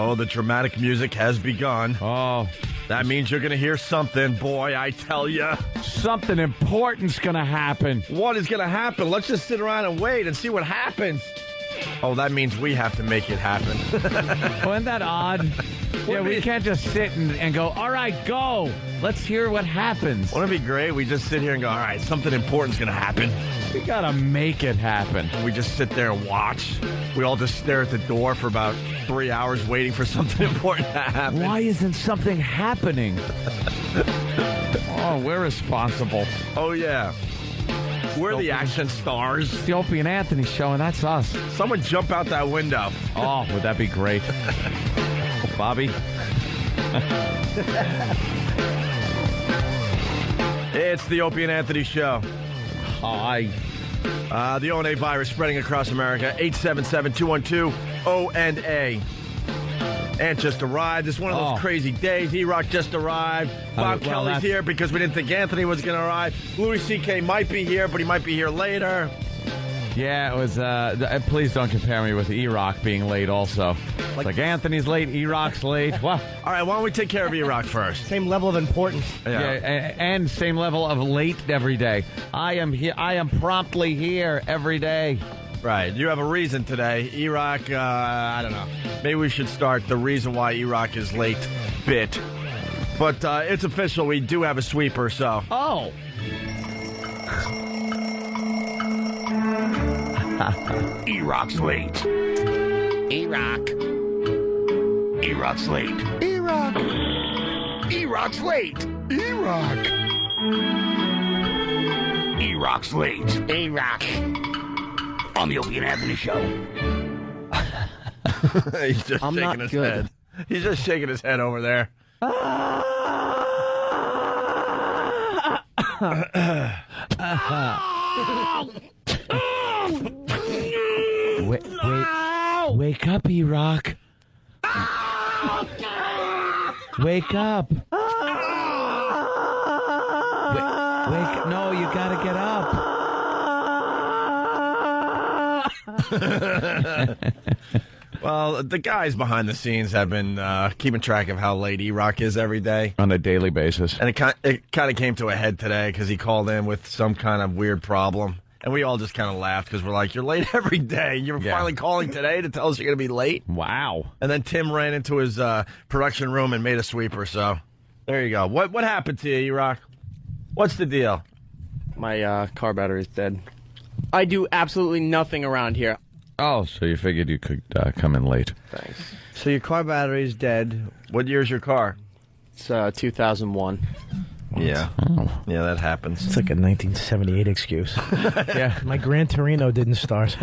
Oh, the dramatic music has begun. Oh, that means you're going to hear something, boy, I tell you. something important's going to happen. What is going to happen? Let's just sit around and wait and see what happens. Oh, that means we have to make it happen. Oh, isn't that odd? Yeah, we can't just sit and go, all right, go. Let's hear what happens. Wouldn't it be great? We just sit here and go, all right, something important's going to happen. We got to make it happen. We just sit there and watch. We all just stare at the door for about 3 hours waiting for something important to happen. Why isn't something happening? Oh, we're responsible. Oh, yeah. We're the action stars. It's the Opie and Anthony show, and that's us. Someone jump out that window. Oh, would that be great? Bobby? It's the Opie and Anthony show. Hi. The O&A virus spreading across America. 877-212-ONA. Ant just arrived. It's one of those crazy days. E-Rock just arrived. Bob Kelly's here because we didn't think Anthony was going to arrive. Louis C.K. might be here, but he might be here later. Yeah, it was, please don't compare me with E-Rock being late also. Like Anthony's late, E-Rock's late. What? All right, why don't we take care of E-Rock first? Same level of importance. Yeah, and same level of late every day. I am here. I am promptly here every day. Right. You have a reason today. E-Rock, I don't know. Maybe we should start the reason why E-Rock is late bit. But it's official. We do have a sweeper, so. Oh. E-Rock's late. E-Rock. E-Rock's late. E-Rock. E-Rock's late. E-Rock. E-Rock's late. E-Rock. On the Opie and Anthony show. He's just I'm shaking not his good. head. He's just shaking his head over there. Wake up, E-Rock. Wake up. No, you gotta get up. Well, the guys behind the scenes have been keeping track of how late E-Rock is every day. On a daily basis. And it kind of came to a head today because he called in with some kind of weird problem. And we all just kind of laughed because we're like, you're late every day. You're finally calling today to tell us you're going to be late? Wow. And then Tim ran into his production room and made a sweeper. So there you go. What happened to you, E-Rock? What's the deal? My car battery's dead. I do absolutely nothing around here. Oh, so you figured you could come in late. Thanks. So your car battery's dead. What year's your car? It's 2001. Yeah. Oh. Yeah, that happens. It's like a 1978 excuse. Yeah. My Gran Torino didn't start.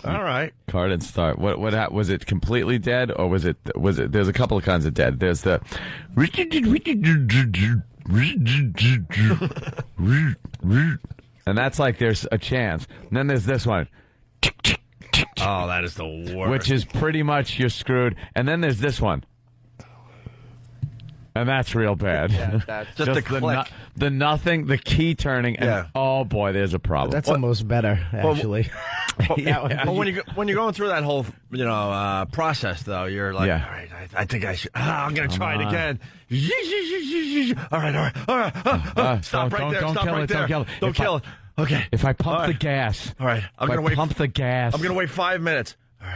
All right. Car didn't start. What was it completely dead, or was it? There's a couple of kinds of dead. There's the and that's like there's a chance. And then there's this one. Oh, that is the worst. Which is pretty much you're screwed. And then there's this one. And that's real bad. Yeah, that's just a click. The nothing, the key turning, and oh boy, there's a problem. That's almost better, actually. Well, when you're going through that whole process, though, you're like, all right, I think I should. I'm going to try it again. All right. Stop right there. Stop right there. Don't kill it. Okay. If I pump the gas. All right. I'm going to pump the gas. I'm going to wait 5 minutes. All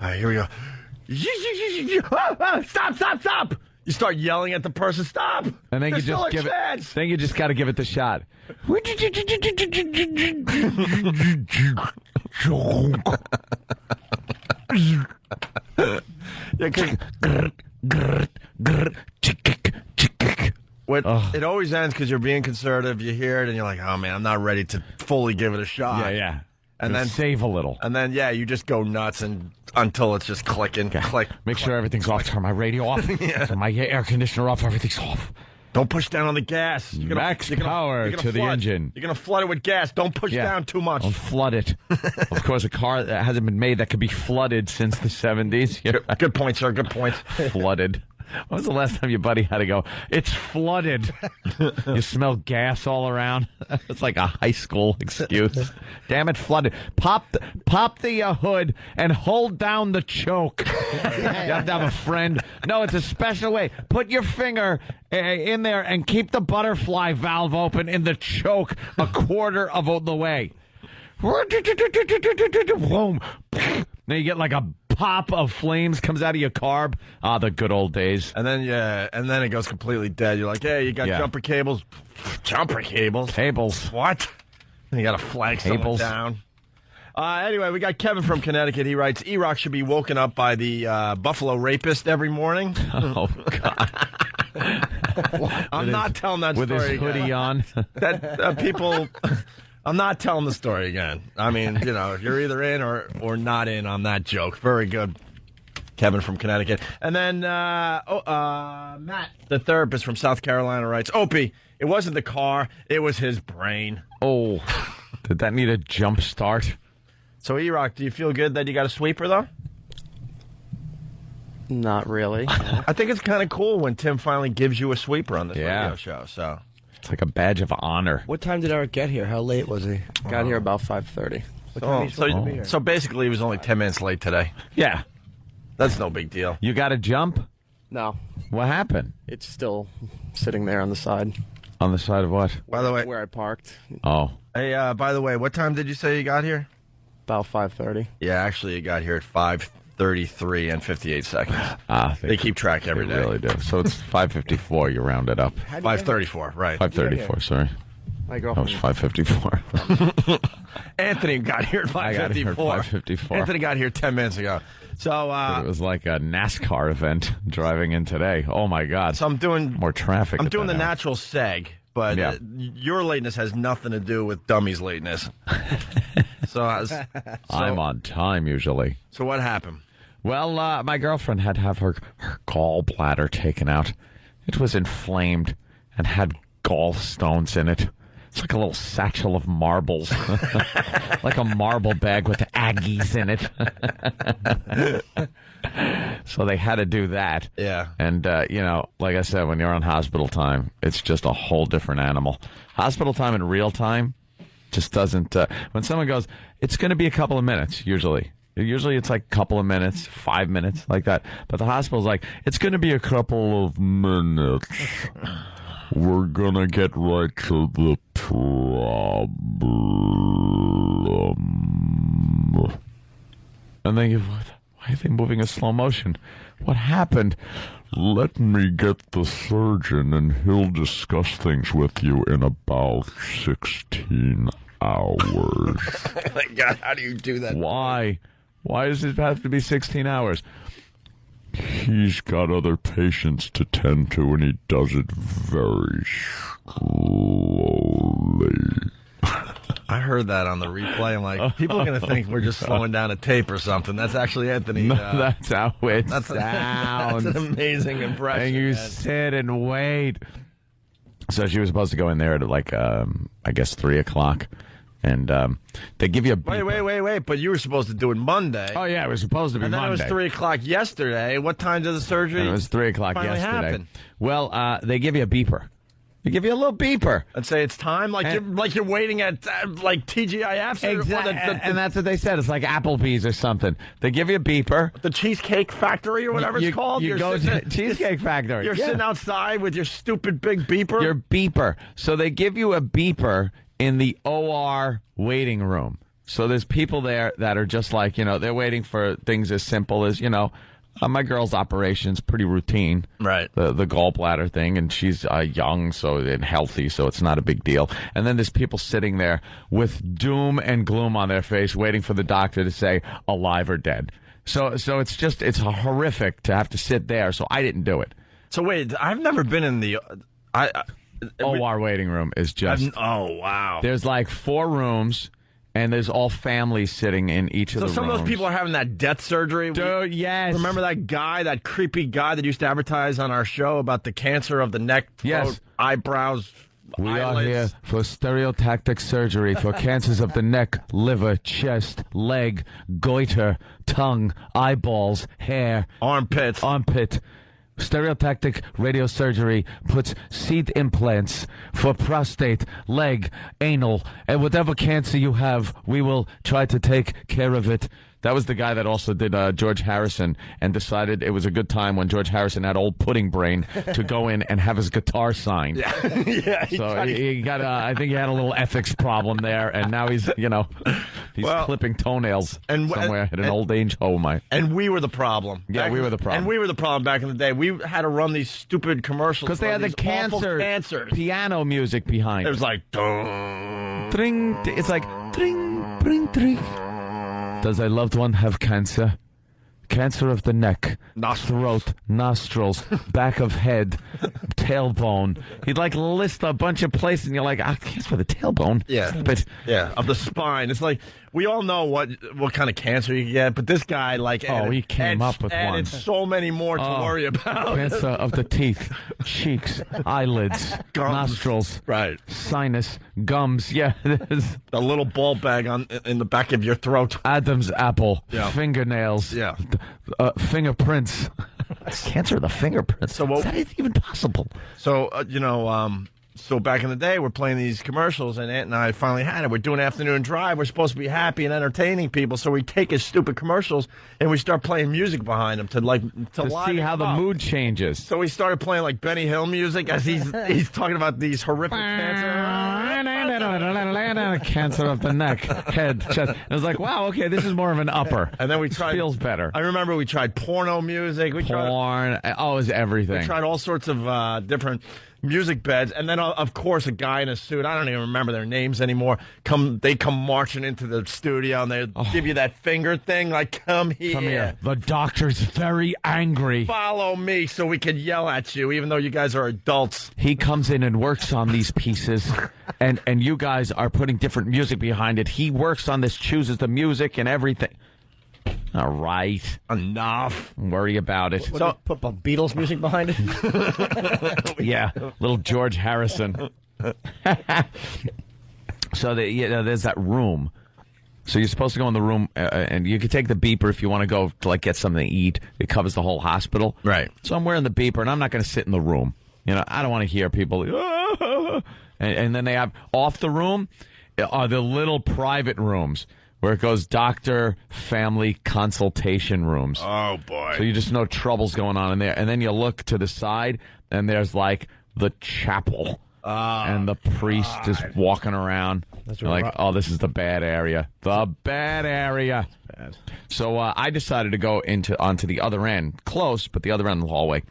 right, here we go. Stop. You start yelling at the person, stop! And then There's you just give it. Then you just got to give it the shot. It always ends because you're being conservative. You hear it and you're like, "Oh man, I'm not ready to fully give it a shot." Yeah. And then save a little. And then you just go nuts until it's just clicking. Click. Make sure everything's off. Turn my radio off. Turn my air conditioner off. Everything's off. Don't push down on the gas. Max power to the engine. You're going to flood it with gas. Don't push down too much. Don't flood it. Of course, a car that hasn't been made that could be flooded since the 70s. Good point, sir. Good point. Flooded. When was the last time your buddy had to go, it's flooded? You smell gas all around? It's like a high school excuse. Damn it, flooded. Pop the hood and hold down the choke. You have to have a friend. No, it's a special way. Put your finger in there and keep the butterfly valve open in the choke a quarter of the way. Boom. Then you get like a pop of flames comes out of your carb. Ah, the good old days. And then it goes completely dead. You're like, hey, you got jumper cables. Jumper cables? Cables. What? And you got to flag someone down. Anyway, we got Kevin from Connecticut. He writes, E-Rock should be woken up by the Buffalo rapist every morning. Oh, God. I'm not telling that story with his hoodie again. on. That people... I'm not telling the story again. I mean, you're either in or not in on that joke. Very good, Kevin from Connecticut. And then Matt, the therapist from South Carolina, writes, Opie, it wasn't the car, it was his brain. Oh, did that need a jump start? So, E-Rock, do you feel good that you got a sweeper, though? Not really. I think it's kind of cool when Tim finally gives you a sweeper on this radio show. So it's like a badge of honor. What time did Eric get here? How late was he? Got here about 5:30. So basically, he was only 10 minutes late today. Yeah. That's no big deal. You got to jump? No. What happened? It's still sitting there on the side. On the side of what? By the way, where I parked. Oh. Hey, by the way, what time did you say you got here? About 5:30. Yeah, actually, you got here at 5:33 and 58 seconds. They keep track every day. They really do. So it's 5:54. You round it up. 5:34, right? 5:34. Sorry. My That was girlfriend. 5:54. Anthony got here at 5:54. I got here at 5:54. Anthony got here 10 minutes ago. So it was like a NASCAR event driving in today. Oh my God! So I'm doing more traffic. I'm doing the natural seg, but your lateness has nothing to do with Dummy's lateness. So I'm on time usually. So what happened? Well, my girlfriend had to have her gallbladder taken out. It was inflamed and had gallstones in it. It's like a little satchel of marbles. Like a marble bag with Aggies in it. So they had to do that. Yeah. And, like I said, when you're on hospital time, it's just a whole different animal. Hospital time in real time just doesn't... when someone goes, it's going to be a couple of minutes, usually it's like a couple of minutes, 5 minutes, like that. But the hospital's like, it's going to be a couple of minutes. We're going to get right to the problem. And then why are they moving in slow motion? What happened? Let me get the surgeon and he'll discuss things with you in about 16 hours. My God, how do you do that? Why? Why does it have to be 16 hours? He's got other patients to tend to, and he does it very slowly. I heard that on the replay. I'm like, people are going to think we're just slowing down a tape or something. That's actually Anthony. No, that's how it sounds. That's an amazing impression. And you sit and wait. So she was supposed to go in there at like, I guess 3 o'clock. And they give you a beeper. Wait. But you were supposed to do it Monday. Oh, yeah, it was supposed to be Monday. And then Monday. it was 3 o'clock yesterday. What time did the surgery And it was 3 o'clock yesterday. happen? Well, they give you a beeper. They give you a little beeper. And say it's time? Like you're waiting at like TGIFs? Exactly. And that's what they said. It's like Applebee's or something. They give you a beeper. The Cheesecake Factory or whatever it's called? You go to Cheesecake Factory. You're sitting outside with your stupid big beeper? Your beeper. So they give you a beeper in the OR waiting room. So there's people there that are just like, they're waiting for things as simple as, my girl's operation's pretty routine. Right. The gallbladder thing, and she's young and healthy, so it's not a big deal. And then there's people sitting there with doom and gloom on their face waiting for the doctor to say alive or dead. So it's horrific to have to sit there, so I didn't do it. So wait, I've never been in the... OR waiting room is just... oh, wow. There's like 4 rooms, and there's all families sitting in each of the rooms. So some of those people are having that death surgery? Dude, yes. Remember that creepy guy that used to advertise on our show about the cancer of the neck, throat, eyebrows, We eyelids? are here for stereotactic surgery for cancers of the neck, liver, chest, leg, goiter, tongue, eyeballs, hair, armpit. Stereotactic radiosurgery puts seed implants for prostate, leg, anal, and whatever cancer you have, we will try to take care of it. That was the guy that also did George Harrison and decided it was a good time when George Harrison had old pudding brain to go in and have his guitar signed. Yeah. So he got, I think he had a little ethics problem there, and now he's clipping toenails somewhere at an old age home. And we were the problem. Yeah, we were the problem. And we were the problem back in the day. We had to run these stupid commercials. Because they had the cancers. Piano music behind. It was like, Dring. It's like, dring, dring, dring. Does a loved one have cancer? Cancer of the neck, throat, nostrils, back of head, tailbone. He'd list a bunch of places, and you're like, cancer of the tailbone? Yeah. But of the spine. It's like, we all know what kind of cancer you get, but this guy, he came up with one. And it's so many more to worry about. Cancer of the teeth, cheeks, eyelids, nostrils, right, sinus, gums. Yeah, it is. A little ball bag in the back of your throat. Adam's apple, fingernails, fingerprints. Cancer of the fingerprints. So is that even possible? So, so back in the day, we're playing these commercials, and Aunt and I finally had it. We're doing afternoon drive. We're supposed to be happy and entertaining people, so we take his stupid commercials and we start playing music behind them to see how the mood changes. So we started playing like Benny Hill music as he's talking about these horrific cancer of the neck, head, chest. It was like, wow, okay, this is more of an upper. And then we tried. Feels better. I remember we tried porno music. It was everything. We tried all sorts of different music beds, and then of course a guy in a suit, I don't even remember their names anymore, they come marching into the studio and they give you that finger thing, like, come here. The doctor's very angry. Follow me so we can yell at you, even though you guys are adults. He comes in and works on these pieces, and you guys are putting different music behind it. He works on this, chooses the music and everything. All right. Enough. Don't worry about it. So put Beatles music behind it? Yeah. Little George Harrison. So there's that room. So you're supposed to go in the room, and you can take the beeper if you want to go to get something to eat. It covers the whole hospital. Right. So I'm wearing the beeper, and I'm not going to sit in the room. I don't want to hear people. And then they have off the room are the little private rooms, where it goes doctor, family, consultation rooms. Oh, boy. So you just know trouble's going on in there. And then you look to the side, and there's, the chapel. And the priest is walking around. You're like, this is the bad area. The bad area. Bad. So I decided to go onto the other end, close, but the other end of the hallway.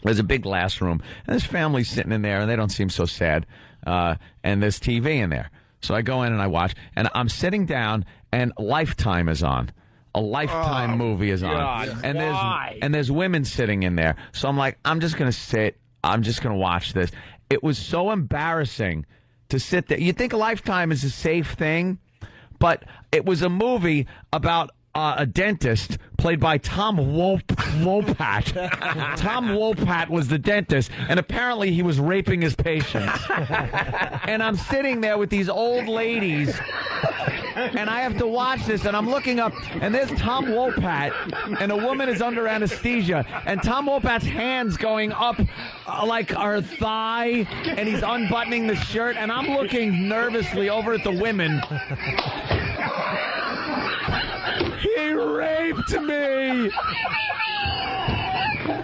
There's a big glass room, and there's families sitting in there, and they don't seem so sad. And there's TV in there. So I go in and I watch, and I'm sitting down, and Lifetime is on. A Lifetime movie is on. God, and there's women sitting in there. So I'm like, I'm just going to sit. I'm just going to watch this. It was so embarrassing to sit there. You think Lifetime is a safe thing, but it was a movie about a dentist played by Tom Wopat. Tom Wopat was the dentist, and apparently he was raping his patients. And I'm sitting there with these old ladies, and I have to watch this, and I'm looking up, and there's Tom Wopat, and a woman is under anesthesia, and Tom Wopat's hand's going up like her thigh, and he's unbuttoning the shirt, and I'm looking nervously over at the women. He raped me!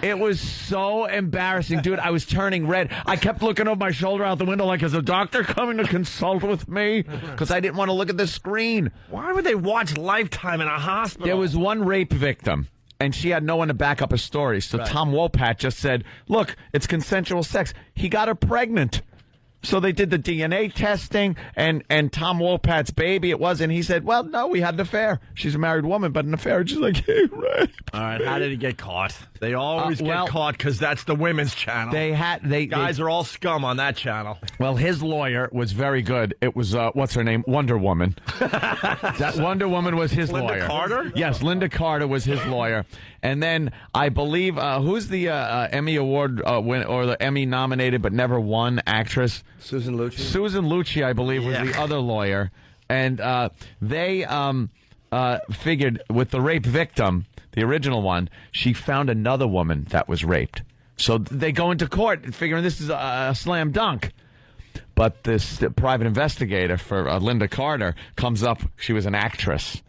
It was so embarrassing. Dude, I was turning red. I kept looking over my shoulder out the window like, is a doctor coming to consult with me? Because I didn't want to look at the screen. Why would they watch Lifetime in a hospital? There was one rape victim, and she had no one to back up her story. So Tom Wopat just said, look, it's consensual sex. He got her pregnant. So they did the DNA testing, and Tom Wopat's baby it was, and he said, well, no, we had an affair. She's a married woman, but an affair. She's like, hey, rape. All right, how did he get caught? They always get caught because that's the women's channel. Guys are all scum on that channel. Well, his lawyer was very good. It was, what's her name? Wonder Woman. That Wonder Woman was his lawyer. Linda Carter? Yes, Linda Carter was his lawyer. And then I believe, who's the Emmy Award or the Emmy nominated but never won actress? Susan Lucci. Susan Lucci, I believe, was the other lawyer. And they figured with the rape victim, the original one, she found another woman that was raped. So they go into court figuring this is a slam dunk. But this private investigator for Linda Carter comes up. She was an actress,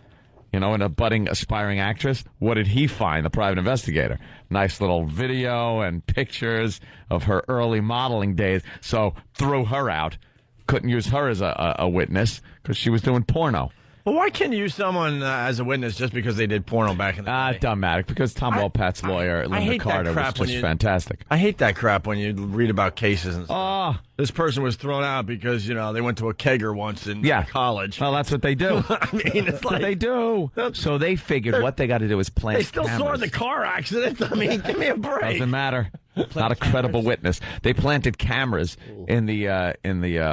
and a budding, aspiring actress. What did he find, the private investigator? Nice little video and pictures of her early modeling days. So threw her out. Couldn't use her as a witness because she was doing porno. Well, why can't you use someone as a witness just because they did porno back in the day? It doesn't matter because Tom Wolpat's lawyer, Linda Carter, was just fantastic. I hate that crap when you read about cases and stuff. This person was thrown out because, they went to a kegger once in college. Well, that's what they do. I mean, it's like... they do. So they figured what they got to do is plant They still saw the car accident. I mean, give me a break. Doesn't matter. Not a credible witness. They planted cameras in the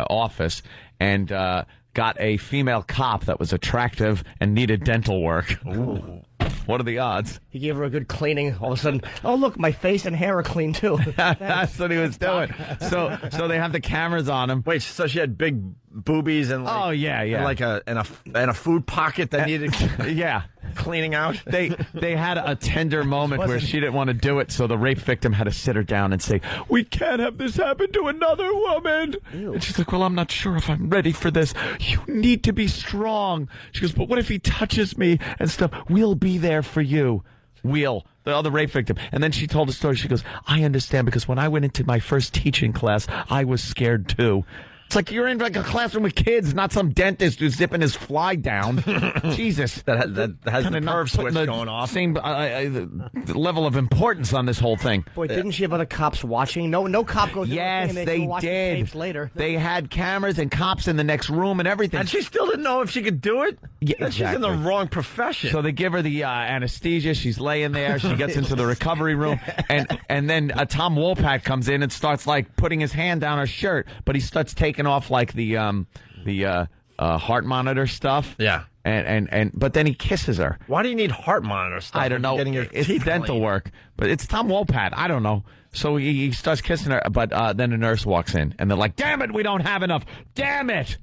office and... got a female cop that was attractive and needed dental work. Ooh. What are the odds? He gave her a good cleaning. All of a sudden, oh, look, my face and hair are clean, too. That's what he was doing. So they have the cameras on him. Wait, so she had big boobies and and like a food pocket that needed cleaning out. They had a tender moment where she didn't want to do it, so the rape victim had to sit her down and say, "We can't have this happen to another woman." Ew. And she's like, "Well, I'm not sure if I'm ready for this. You need to be strong." She goes, "But what if he touches me and stuff? We'll be there for you." The other rape victim. And then she told a story. She goes, "I understand because when I went into my first teaching class, I was scared too." It's like you're in like a classroom with kids, not some dentist who's zipping his fly down. Jesus. That has the curve switch going off. Same level of importance on this whole thing. Boy, didn't she have other cops watching? No cop goes in and they did. Tapes later. They had cameras and cops in the next room and everything. And she still didn't know if she could do it? Yeah, exactly. She's in the wrong profession. So they give her the anesthesia. She's laying there. She gets into the recovery room. And then Tom Wolpat comes in and starts like putting his hand down her shirt. But he starts taking off like the heart monitor stuff. Yeah. But then he kisses her. Why do you need heart monitor stuff? I don't know. It's dental work. But it's Tom Wolpat. I don't know. So he starts kissing her, but then a nurse walks in, and they're like, "Damn it, we don't have enough. Damn it."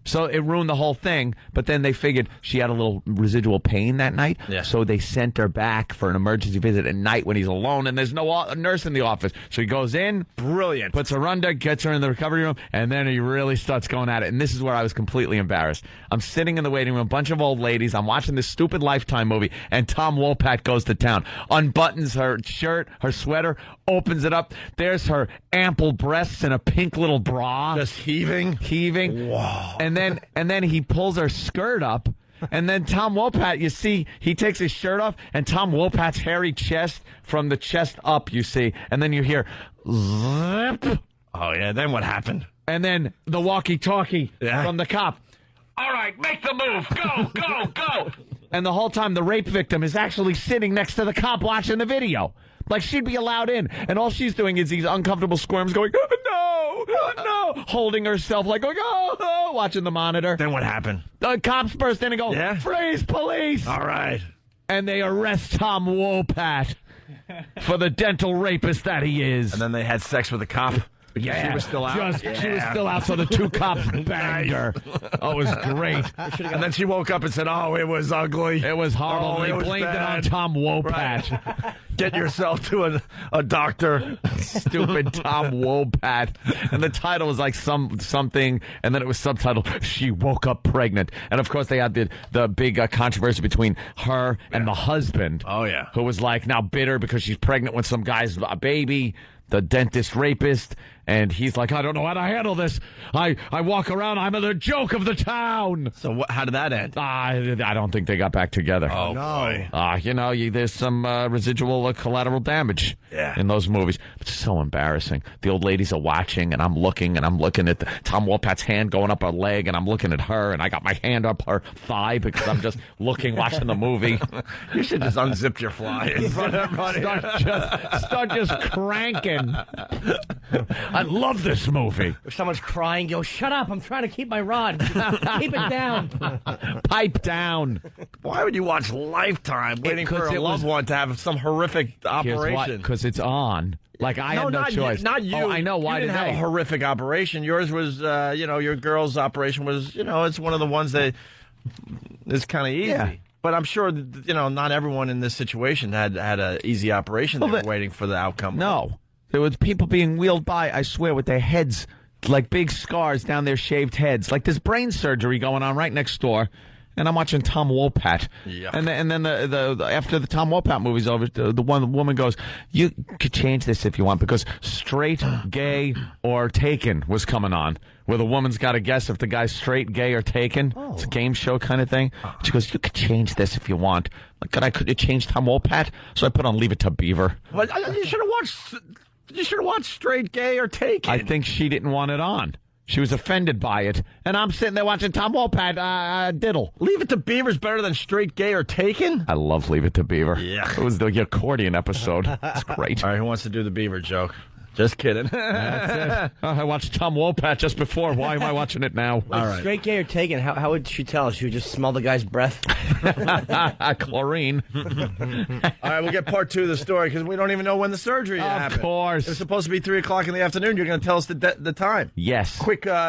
So it ruined the whole thing, but then they figured she had a little residual pain that night, so they sent her back for an emergency visit at night when he's alone, and there's no nurse in the office. So he goes in, brilliant, puts her under, gets her in the recovery room, and then he really starts going at it. And this is where I was completely embarrassed. I'm sitting in the waiting room, a bunch of old ladies, I'm watching this stupid Lifetime movie, and Tom Wolpat goes to town, unbuttons her shirt, her sweater, opens it up. There's her ample breasts in a pink little bra. Just heaving. Wow. And then he pulls her skirt up, and then Tom Wolpat, you see, he takes his shirt off, and Tom Wolpat's hairy chest from the chest up, you see, and then you hear zip. Oh, yeah, then what happened? And then the walkie-talkie from the cop. "All right, make the move. Go. And the whole time, the rape victim is actually sitting next to the cop watching the video. Like she'd be allowed in, and all she's doing is these uncomfortable squirms going, no, holding herself like going, oh, watching the monitor. Then what happened? The cops burst in and go, "Freeze, police!" All right. And they arrest Tom Wolpat for the dental rapist that he is. And then they had sex with the cop. Yeah, she was still out. She was still out, so the two cops banged her. Oh, it was great. And then she woke up and said, "Oh, it was ugly. It was horrible." They blamed it on Tom Wolpat. Right. Get yourself to a doctor. Stupid Tom Wolpat. And the title was like something, and then it was subtitled, "She woke up pregnant." And of course, they had the big controversy between her and the husband. Oh, yeah. Who was like now bitter because she's pregnant with some guy's baby. The dentist rapist, and he's like, "I don't know how to handle this. I walk around, I'm the joke of the town." So how did that end? I don't think they got back together. Oh, boy. There's some residual collateral damage in those movies. It's so embarrassing. The old ladies are watching, and I'm looking at Tom Wolpat's hand going up her leg, and I'm looking at her, and I got my hand up her thigh because I'm just watching the movie. You should just unzip your fly in front of everybody. Start just cranking. I love this movie. If someone's crying, go, "Shut up, I'm trying to keep my rod. Keep it down." Pipe down. Why would you watch Lifetime waiting for a loved one to have some horrific operation? Because it's on. Like, I had no choice. Not you. Oh, I know. Why did they have a horrific operation? Yours was, your girl's operation was, it's one of the ones that it's kind of easy. Yeah. But I'm sure that, not everyone in this situation had an easy operation. They were waiting for the outcome. No. There was people being wheeled by, I swear, with their heads, like big scars down their shaved heads. Like there's brain surgery going on right next door. And I'm watching Tom Wopat. Yuck. And then the after the Tom Wopat movie's over, the woman goes, you could change this if you want, because Straight, Gay, or Taken was coming on, where the woman's got to guess if the guy's straight, gay, or taken. Oh. It's a game show kind of thing. She goes, you could change this if you want. Like, could you change Tom Wopat? So I put on Leave It to Beaver. Well, you should have watched Straight, Gay, or Taken. I think she didn't want it on. She was offended by it, and I'm sitting there watching Tom Wopat diddle. Leave It to Beaver's better than Straight, Gay, or Taken? I love Leave It to Beaver. Yeah. It was the accordion episode. It's great. All right, who wants to do the Beaver joke? Just kidding. That's it. I watched Tom Wopat just before. Why am I watching it now? All right. Straight, Gay, or Taken, how would she tell us? She would just smell the guy's breath? Chlorine. All right, we'll get part 2 of the story because we don't even know when the surgery happened. Of course. It was supposed to be 3 o'clock in the afternoon. You're going to tell us the time. Yes.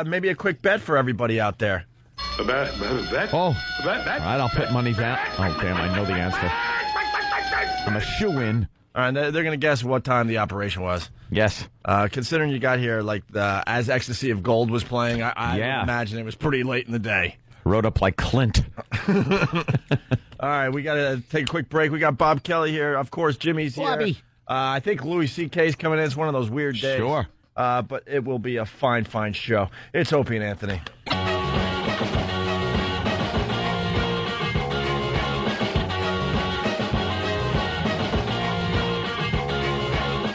Maybe a quick bet for everybody out there. A bet? Oh. All right, I'll put money down. Oh, damn, I know the answer. I'm a shoe-in. All right, they're going to guess what time the operation was. Yes. Considering you got here, as Ecstasy of Gold was playing, I would imagine it was pretty late in the day. Rode up like Clint. All right, we got to take a quick break. We got Bob Kelly here. Of course, Jimmy's here. Bobby. I think Louis C.K.'s coming in. It's one of those weird days. Sure. But it will be a fine, fine show. It's Opie and Anthony.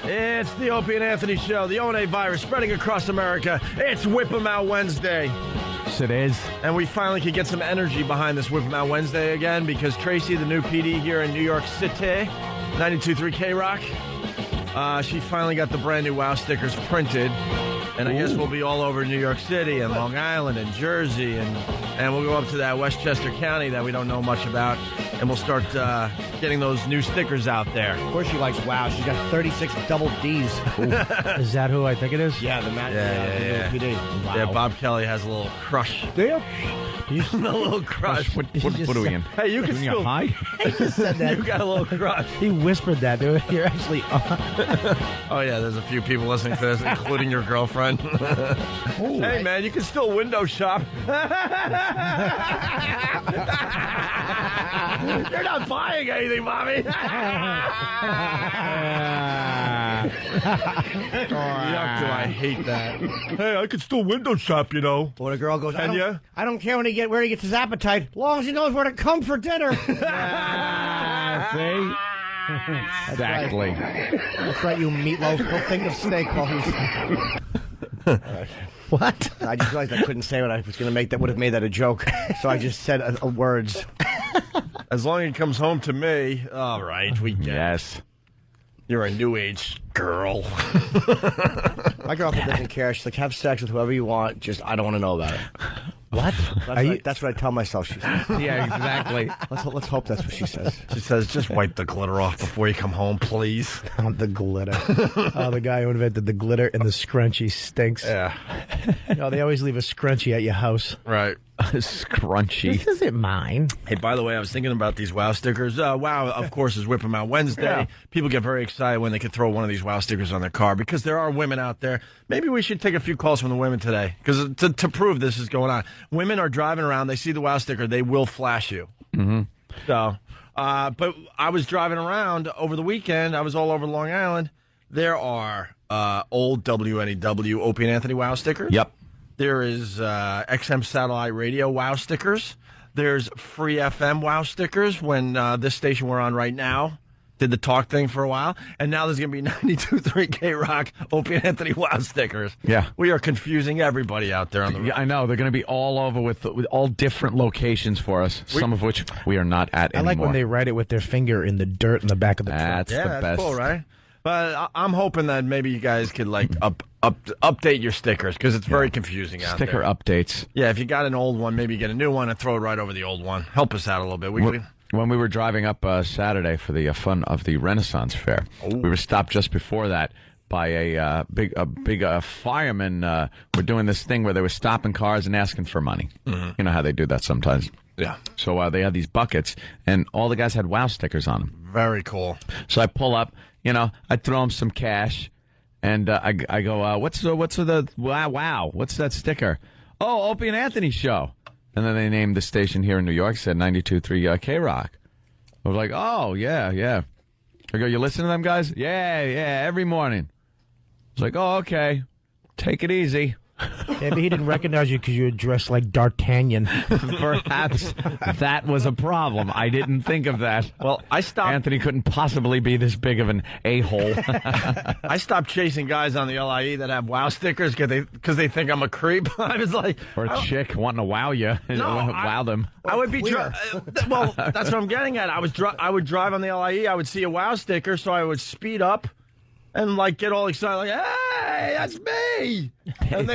It's the Opie and Anthony show. The O&A virus spreading across America. It's Whip 'em Out Wednesday. Yes, it is. And we finally could get some energy behind this Whip 'em Out Wednesday again because Tracy, the new PD here in New York City, 92.3 K-Rock, she finally got the brand new WOW stickers printed. And I guess we'll be all over New York City and Long Island and Jersey. And we'll go up to that Westchester County that we don't know much about. And we'll start getting those new stickers out there. Of course she likes WOW. She's got 36 double Ds. Is that who I think it is? Yeah, the Matt. Yeah. PD. Wow. Yeah, Bob Kelly has a little crush. Damn. A little crush. What are we in? Hey, you can still... high? He just said that. You got a little crush. He whispered that. You're actually... Oh, yeah, there's a few people listening to this, including your girlfriend. Hey, man, you can still window shop. You're not buying anything, Bobby. Yuck, do I hate that. Hey, I can still window shop, you know. When a girl goes, Can ya? I don't care where he gets his appetite, as long as he knows where to come for dinner. See? Exactly. That's right, you meatloaf. Go think of steak while he's... What? I just realized I couldn't say what I was going to make that would have made that a joke. So I just said words. As long as he comes home to me, all right, we get it. Yes. You're a new age girl. My girlfriend doesn't care. She's like, have sex with whoever you want. Just, I don't want to know about it. What? That's what I tell myself, she says. Yeah, exactly. Let's hope that's what she says. She says, just wipe the glitter off before you come home, please. The glitter. Oh, the guy who invented the glitter and the scrunchie stinks. Yeah. They always leave a scrunchie at your house. Right. Scrunchy. This isn't mine. Hey, by the way, I was thinking about these WOW stickers. WOW, of course, is Whip 'em Out Wednesday. Yeah. People get very excited when they can throw one of these WOW stickers on their car because there are women out there. Maybe we should take a few calls from the women today because to prove this is going on. Women are driving around. They see the WOW sticker. They will flash you. Mm-hmm. So, but I was driving around over the weekend. I was all over Long Island. There are old WNEW Opie and Anthony WOW stickers. Yep. There is XM Satellite Radio WOW stickers. There's Free FM WOW stickers when this station we're on right now did the talk thing for a while. And now there's going to be 92.3 K-Rock Opie and Anthony WOW stickers. Yeah. We are confusing everybody out there on the road. Yeah, I know. They're going to be all over with all different locations for us, some of which we are not at anymore. I like when they write it with their finger in the dirt in the back of the truck. That's the that's best. cool, right? But I'm hoping that maybe you guys could update your stickers because it's very confusing out Sticker there. updates. Yeah, if you got an old one, maybe get a new one and throw it right over the old one. Help us out a little bit. When we were driving up Saturday for the fun of the Renaissance Fair, we were stopped just before that by a big fireman. Were doing this thing where they were stopping cars and asking for money. Mm-hmm. You know how they do that sometimes. Yeah. So they had these buckets, and all the guys had WOW stickers on them. Very cool. So I pull up, I throw them some cash, and I go, what's the wow? What's that sticker? Oh, Opie and Anthony show. And then they named the station here in New York, said 92.3 K-Rock. I was like, oh, yeah. I go, you listen to them guys? Yeah, every morning. I was like, oh, okay. Take it easy. Maybe he didn't recognize you because you were dressed like D'Artagnan. Perhaps that was a problem. I didn't think of that. Well, I stopped. Anthony couldn't possibly be this big of an a-hole. I stopped chasing guys on the LIE that have WOW stickers because they think I'm a creep. I was like, or a chick wanting to wow you. Wow them. I would be well. That's what I'm getting at. I would drive on the LIE. I would see a WOW sticker, so I would speed up. And get all excited, like, hey, that's me! And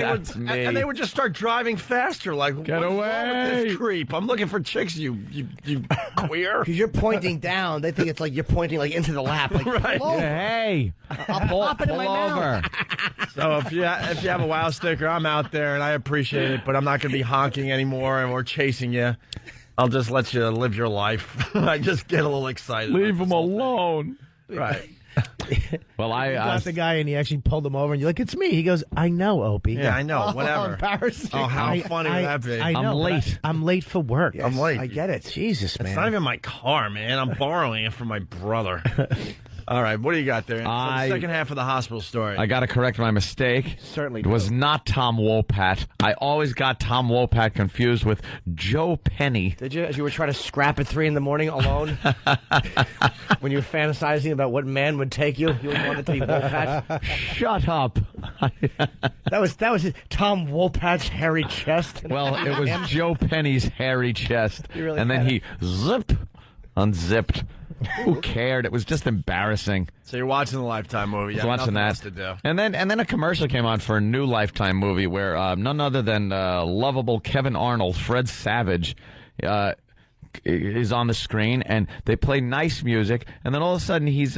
they would just start driving faster, like, get away, with this creep! I'm looking for chicks, you queer. Because you're pointing down, they think it's like you're pointing into the lap, like, right? Hey, I'll pop it in my over. So if you have a WOW sticker, I'm out there, and I appreciate it, but I'm not going to be honking anymore or chasing you. I'll just let you live your life. I just get a little excited. Leave them alone. Right. Well, I got the guy and he actually pulled him over and you're like, it's me. He goes, I know, Opie. Yeah, I know. Whatever. Embarrassing. Oh, how funny would that be? I know, I'm late. I'm late for work. Yes, I'm late. I get it. Jesus, man. It's not even my car, man. I'm borrowing it from my brother. All right, what do you got there? The second half of the hospital story. I got to correct my mistake. Certainly It was not Tom Wopat. I always got Tom Wopat confused with Joe Penny. Did you? As you were trying to scrap at 3 in the morning alone? When you were fantasizing about what man would take you? You wanted to be Wopat? Shut up. That was Tom Wolpat's hairy chest. Well, it was Joe Penny's hairy chest. Really and then he unzipped. Who cared? It was just embarrassing. So you're watching the Lifetime movie. You have watching nothing that. else to do. And then a commercial came on for a new Lifetime movie where none other than lovable Kevin Arnold, Fred Savage, is on the screen, and they play nice music, and then all of a sudden he's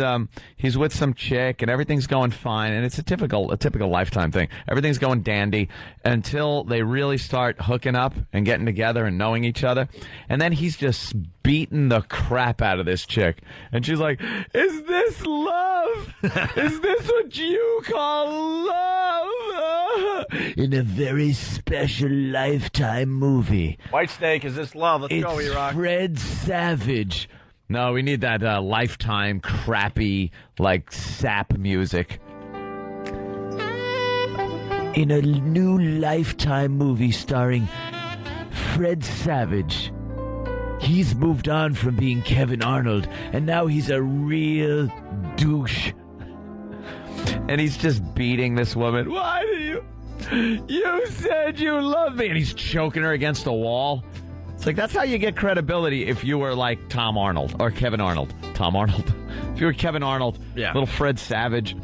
with some chick, and everything's going fine, and it's a typical Lifetime thing. Everything's going dandy until they really start hooking up and getting together and knowing each other, and then he's just beating the crap out of this chick, and she's like, "Is this love? Is this what you call love?" In a very special Lifetime movie. Whitesnake, is this love? Let's go, E-Rock. Fred Savage. No, we need that Lifetime crappy, sap music. In a new Lifetime movie starring Fred Savage. He's moved on from being Kevin Arnold, and now he's a real douche. And he's just beating this woman. Why do you... You said you love me. And he's choking her against the wall. It's like, that's how you get credibility if you were like Tom Arnold or Kevin Arnold. Tom Arnold. If you were Kevin Arnold, little Fred Savage,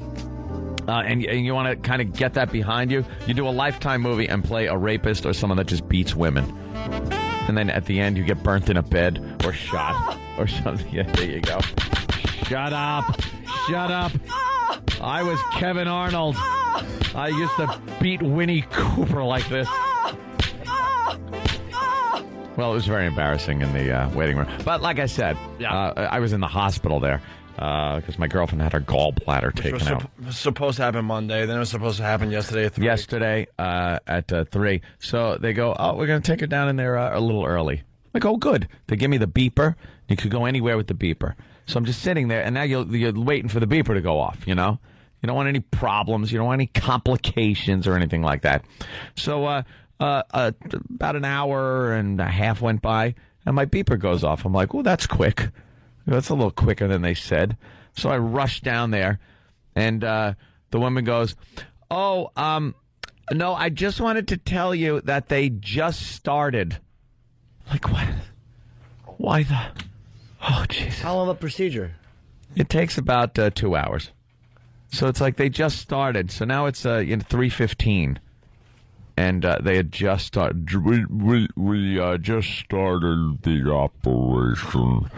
and you want to kind of get that behind you, you do a Lifetime movie and play a rapist or someone that just beats women. And then at the end, you get burnt in a bed or shot or something. Yeah, there you go. Shut up. Shut up. I was Kevin Arnold. I used to beat Winnie Cooper like this. Well, it was very embarrassing in the waiting room. But like I said, I was in the hospital there because my girlfriend had her gallbladder taken out. It was supposed to happen Monday. Then it was supposed to happen yesterday at 3. Yesterday at 3. So they go, oh, we're going to take her down in there a little early. I go, good. They give me the beeper. You could go anywhere with the beeper. So I'm just sitting there, and now you're waiting for the beeper to go off, you know? You don't want any problems. You don't want any complications or anything like that. So about an hour and a half went by, and my beeper goes off. I'm like, oh, that's quick. That's a little quicker than they said. So I rush down there, and the woman goes, oh, no, I just wanted to tell you that they just started. Like, what? Why the... Oh, Jesus. How long of a procedure? It takes about 2 hours. So it's like they just started. So now it's 3:15. And they had just started. We just started the operation.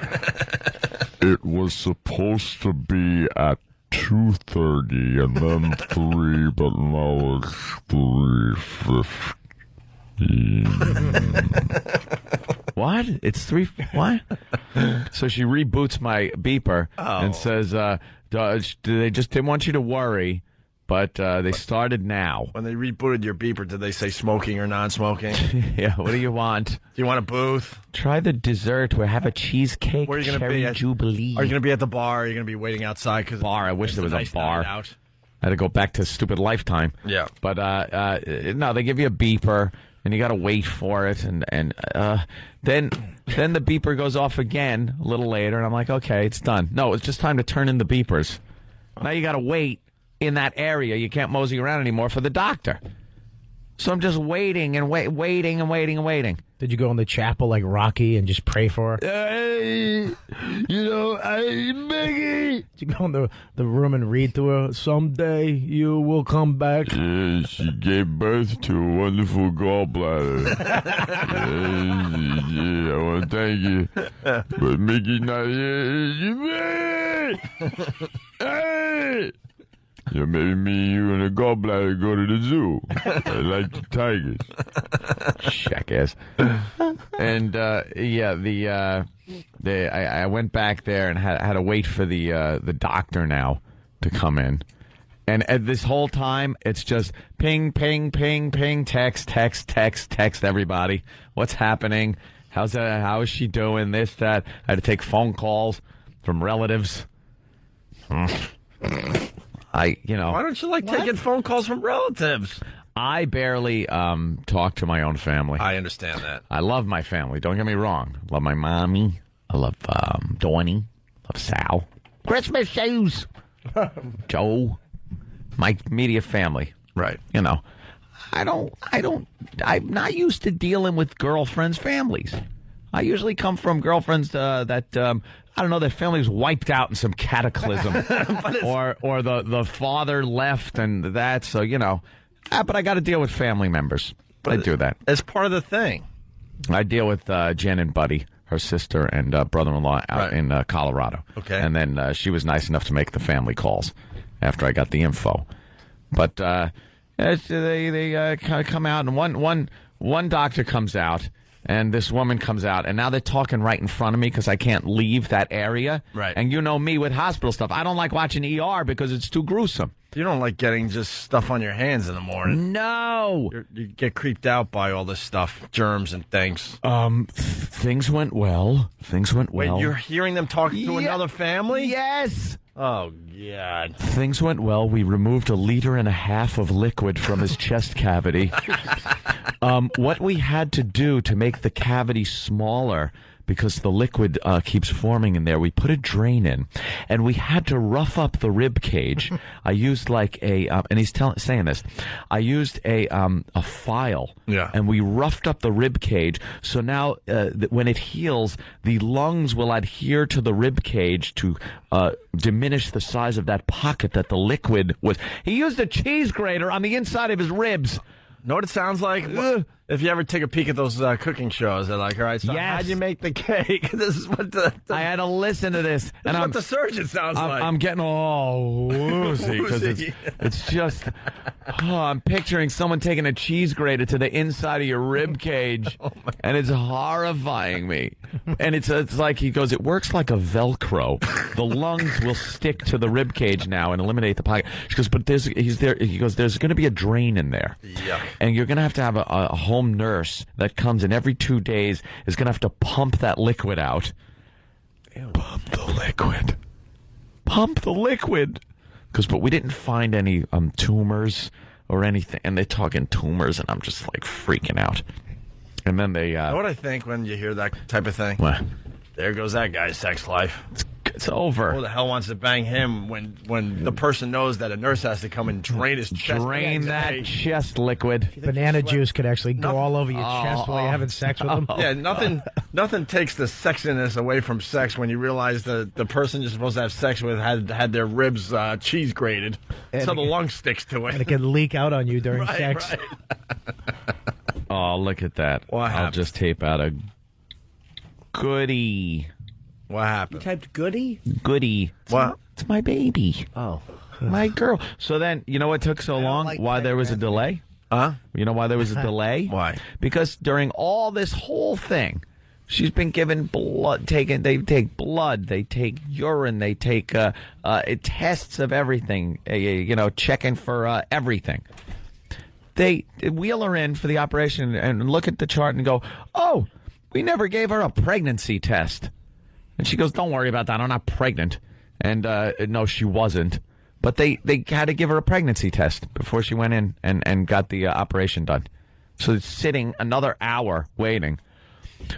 It was supposed to be at 2:30 and then 3, but now it's 3:15. What? It's 3. What? So she reboots my beeper and says, "They just didn't want you to worry." But they started now. When they rebooted your beeper, did they say smoking or non-smoking? Yeah, what do you want? Do you want a booth? Try the dessert. We have a cheesecake. Where are you going to cherry be? Jubilee. Are you going to be at the bar? Or are you going to be waiting outside? Cause bar. I wish there was nice a bar. Out. I had to go back to stupid Lifetime. Yeah. But no, they give you a beeper, and you got to wait for it, and then the beeper goes off again a little later, and I'm like, okay, it's done. No, it's just time to turn in the beepers. Now you got to wait in that area. You can't mosey around anymore for the doctor. So I'm just waiting and waiting and waiting and waiting. Did you go in the chapel like Rocky and just pray for her? Hey, Maggie. Did you go in the room and read to her, someday you will come back? Yeah, she gave birth to a wonderful gallbladder. Yeah, I want to thank you. But Mickey's not here. Hey! Yeah, maybe me and you and a gallbladder go to the zoo. I like the tigers. Jackass. And I went back there and had to wait for the doctor now to come in. And at this whole time, it's just ping, ping, ping, ping, text, everybody. What's happening? How is she doing? This, that. I had to take phone calls from relatives. Why don't you taking phone calls from relatives? I barely talk to my own family. I understand that. I love my family. Don't get me wrong. I love my mommy. I love Donnie. Love Sal. Christmas shoes. Joe. My immediate family. Right. I'm not used to dealing with girlfriends' families. I usually come from girlfriends that I don't know, their family was wiped out in some cataclysm, or the father left and that. So but I got to deal with family members. I do that. It's part of the thing. I deal with Jen and Buddy, her sister and brother-in-law out in Colorado. Okay, and then she was nice enough to make the family calls after I got the info. But they come out, and one doctor comes out. And this woman comes out, and now they're talking right in front of me because I can't leave that area. Right. And you know me with hospital stuff. I don't like watching ER because it's too gruesome. You don't like getting just stuff on your hands in the morning. No. You get creeped out by all this stuff, germs and things. Things went well. Wait, you're hearing them talking to another family? Yes. Oh, God. Things went well. We removed 1.5 liters of liquid from his chest cavity. What we had to do to make the cavity smaller, because the liquid keeps forming in there, we put a drain in, and we had to rough up the rib cage. I used and he's saying this, I used a file, and we roughed up the rib cage, so now when it heals, the lungs will adhere to the rib cage to diminish the size of that pocket that the liquid was. He used a cheese grater on the inside of his ribs. Know what it sounds like? If you ever take a peek at those cooking shows, they're like, all right, so how'd you make the cake? This is what I had to listen to this. And what the surgeon sounds like. I'm getting all woozy because it's just, I'm picturing someone taking a cheese grater to the inside of your rib cage, and it's horrifying me. And it's like, he goes, it works like a Velcro. The lungs will stick to the rib cage now and eliminate the pocket. She goes, but there's going to be a drain in there. Yuck. And you're going to have a home nurse that comes in every 2 days is going to have to pump that liquid out. Ew. Pump the liquid. But we didn't find any tumors or anything. And they're talking tumors, and I'm just like freaking out. And then they... You know what I think when you hear that type of thing? What? There goes that guy's sex life. It's over. Who the hell wants to bang him when the person knows that a nurse has to come and drain his chest? Drain that chest liquid. Banana juice could actually go all over your chest while you're having sex with them. Yeah, nothing takes the sexiness away from sex when you realize the person you're supposed to have sex with had their ribs cheese grated, so the lung sticks to it. And it can leak out on you during sex. Right. Oh, look at that. I'll just tape out a goodie. What happened? You typed goodie? Goodie. What? It's my baby. Oh. My girl. So then, you know what took so long? like Why there was a delay? Huh? You know why there was a delay? Why? Because during all this whole thing, she's been given blood. They take blood. They take urine. They take tests of everything. Checking for everything. They wheel her in for the operation and look at the chart and go, "Oh, we never gave her a pregnancy test." And she goes, "Don't worry about that. I'm not pregnant." And no, she wasn't. But they had to give her a pregnancy test before she went in and got the operation done. So it's sitting another hour waiting.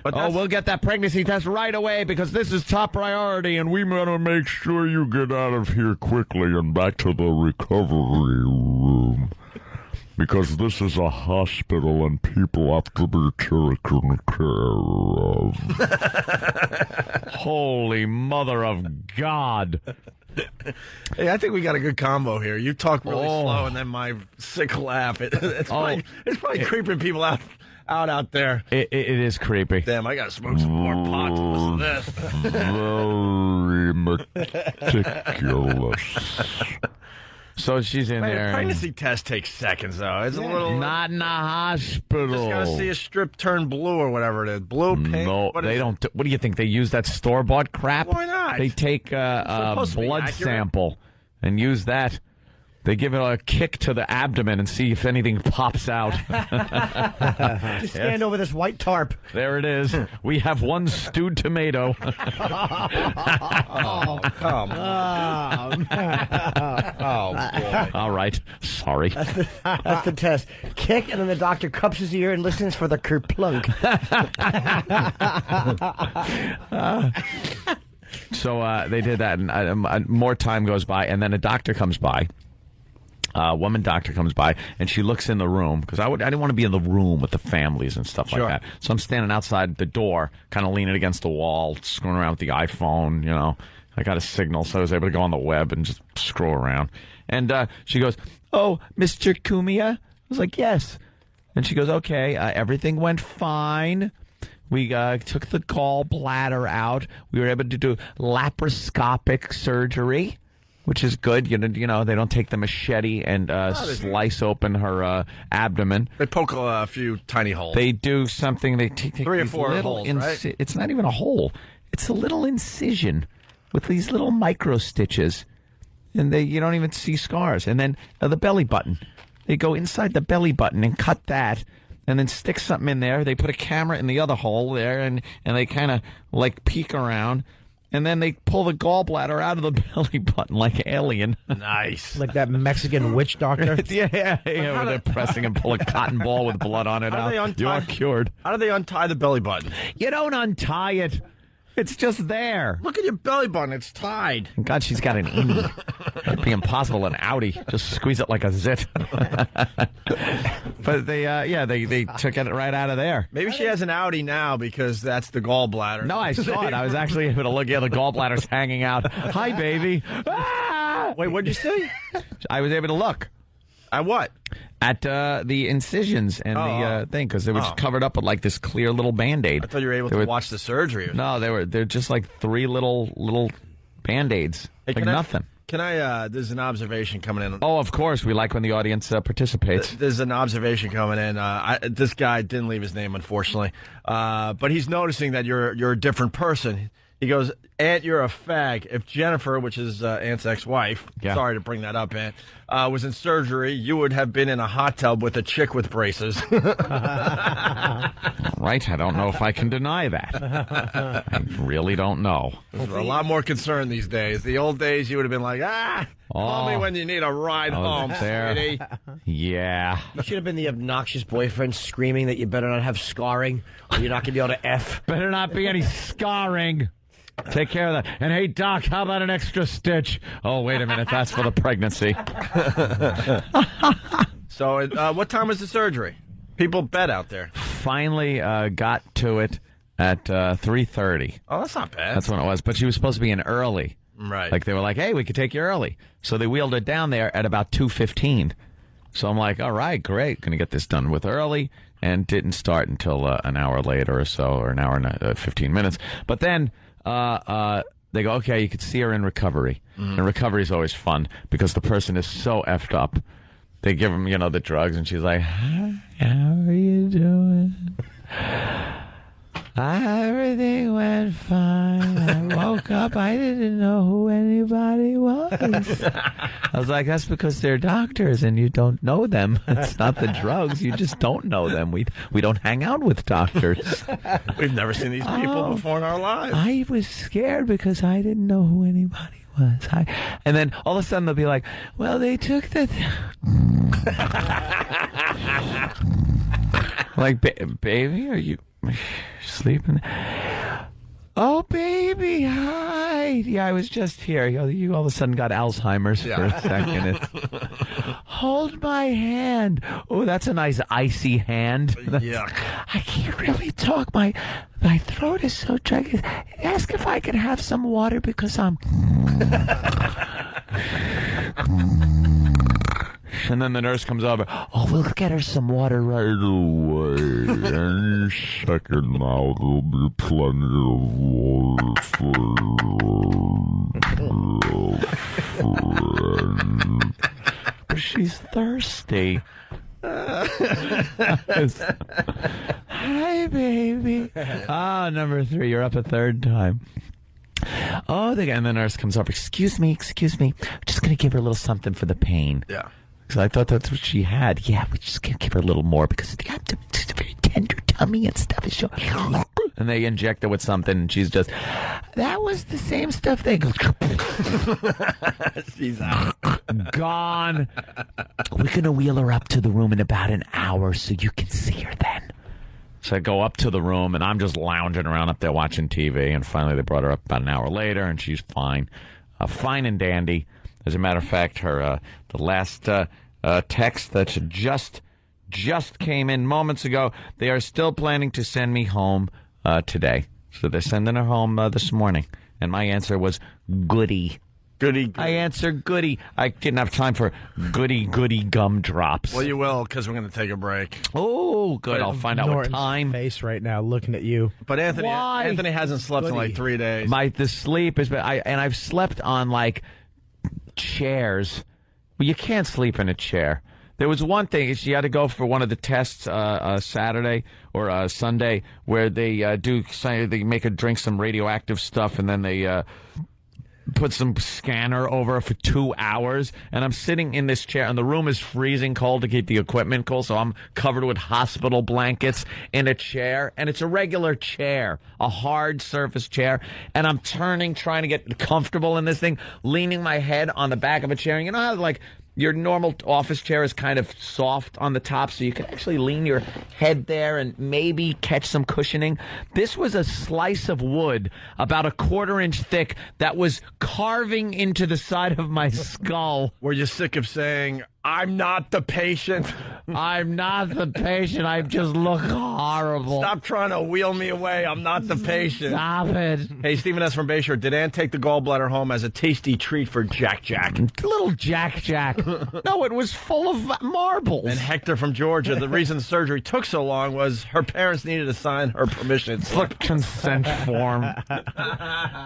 But we'll get that pregnancy test right away because this is top priority, and we want to make sure you get out of here quickly and back to the recovery room. Because this is a hospital and people have to be taken care of. Holy mother of God. Hey, I think we got a good combo here. You talk really slow, and then my sick laugh. It's probably creeping people out there. It is creepy. Damn, I got to smoke some more pot to listen to this. Very meticulous. So she's in there. A pregnancy test takes seconds, though. It's a little... Not in the hospital. Just got to see a strip turn blue or whatever it is. Blue, pink? No, they don't. What do you think? They use that store-bought crap? Why not? They take a blood sample and use that. They give it a kick to the abdomen and see if anything pops out. Just stand over this white tarp. There it is. We have one stewed tomato. Oh, come on. Oh, boy. All right. Sorry. That's the test. Kick, and then the doctor cups his ear and listens for the kerplunk. So they did that, and more time goes by, and then a doctor comes by. A woman doctor comes by, and she looks in the room, because I didn't want to be in the room with the families and stuff like that. So I'm standing outside the door, kind of leaning against the wall, screwing around with the iPhone, I got a signal, so I was able to go on the web and just scroll around. And she goes, "Oh, Mr. Kumia?" I was like, "Yes." And she goes, "Okay, everything went fine. We took the gallbladder out. We were able to do laparoscopic surgery." Which is good. They don't take the machete and slice open her abdomen. They poke a few tiny holes. They do something. They take 3 or 4 holes, right? It's not even a hole. It's a little incision with these little micro stitches. And you don't even see scars. And then the belly button. They go inside the belly button and cut that. And then stick something in there. They put a camera in the other hole there. And they kind of peek around. And then they pull the gallbladder out of the belly button like Alien. Nice. Like that Mexican witch doctor? yeah. Where they're pressing and pull a cotton ball with blood on it out. You are cured. How do they untie the belly button? You don't untie it. It's just there. Look at your belly button. It's tied. God, she's got an innie. It'd be impossible an outie. Just squeeze it like a zit. But they took it right out of there. Maybe she has an outie now because that's the gallbladder. No, I saw it. I was actually able to look at the gallbladder's hanging out. Hi, baby. Ah! Wait, what'd you say? I was able to look. At what? At the incisions and the thing, because they were just covered up with this clear little Band-Aid. I thought you were able to watch the surgery. No, they're just like 3 little Band-Aids. Hey, nothing. There's an observation coming in. Oh, of course. We like when the audience participates. There's an observation coming in. This guy didn't leave his name, unfortunately. But he's noticing that you're a different person. He goes, "Aunt, you're a fag. If Jennifer," which is Aunt's ex-wife, sorry to bring that up, Aunt, was in surgery, you would have been in a hot tub with a chick with braces. Right? I don't know if I can deny that. I really don't know. There's a lot more concern these days. The old days, you would have been like, call me when you need a ride home, sweetie. Yeah. You should have been the obnoxious boyfriend screaming that you better not have scarring or you're not going to be able to F. Better not be any scarring. Take care of that. And hey, Doc, how about an extra stitch? Oh, wait a minute. That's for the pregnancy. So what time was the surgery? People bet out there. Finally got to it at 3:30. Oh, that's not bad. That's when it was. But she was supposed to be in early. Right. Like they were like, hey, we could take you early. So they wheeled it down there at about 2:15. So I'm like, all right, great. Going to get this done with early. And didn't start until an hour later or so, or an hour and 15 minutes. But then they go, okay, you could see her in recovery. And recovery is always fun because the person is so effed up. They give them, the drugs, and she's like, how are you doing? Everything went fine. I woke up. I didn't know who anybody was. I was like, that's because they're doctors and you don't know them. It's not the drugs. You just don't know them. We don't hang out with doctors. We've never seen these people before in our lives. I was scared because I didn't know who anybody was. And then all of a sudden they'll be like, well, they took the... like, baby, are you... sleeping? Oh, baby, hi. Yeah, I was just here. You all of a sudden got Alzheimer's for a second. Hold my hand. Oh, that's a nice icy hand. Yuck. I can't really talk. My throat is so dry. Ask if I can have some water because I'm... And then the nurse comes over. Oh, we'll get her some water right away. Any second now, there'll be plenty of water for you. But she's thirsty. Hi, baby. Number 3. You're up a third time. Oh, and the nurse comes over. Excuse me. I'm just going to give her a little something for the pain. Yeah. Because I thought that's what she had. Yeah, we just can't give her a little more because it's a very tender tummy and stuff. And they inject her with something, and she's just, that was the same stuff they go. She's out. Gone. We're going to wheel her up to the room in about an hour so you can see her then. So I go up to the room, and I'm just lounging around up there watching TV, and finally they brought her up about an hour later, and she's fine. Fine and dandy. As a matter of fact, her the last text that just came in moments ago, they are still planning to send me home today. So they're sending her home this morning. And my answer was goody. Goody. I answered goody. I didn't have time for goody gumdrops. Well, you will, because we're going to take a break. Oh, good. I'll find out Norton's what time. Face right now, looking at you. But Why? Anthony hasn't slept in like 3 days. The sleep is... I've slept on, like, chairs. Well, you can't sleep in a chair. There was one thing. She had to go for one of the tests Saturday or Sunday where they they make her drink some radioactive stuff, and then they put some scanner over her for 2 hours. And I'm sitting in this chair, and the room is freezing cold to keep the equipment cool, so I'm covered with hospital blankets in a chair. And it's a regular chair, a hard surface chair. And I'm trying to get comfortable in this thing, leaning my head on the back of a chair. And you know how, like, your normal office chair is kind of soft on the top, so you can actually lean your head there and maybe catch some cushioning. This was a slice of wood about a 1/4 inch thick that was carving into the side of my skull. Were you sick of saying, I'm not the patient? I'm not the patient. I just look horrible. Stop trying to wheel me away. I'm not the patient. Stop it. Hey, Stephen S. from Bayshore, did Ann take the gallbladder home as a tasty treat for Jack? Little Jack. No, it was full of marbles. And Hector from Georgia, the reason the surgery took so long was her parents needed to sign her permission slip. Consent form.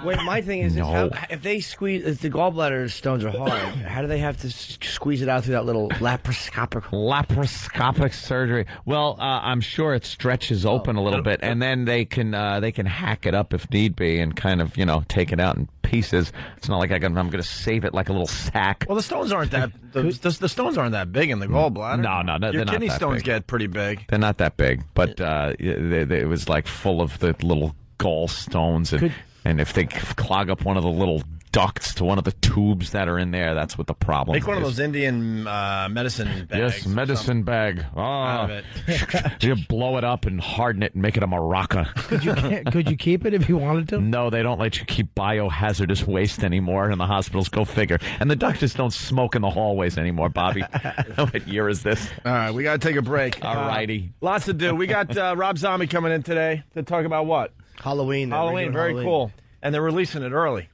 Wait, my thing is, No. if the gallbladder stones are hard, how do they have to squeeze it out through that little laparoscopic surgery? Well, I'm sure it stretches open a little bit, and then they can hack it up if need be, and kind of take it out in pieces. It's not like I'm going to save it like a little sack. Well, the stones aren't that the stones aren't that big in the gallbladder. No, they're your not kidney that stones big. get pretty big. They're not that big, but it was like full of the little gallstones, and if they clog up one of the little ducts to one of the tubes that are in there, that's what the problem Make is. one of those Indian medicine bags. Yes, medicine bag. Out of it. You blow it up and harden it and make it a maraca. Could you keep it if you wanted to? No, they don't let you keep biohazardous waste anymore in the hospitals. Go figure. And the doctors don't smoke in the hallways anymore, Bobby. What year is this? All right, we got to take a break. All righty. Lots to do. We got Rob Zombie coming in today to talk about what? Halloween. Halloween, very cool. And they're releasing it early.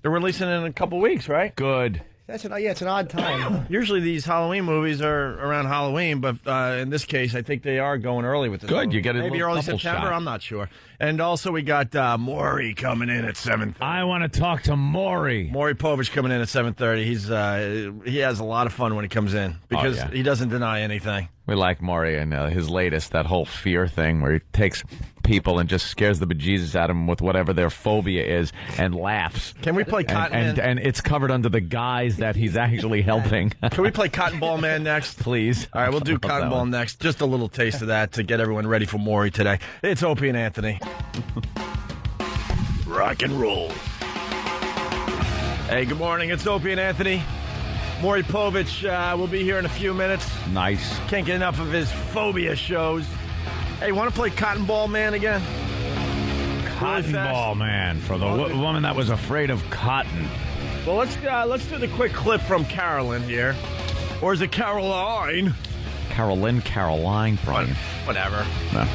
They're releasing it in a couple weeks, right? Good. It's an odd time. Usually these Halloween movies are around Halloween, but in this case, I think they are going early with this. Good, movie. you get a maybe little early double September. shot. I'm not sure. And also we got Maury coming in at 7:30. I want to talk to Maury. Maury Povich coming in at 7:30. He has a lot of fun when he comes in because he doesn't deny anything. We like Maury and his latest, that whole fear thing where he takes people and just scares the bejesus out of them with whatever their phobia is and laughs. Can we play Cotton Man? And it's covered under the guise that he's actually helping. Can we play Cotton Ball Man next? Please. All right, we'll do Cotton Ball next. Just a little taste of that to get everyone ready for Maury today. It's Opie and Anthony. Rock and roll. Hey, good morning. It's Opie and Anthony. Maury Povich will be here in a few minutes. Nice. Can't get enough of his phobia shows. Hey, want to play Cotton Ball Man again? Cotton Ball Man, for the woman that was afraid of cotton. Well, let's do the quick clip from Carolyn here. Or is it Caroline? Caroline, Brian. Whatever. No.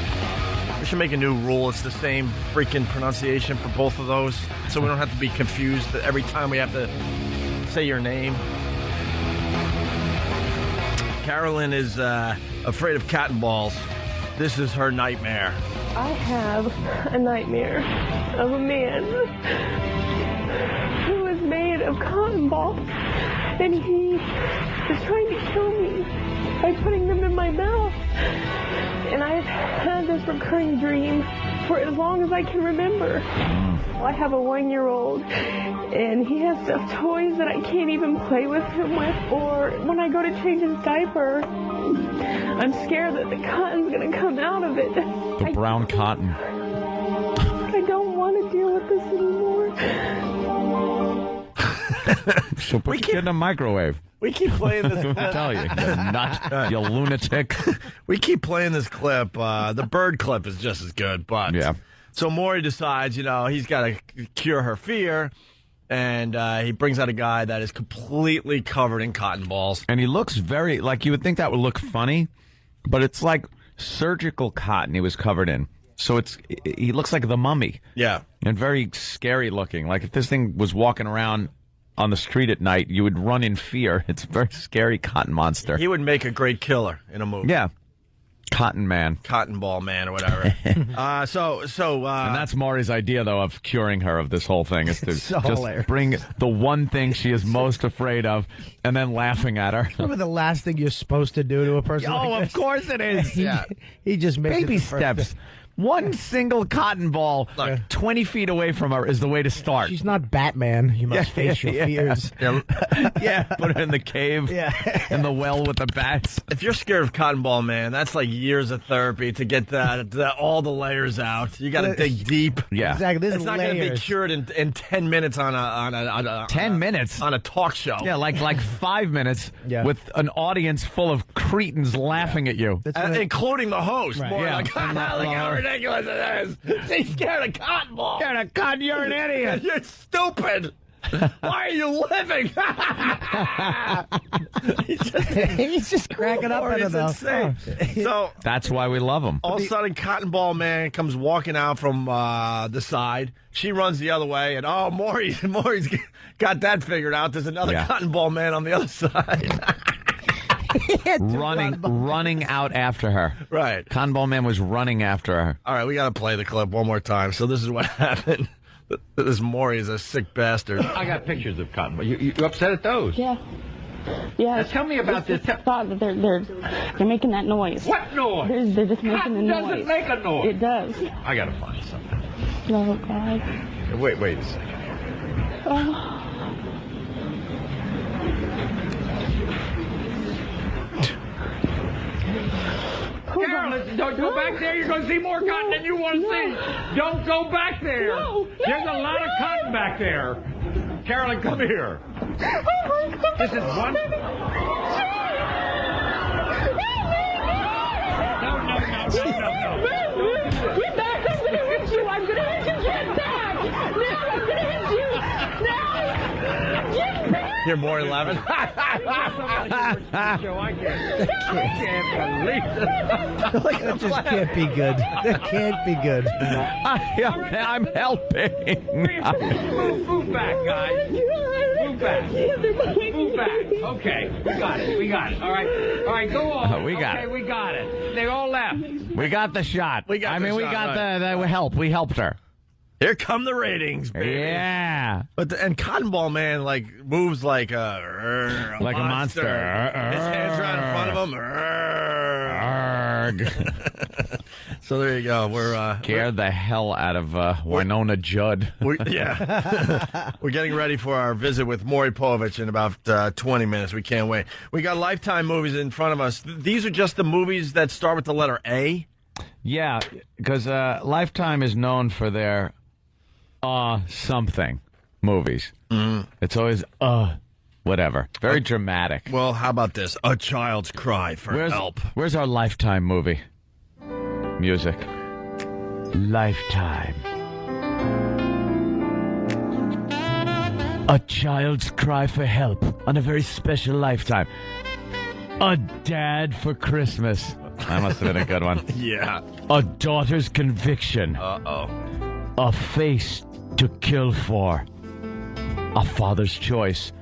We should make a new rule. It's the same freaking pronunciation for both of those, so we don't have to be confused every time we have to say your name. Carolyn is afraid of cotton balls. This is her nightmare. I have a nightmare of a man who is made of cotton balls, and he is trying to kill me by putting them in my mouth. And I've had this recurring dream for as long as I can remember. I have a 1-year-old, and he has stuffed toys that I can't even play with him with. Or when I go to change his diaper, I'm scared that the cotton's going to come out of it. The brown cotton. I don't want to deal with this anymore. So put your kid in a microwave. We keep playing this clip. I tell you, you nut, you lunatic. We keep playing this clip. The bird clip is just as good, but yeah. So Maury decides, he's got to cure her fear, and he brings out a guy that is completely covered in cotton balls. And he looks very, like you would think that would look funny, but it's like surgical cotton he was covered in. So he looks like the Mummy. Yeah. And very scary looking. Like if this thing was walking around on the street at night, you would run in fear. It's a very scary cotton monster. He would make a great killer in a movie. Yeah. Cotton Man. Cotton Ball Man or whatever. And that's Maury's idea, though, of curing her of this whole thing, is to so just hilarious. bring the one thing she is most afraid of and then laughing at her. Probably the last thing you're supposed to do to a person like Oh, this. of course it is. He just makes Baby it the first steps. thing. One single cotton ball 20 feet away from her is the way to start. She's not Batman. You must face your fears. Yeah, put her in the cave, in the well with the bats. If you're scared of Cotton Ball Man, that's like years of therapy to get all the layers out. You got to dig deep. Yeah, exactly. This It's is not going to be layers. cured in 10 minutes on a 10 minutes on a talk show. Yeah, like 5 minutes with an audience full of cretins laughing at you, including the host. Right. More Yeah. like, look how ridiculous it is. She's scared of cotton ball. Scared of cotton, you're an idiot. You're stupid. Why are you living? He's just cracking up at It's it, insane. So That's why we love him. all of a sudden, Cotton Ball Man comes walking out from the side. She runs the other way, and Maury's got that figured out. There's another Cotton Ball Man on the other side. running out after her. Right. Cotton Ball Man was running after her. All right, we got to play the clip one more time. So this is what happened. This Maury is a sick bastard. I got pictures of cotton ball. You upset at those? Yeah. Now tell me about this. Thought that they're making that noise. What noise? They're just making Cotton the doesn't noise. make a noise. It does. I gotta find something. Oh God. Wait a second. Oh. Carolyn, don't go back there. You're going to see more cotton than you want to see. Don't go back there. No. There's a lot of cotton back there. Carolyn, come here. This is one. No. Get back! I'm gonna hit you! I'm gonna hit you! Get back! No, I'm gonna hit you! No! Get back! You're Maury laughing. I can't believe it. That just can't be good. That can't be good. I'm helping. Move back, guys. Move Move back. Move back. Okay, we got it. All right, go on. We got it. We got it. They all left. We got the shot. We got the help. We helped her. Here come the ratings, baby. Yeah. And Cotton Ball Man moves like a monster. His hands are out in front of him. So there you go. We're scared the hell out of Winona Judd. We're getting ready for our visit with Maury Povich in about 20 minutes. We can't wait. We got Lifetime movies in front of us. These are just the movies that start with the letter A. Yeah, because Lifetime is known for their something movies. It's always whatever. Very dramatic. Well, how about this? A Child's Cry for Help. Where's our Lifetime movie? Music. Lifetime. A Child's Cry for Help on a very special Lifetime. A Dad for Christmas. That must have been a good one. Yeah. A Daughter's Conviction. Uh-oh. A Face to Kill For. A Father's Choice.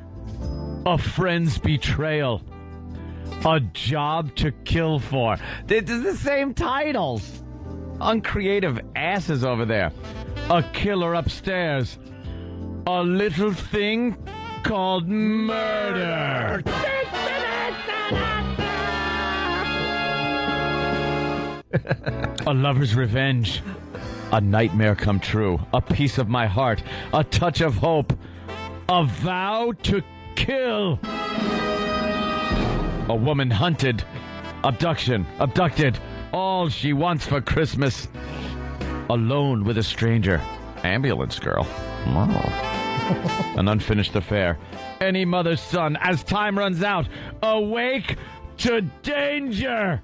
A Friend's Betrayal. A Job to Kill For. It's the same titles. Uncreative asses over there. A Killer Upstairs. A Little Thing Called Murder. A Lover's Revenge. A Nightmare Come True. A Piece of My Heart. A Touch of Hope. A Vow to Kill. A Woman Hunted. Abducted. All She Wants for Christmas. Alone with a Stranger. Ambulance Girl. Oh. An Unfinished Affair. Any Mother's Son. As Time Runs Out. Awake to Danger.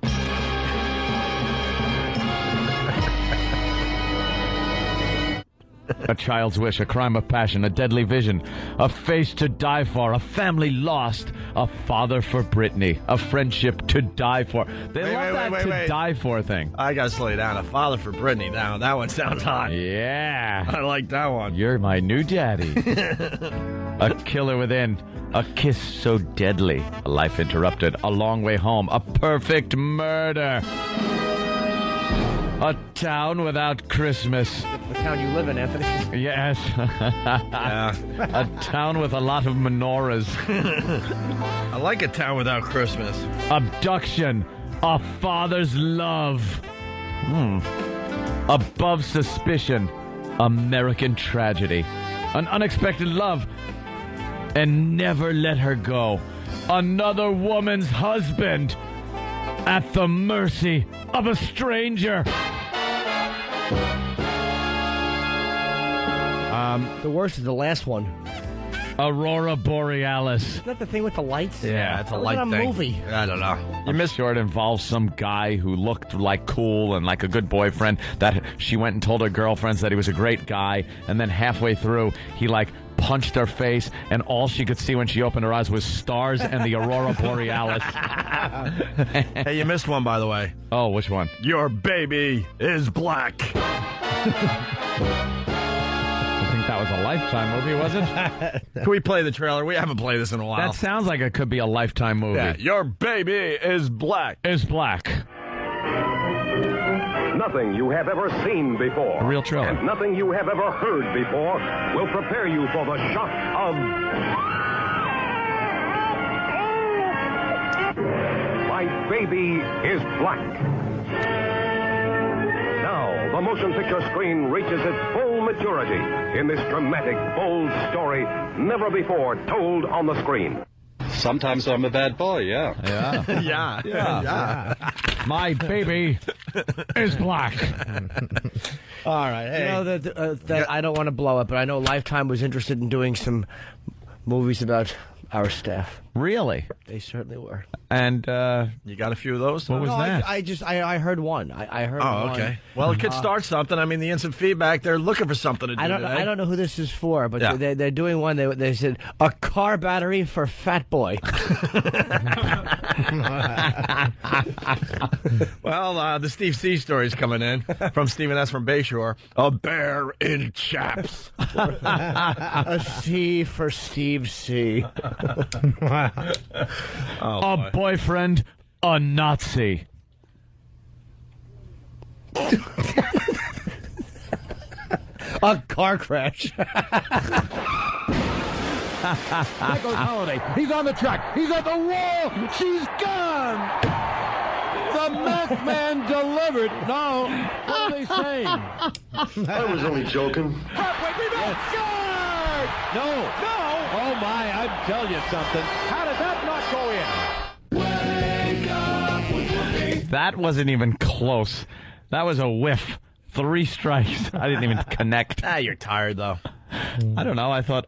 A Child's Wish, A Crime of Passion, A Deadly Vision, A Face to Die For, A Family Lost, A Father for Brittany, A Friendship to Die For. They love that die for thing. I gotta slow you down. A Father for Brittany. Now that one sounds hot. Yeah. I like that one. You're my new daddy. A Killer Within, A Kiss So Deadly, A Life Interrupted, A Long Way Home, A Perfect Murder. A Town Without Christmas. The town you live in, Anthony. Yes. Yeah. A town with a lot of menorahs. I like A Town Without Christmas. Abduction. A Father's Love. Above Suspicion. American Tragedy. An Unexpected Love. And Never Let Her Go. Another Woman's Husband. At the Mercy of a Stranger. The worst is the last one. Aurora Borealis. Isn't that the thing with the lights? Yeah, it's a light thing. thing. Movie. I don't know. I'm sure it involves some guy who looked like cool and like a good boyfriend that she went and told her girlfriends that he was a great guy, and then halfway through he punched her face, and all she could see when she opened her eyes was stars and the Aurora Borealis. Hey, you missed one, by the way. Oh, which one? Your Baby is Black. I think that was a Lifetime movie, was it? Can we play the trailer? We haven't played this in a while. That sounds like it could be a Lifetime movie. Yeah, Your Baby is Black. Is Black. Nothing you have ever seen before. A real trailer. And nothing you have ever heard before will prepare you for the shock of... My Baby is Black. Now, the motion picture screen reaches its full maturity in this dramatic, bold story never before told on the screen. Sometimes I'm a bad boy, yeah. Yeah. My Baby is Black. All right. Hey. You know, that I don't want to blow up, but I know Lifetime was interested in doing some movies about our staff. Really? They certainly were. And you got a few of those? What was that? I heard one. I heard one. Oh, okay. Well, it could start something. I mean, the instant feedback, they're looking for something to do today. I don't know who this is for, but they're doing one. They said, a car battery for Fat Boy. Well, the Steve C story is coming in from Stephen S. from Bayshore. A bear in chaps. A C for Steve C. A boyfriend, a Nazi. A car crash. There goes Holiday. He's on the track. He's at the wall. She's gone. The math man delivered. No. What are they saying? I was only joking. Halfway, scored! No. Oh, my. I'd tell you something. How did that not go in? That wasn't even close. That was a whiff. 3 strikes. I didn't even connect. You're tired, though. I don't know. I thought,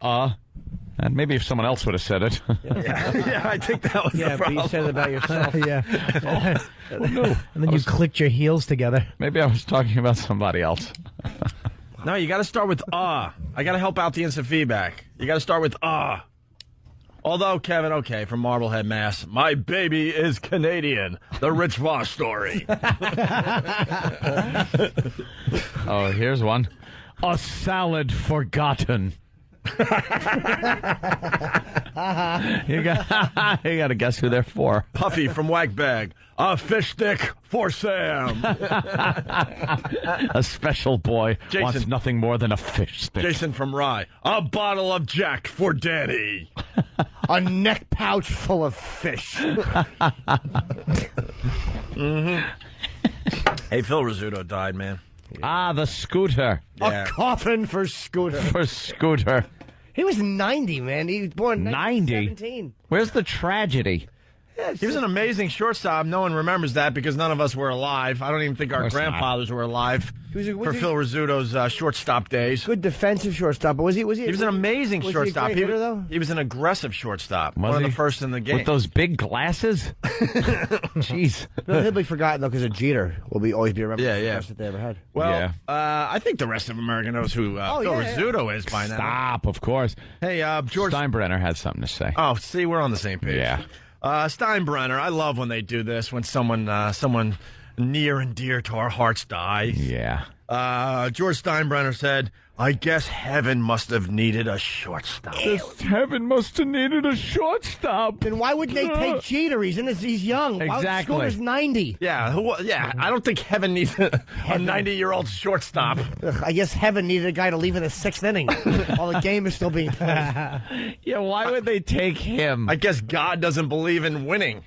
and maybe if someone else would have said it. Yeah, I think that was the But problem. you said it about yourself. And then you clicked your heels together. Maybe I was talking about somebody else. No, you got to start with I got to help out the instant feedback. You got to start with Although, Kevin, okay, from Marblehead, Mass. My baby is Canadian. The Rich Voss story. Oh, here's one. A salad forgotten. You got to guess who they're for. Puffy from Whackbag. A fish stick for Sam. A special boy wants nothing more than a fish stick. Jason from Rye. A bottle of Jack for Danny. A neck pouch full of fish. Hey, Phil Rizzuto died, man. The Scooter. Yeah. A coffin for Scooter. For Scooter. He was 90, man. He was born in 90? 1917. Where's the tragedy? He was an amazing shortstop. No one remembers that because none of us were alive. I don't even think our grandfathers were alive for Phil Rizzuto's shortstop days. Good defensive shortstop. But he was an amazing shortstop. He was He was an aggressive shortstop. Was one he? of the first in the game. With those big glasses? Jeez. He'll be forgotten, though, because of Jeter will always be remembered for the best that they ever had. Well, I think the rest of America knows who Phil Rizzuto is by now. Stop, of course. Hey, George Steinbrenner had something to say. Oh, see, we're on the same page. Yeah. Steinbrenner, I love when they do this, when someone near and dear to our hearts dies. Yeah. George Steinbrenner said, I guess heaven must have needed a shortstop. Heaven must have needed a shortstop. Then why wouldn't they take Jeter? He's young. Exactly. Scooter's 90. Yeah, I don't think heaven needs a 90-year-old shortstop. I guess heaven needed a guy to leave in the 6th inning while the game is still being played. Yeah, why would they take him? I guess God doesn't believe in winning.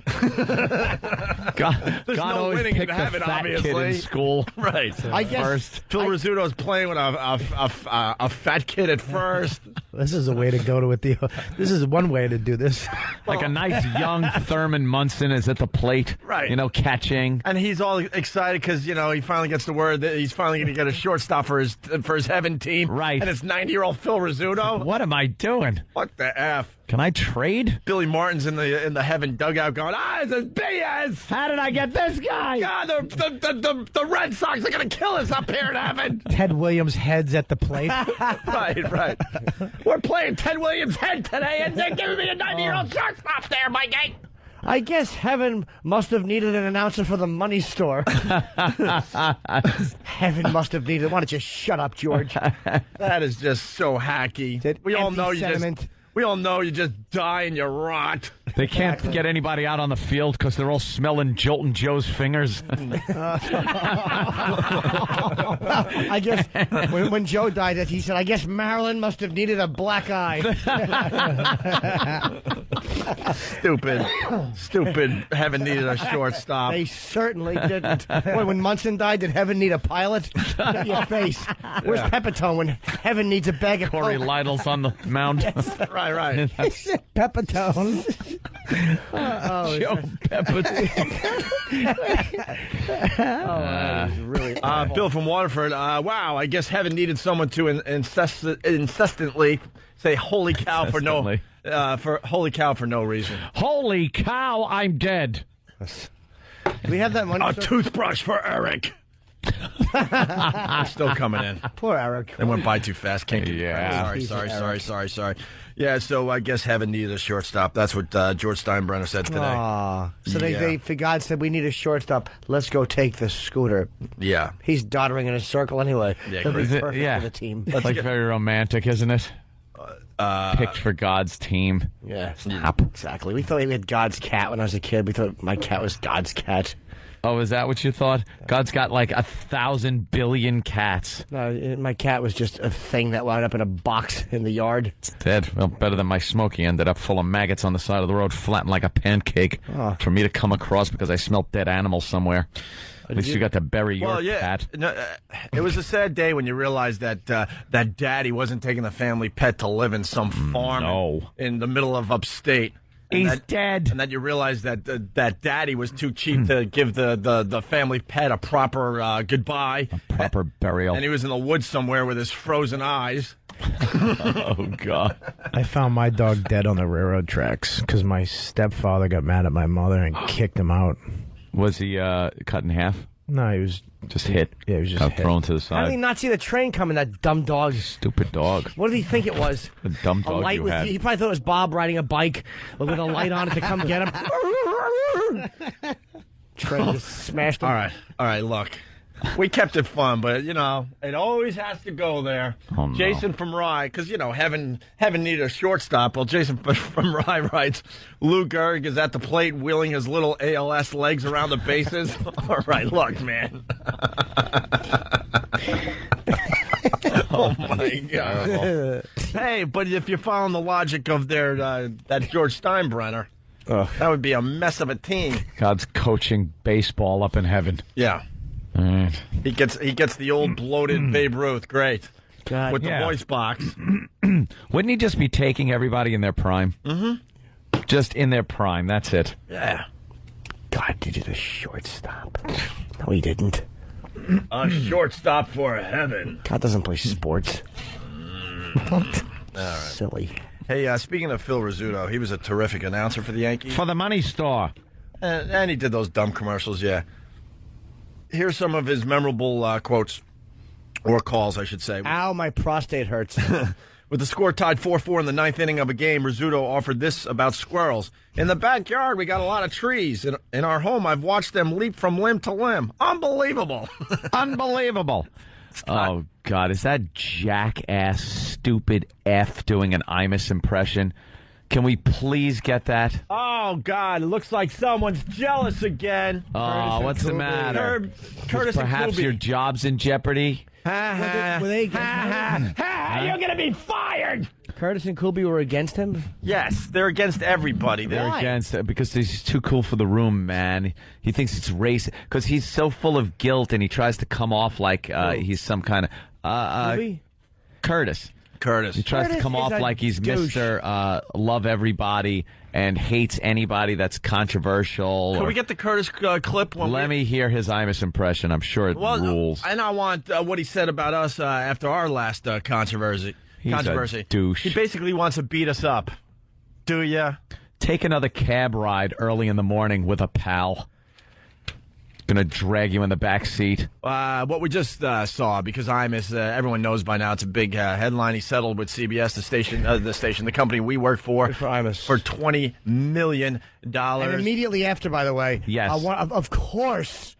God no winning in picked heaven, a fat obviously. kid in school. Right. I guess first. Phil Rizzuto's playing with a fat kid at first. This is a way to go to it. This is one way to do this. Like a nice young Thurman Munson is at the plate. Right. Catching. And he's all excited because, he finally gets the word that he's finally going to get a shortstop for his heaven team. Right. And it's 90-year-old Phil Rizzuto. What am I doing? What the F? Can I trade? Billy Martin's in the heaven dugout going, this is BS. How did I get this guy? God, the Red Sox are going to kill us up here in heaven. Ted Williams' head's at the plate. Right. We're playing Ted Williams' head today, and they're giving me a 90-year-old shortstop there, Mikey. I guess heaven must have needed an announcer for the money store. Heaven must have needed. Why don't you shut up, George? That is just so hacky. We all know you just die and you rot. They can't get anybody out on the field because they're all smelling Joltin' Joe's fingers. I guess when Joe died, he said, I guess Marilyn must have needed a black eye. Stupid. Heaven needed a shortstop. They certainly didn't. Boy, when Munson died, did heaven need a pilot? Look at your face. Where's Pepitone when heaven needs a bag of Corey Coke? Lytle's on the mound. Right. Pepitone. Joe Pepitone. Really Bill from Waterford. Wow, I guess heaven needed someone to incessantly Say holy cow for no reason. Holy cow, I'm dead. Do we have that money? A toothbrush for Eric. Still coming in. Poor Eric. They went by too fast. Can't keep Yeah. Sorry. Yeah, so I guess heaven needed a shortstop. That's what George Steinbrenner said today. So they for God said, we need a shortstop. Let's go take the scooter. Yeah. He's doddering in a circle anyway. Yeah, He'll be great. perfect for the team. It's like very romantic, isn't it? Picked for God's team. Yeah, exactly. We thought we had God's cat when I was a kid. We thought my cat was God's cat. Oh, is that what you thought? God's got like 1,000 billion cats. No, my cat was just a thing that wound up in a box in the yard. It's dead. Well, better than my Smokey. Ended up full of maggots on the side of the road, flattened like a pancake. For me to come across because I smelled dead animals somewhere. At least you got to bury your cat. No, it was a sad day when you realized that that daddy wasn't taking the family pet to live in some farm in the middle of upstate. He's dead. And then you realize that that daddy was too cheap to give the family pet a proper goodbye. A proper burial. And he was in the woods somewhere with his frozen eyes. Oh, God. I found my dog dead on the railroad tracks because my stepfather got mad at my mother and kicked him out. Was he cut in half? No, he was just hit. Yeah, he was just hit. Thrown to the How did he side. not see the train coming, that dumb dog? Stupid dog. What did he think it was? A dumb A dog light you with, had. he probably thought it was Bob riding a bike with a light on it to come get him. Train just smashed him. All right, look. We kept it fun, but, you know, it always has to go there. Oh, no. Jason from Rye, because, you know, heaven needed a shortstop. Well, Jason from Rye writes, Lou Gehrig is at the plate wheeling his little ALS legs around the bases. All right, look, man. Oh, my God. Hey, but if you're following the logic of their that George Steinbrenner, that would be a mess of a team. God's coaching baseball up in heaven. Yeah. All right. He gets the old bloated Babe Ruth, great, God, with the voice box. Wouldn't he just be taking everybody in their prime? Mm-hmm. Just in their prime, that's it. Yeah. God, did you the shortstop? No, he didn't. A shortstop for heaven. God doesn't play sports. What? Silly. Hey, speaking of Phil Rizzuto, he was a terrific announcer for the Yankees. For the money store. And he did those dumb commercials, yeah. Here's some of his memorable quotes, or calls, I should say. Ow, my prostate hurts. With the score tied 4-4 in the ninth inning of a game, Rizzuto offered this about squirrels. In the backyard, we got a lot of trees. In our home, I've watched them leap from limb to limb. Unbelievable. Unbelievable. Oh, God. Is that jackass, stupid F doing an Imus impression? Can we please get that? Oh, God. It looks like someone's jealous again. Oh, what's the matter? Curtis and Perhaps Kubi. your job's in jeopardy? Were they You're going to be fired. Curtis and Kubi were against him? Yes, they're against everybody. They're against it because he's too cool for the room, man. He thinks it's race because he's so full of guilt and he tries to come off like he's some kind of Curtis. He tries to come off like he's douche. Mr. Love everybody and hates anybody that's controversial. Can we get the Curtis clip? Let me hear his Imus impression. I'm sure it rules. And I want what he said about us after our last controversy. He's a douche. He basically wants to beat us up. Do ya? Take another cab ride early in the morning with a pal. Gonna drag you in the back seat. What we just saw, because Imus, everyone knows by now, it's a big headline. He settled with CBS, the company we work for $20 million. And immediately after, by the way, yes, of course,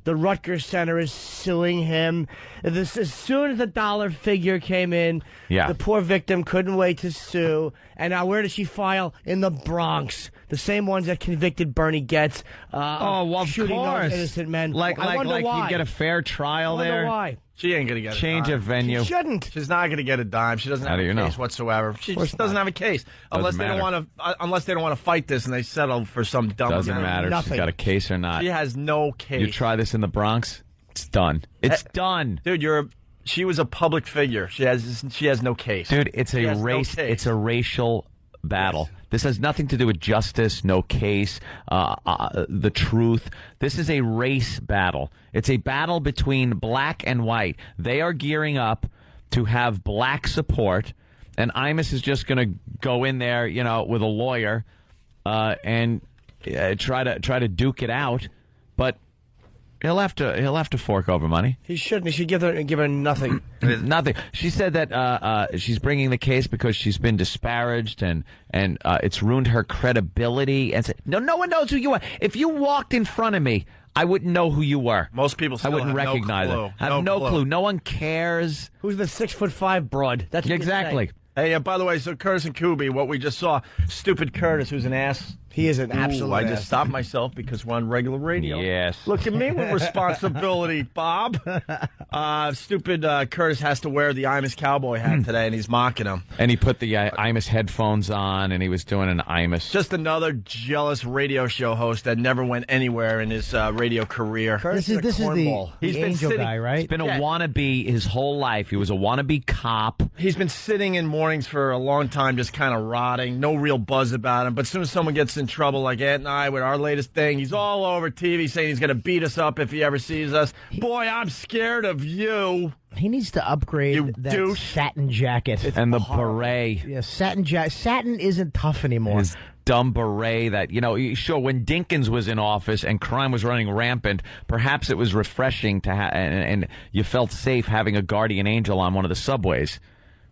the Rutgers Center is suing him. As soon as the dollar figure came in, the poor victim couldn't wait to sue. And now where did she file? In the Bronx. The same ones that convicted Bernie Getz. Of shooting course. those innocent men. Like you get a fair trial there. Why? She ain't going to get Change a dime. of venue. She shouldn't. She's not going to get a dime. She doesn't have a case whatsoever. She just doesn't have a case unless they don't want to fight this and they settle for some dumb. Doesn't matter if she's got a case or not. She has no case. You try this in the Bronx, it's done. It's done, dude. She was a public figure. She has no case, dude. It's a race. It's a racial battle. Yes. This has nothing to do with justice, no case, the truth. This is a race battle. It's a battle between black and white. They are gearing up to have black support, and Imus is just going to go in there, with a lawyer and try to duke it out, but he'll have to fork over money. He shouldn't. He should give her nothing. Nothing. She said that she's bringing the case because she's been disparaged and it's ruined her credibility. And said, no one knows who you are. If you walked in front of me, I wouldn't know who you were. Most people still wouldn't recognize it. Have no clue. No one cares. Who's the 6'5" broad? That's what exactly. Hey, by the way, so Curtis and Kubi, what we just saw, stupid Curtis, who's an ass. He is an absolute I just stopped myself because we're on regular radio. Yes. Look at me with responsibility, Bob. Stupid Curtis has to wear the Imus cowboy hat today, and he's mocking him. And he put the Imus headphones on, and he was doing an Imus. Just another jealous radio show host that never went anywhere in his radio career. Curtis this is the angel guy, right? He's been a wannabe his whole life. He was a wannabe cop. He's been sitting in mornings for a long time, just kind of rotting. No real buzz about him. But as soon as someone gets in trouble, like Ant and I with our latest thing, he's all over TV saying he's going to beat us up if he ever sees us. Boy, I'm scared of you. He needs to upgrade that satin jacket. And the beret. Yeah, satin isn't tough anymore. His dumb beret that, sure, when Dinkins was in office and crime was running rampant, perhaps it was refreshing to have, and you felt safe having a guardian angel on one of the subways.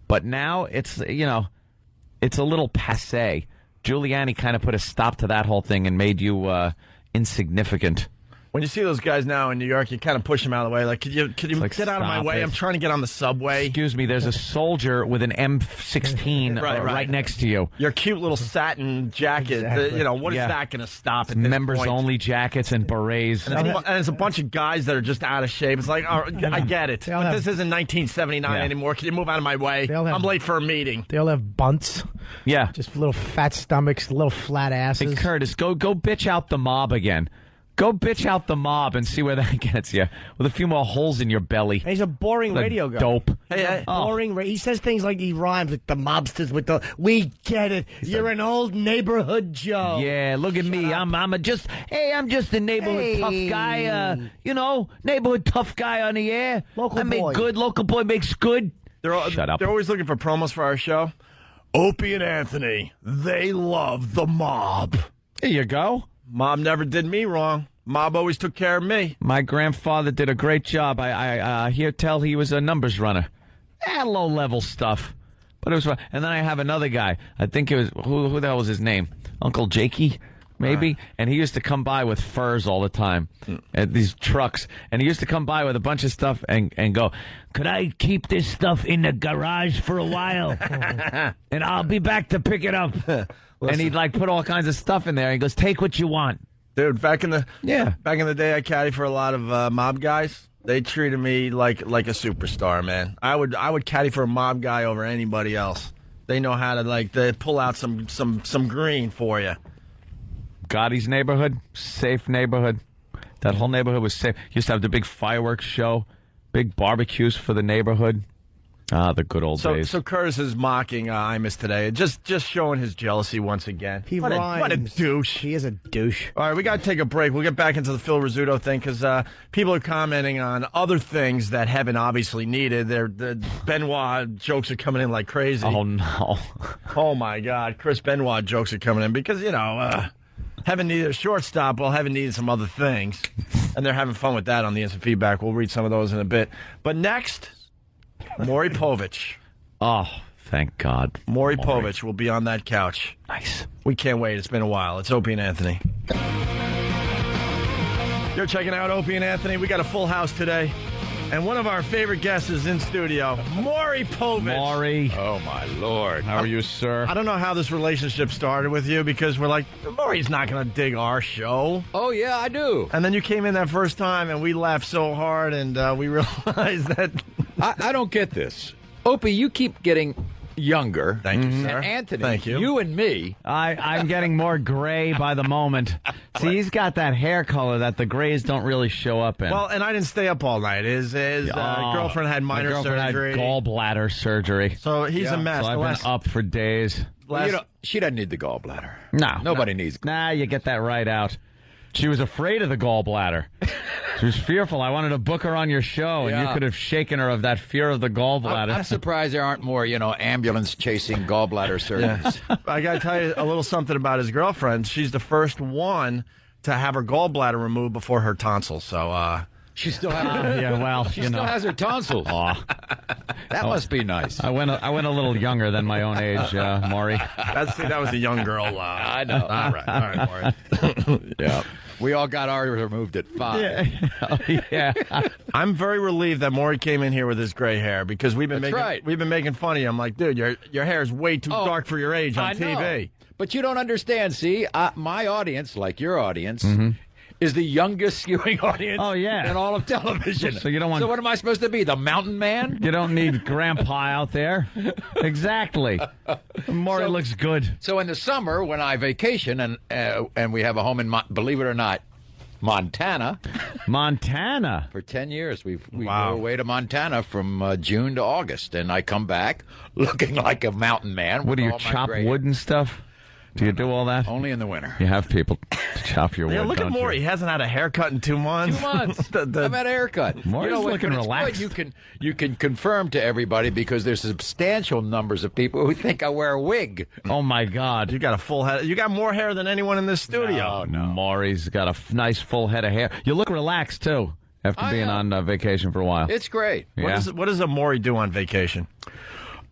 But now it's, it's a little passé. Giuliani kind of put a stop to that whole thing and made you insignificant. When you see those guys now in New York, you kind of push them out of the way. Like, could you get out of my way? I'm trying to get on the subway. Excuse me, there's a soldier with an M16 right next to you. Your cute little satin jacket. Exactly. What is that going to stop at this Members-only jackets and berets. And it's a bunch of guys that are just out of shape. It's like, I get it. But this isn't 1979 anymore. Can you move out of my way? I'm late for a meeting. They all have bunts. Yeah. Just little fat stomachs, little flat asses. Hey, Curtis, go bitch out the mob again. Go bitch out the mob and see where that gets you, with a few more holes in your belly. He's a boring radio guy. Dope. Boring. He says things like he rhymes like the mobsters with the. We get it. You're an old neighborhood Joe. Yeah, look at me. I'm just a neighborhood tough guy. Neighborhood tough guy on the air. Local boy. Make good. Local boy makes good. Shut up. They're always looking for promos for our show. Opie and Anthony, they love the mob. There you go. Mob never did me wrong. Mob always took care of me. My grandfather did a great job. I hear tell he was a numbers runner. Low-level stuff. But it was fun. And then I have another guy. I think it was, who the hell was his name? Uncle Jakey, maybe? And he used to come by with furs all the time at these trucks. And he used to come by with a bunch of stuff and go, could I keep this stuff in the garage for a while? And I'll be back to pick it up. And he'd put all kinds of stuff in there. He goes, take what you want. Dude, back in the day, I caddied for a lot of mob guys. They treated me like a superstar, man. I would caddy for a mob guy over anybody else. They know how to they pull out some green for you. Gotti's neighborhood, safe neighborhood. That whole neighborhood was safe. Used to have the big fireworks show, big barbecues for the neighborhood. The good old days. So Curtis is mocking Imus today, just showing his jealousy once again. What a douche. He is a douche. All right, we got to take a break. We'll get back into the Phil Rizzuto thing because people are commenting on other things that Heaven obviously needed. The Benoit jokes are coming in like crazy. Oh, no. Oh, my God. Chris Benoit jokes are coming in because, Heaven needed a shortstop. Well, Heaven needed some other things. And they're having fun with that on the instant feedback. We'll read some of those in a bit. But next, Maury Povich. Oh, thank God. Maury Povich will be on that couch. Nice. We can't wait. It's been a while. It's Opie and Anthony. You're checking out Opie and Anthony. We got a full house today. And one of our favorite guests is in studio, Maury Povich. Maury. Oh, my Lord. How are you, sir? I don't know how this relationship started with you because we're like, Maury's not going to dig our show. Oh, yeah, I do. And then you came in that first time and we laughed so hard and we realized that... I don't get this. Opie, you keep getting younger. Thank you, sir. And Anthony, thank you. And me. I'm getting more gray by the moment. See, he's got that hair color that the grays don't really show up in. Well, and I didn't stay up all night. His girlfriend had minor surgery. Had gallbladder surgery. So he's a mess. So I've been up for days. Well, she doesn't need the gallbladder. No. Nobody needs. Nah, you get that right out. She was afraid of the gallbladder. She was fearful. I wanted to book her on your show, and you could have shaken her of that fear of the gallbladder. I'm surprised there aren't more, ambulance chasing gallbladder surgeons. Yeah. I got to tell you a little something about his girlfriend. She's the first one to have her gallbladder removed before her tonsils. So, she still has she still has her tonsils. That must be nice. I went a little younger than my own age, Maury. That was a young girl. I know. All right, Maury. Yeah. We all got ours removed at 5. Yeah. I'm very relieved that Maury came in here with his gray hair because we've been making fun of you. I'm like, dude, your hair is way too dark for your age on TV. Know. But you don't understand. See, my audience, like your audience, is the youngest skewing audience in all of television. So you don't want. So what am I supposed to be, the mountain man? You don't need Grandpa out there. Exactly. Maury looks good. So in the summer, when I vacation and we have a home in, believe it or not, Montana. For 10 years. We go away to Montana from June to August, and I come back looking like a mountain man. What do you chop wood and stuff? Do you do all that? Only in the winter. You have people to chop your wood. Yeah, look at Maury. He hasn't had a haircut in 2 months. 2 months. I've had a haircut. Maury's looking relaxed. You can confirm to everybody because there's substantial numbers of people who think I wear a wig. Oh my God! You got a full head. You got more hair than anyone in this studio. No. Maury's got a nice full head of hair. You look relaxed too after being on vacation for a while. It's great. Yeah. What does a Maury do on vacation?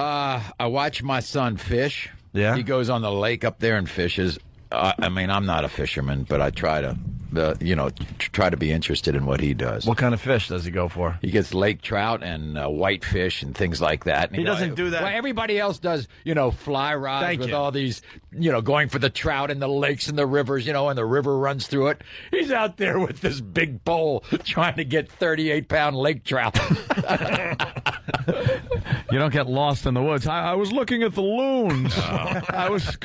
I watch my son fish. Yeah. He goes on the lake up there and fishes. I mean, I'm not a fisherman, but I try to, try to be interested in what he does. What kind of fish does he go for? He gets lake trout and whitefish and things like that. And he doesn't do that. Well, everybody else does, fly rods with all these, going for the trout in the lakes and the rivers, and the river runs through it. He's out there with this big pole trying to get 38-pound lake trout. You don't get lost in the woods. I was looking at the loons. I was.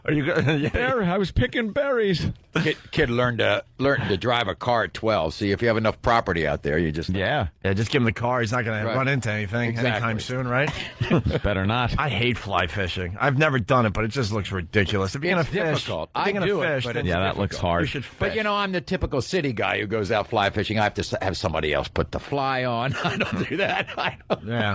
Are you? I was picking berries. Kid learned to drive a car at 12. See, if you have enough property out there, you just just give him the car. He's not going to run into anything anytime soon, right? Better not. I hate fly fishing. I've never done it, but it just looks ridiculous. If you're going to fish, difficult. I do it, but that looks hard. You should fish. But I'm the typical city guy who goes out fly fishing. I have to have somebody else put the fly on. I don't do that.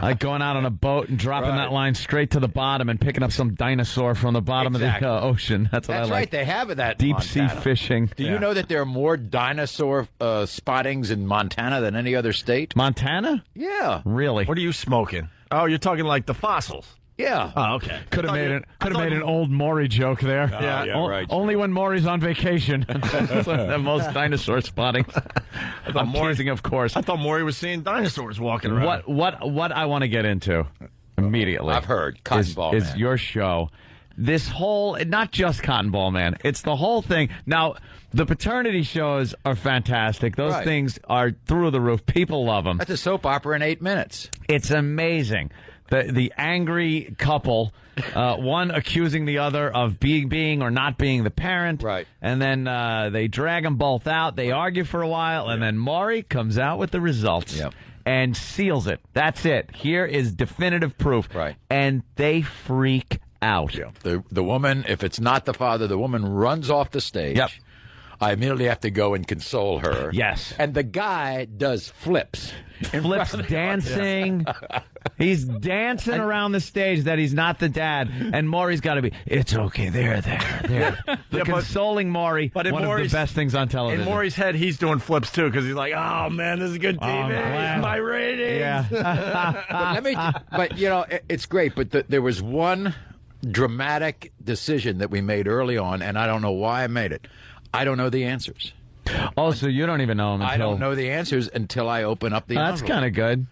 Like going out on a boat and dropping that line straight to the bottom and picking up some dinosaur from the bottom of the ocean. That's what I like. That's right. They have that deep sea fishing. Do you know that there are more dinosaur spottings in Montana than any other state? Montana? Yeah. Really? What are you smoking? Oh, you're talking like the fossils. Yeah. Oh, okay. Could have made an old Maury joke there. Right. Only when Maury's on vacation. The most dinosaur spotting. I'm teasing, of course. I thought Maury was seeing dinosaurs walking around. What I want to get into immediately. I've heard Cotton Ball Man. Is your show. This whole, not just Cotton Ball Man, it's the whole thing. Now, the paternity shows are fantastic. Those things are through the roof. People love them. That's a soap opera in 8 minutes. It's amazing. The angry couple, one accusing the other of being or not being the parent. Right. And then they drag them both out. They argue for a while, and then Maury comes out with the results. Yep. And seals it. That's it. Here is definitive proof. Right. And they freak out. Yeah. The woman, if it's not the father, the woman runs off the stage. Yep. I immediately have to go and console her. Yes. And the guy does flips. Flips dancing. He's dancing around the stage that he's not the dad. And Maury's got to be, it's okay, there. Consoling Maury, but one of the best things on television. In Maury's head, he's doing flips, too, because he's like, oh, man, this is good TV. My ratings. Yeah. But it's great. But there was one dramatic decision that we made early on, and I don't know why I made it. I don't know the answers. Oh, so you don't even know them until... I don't know the answers until I open up the envelope. That's kind of good.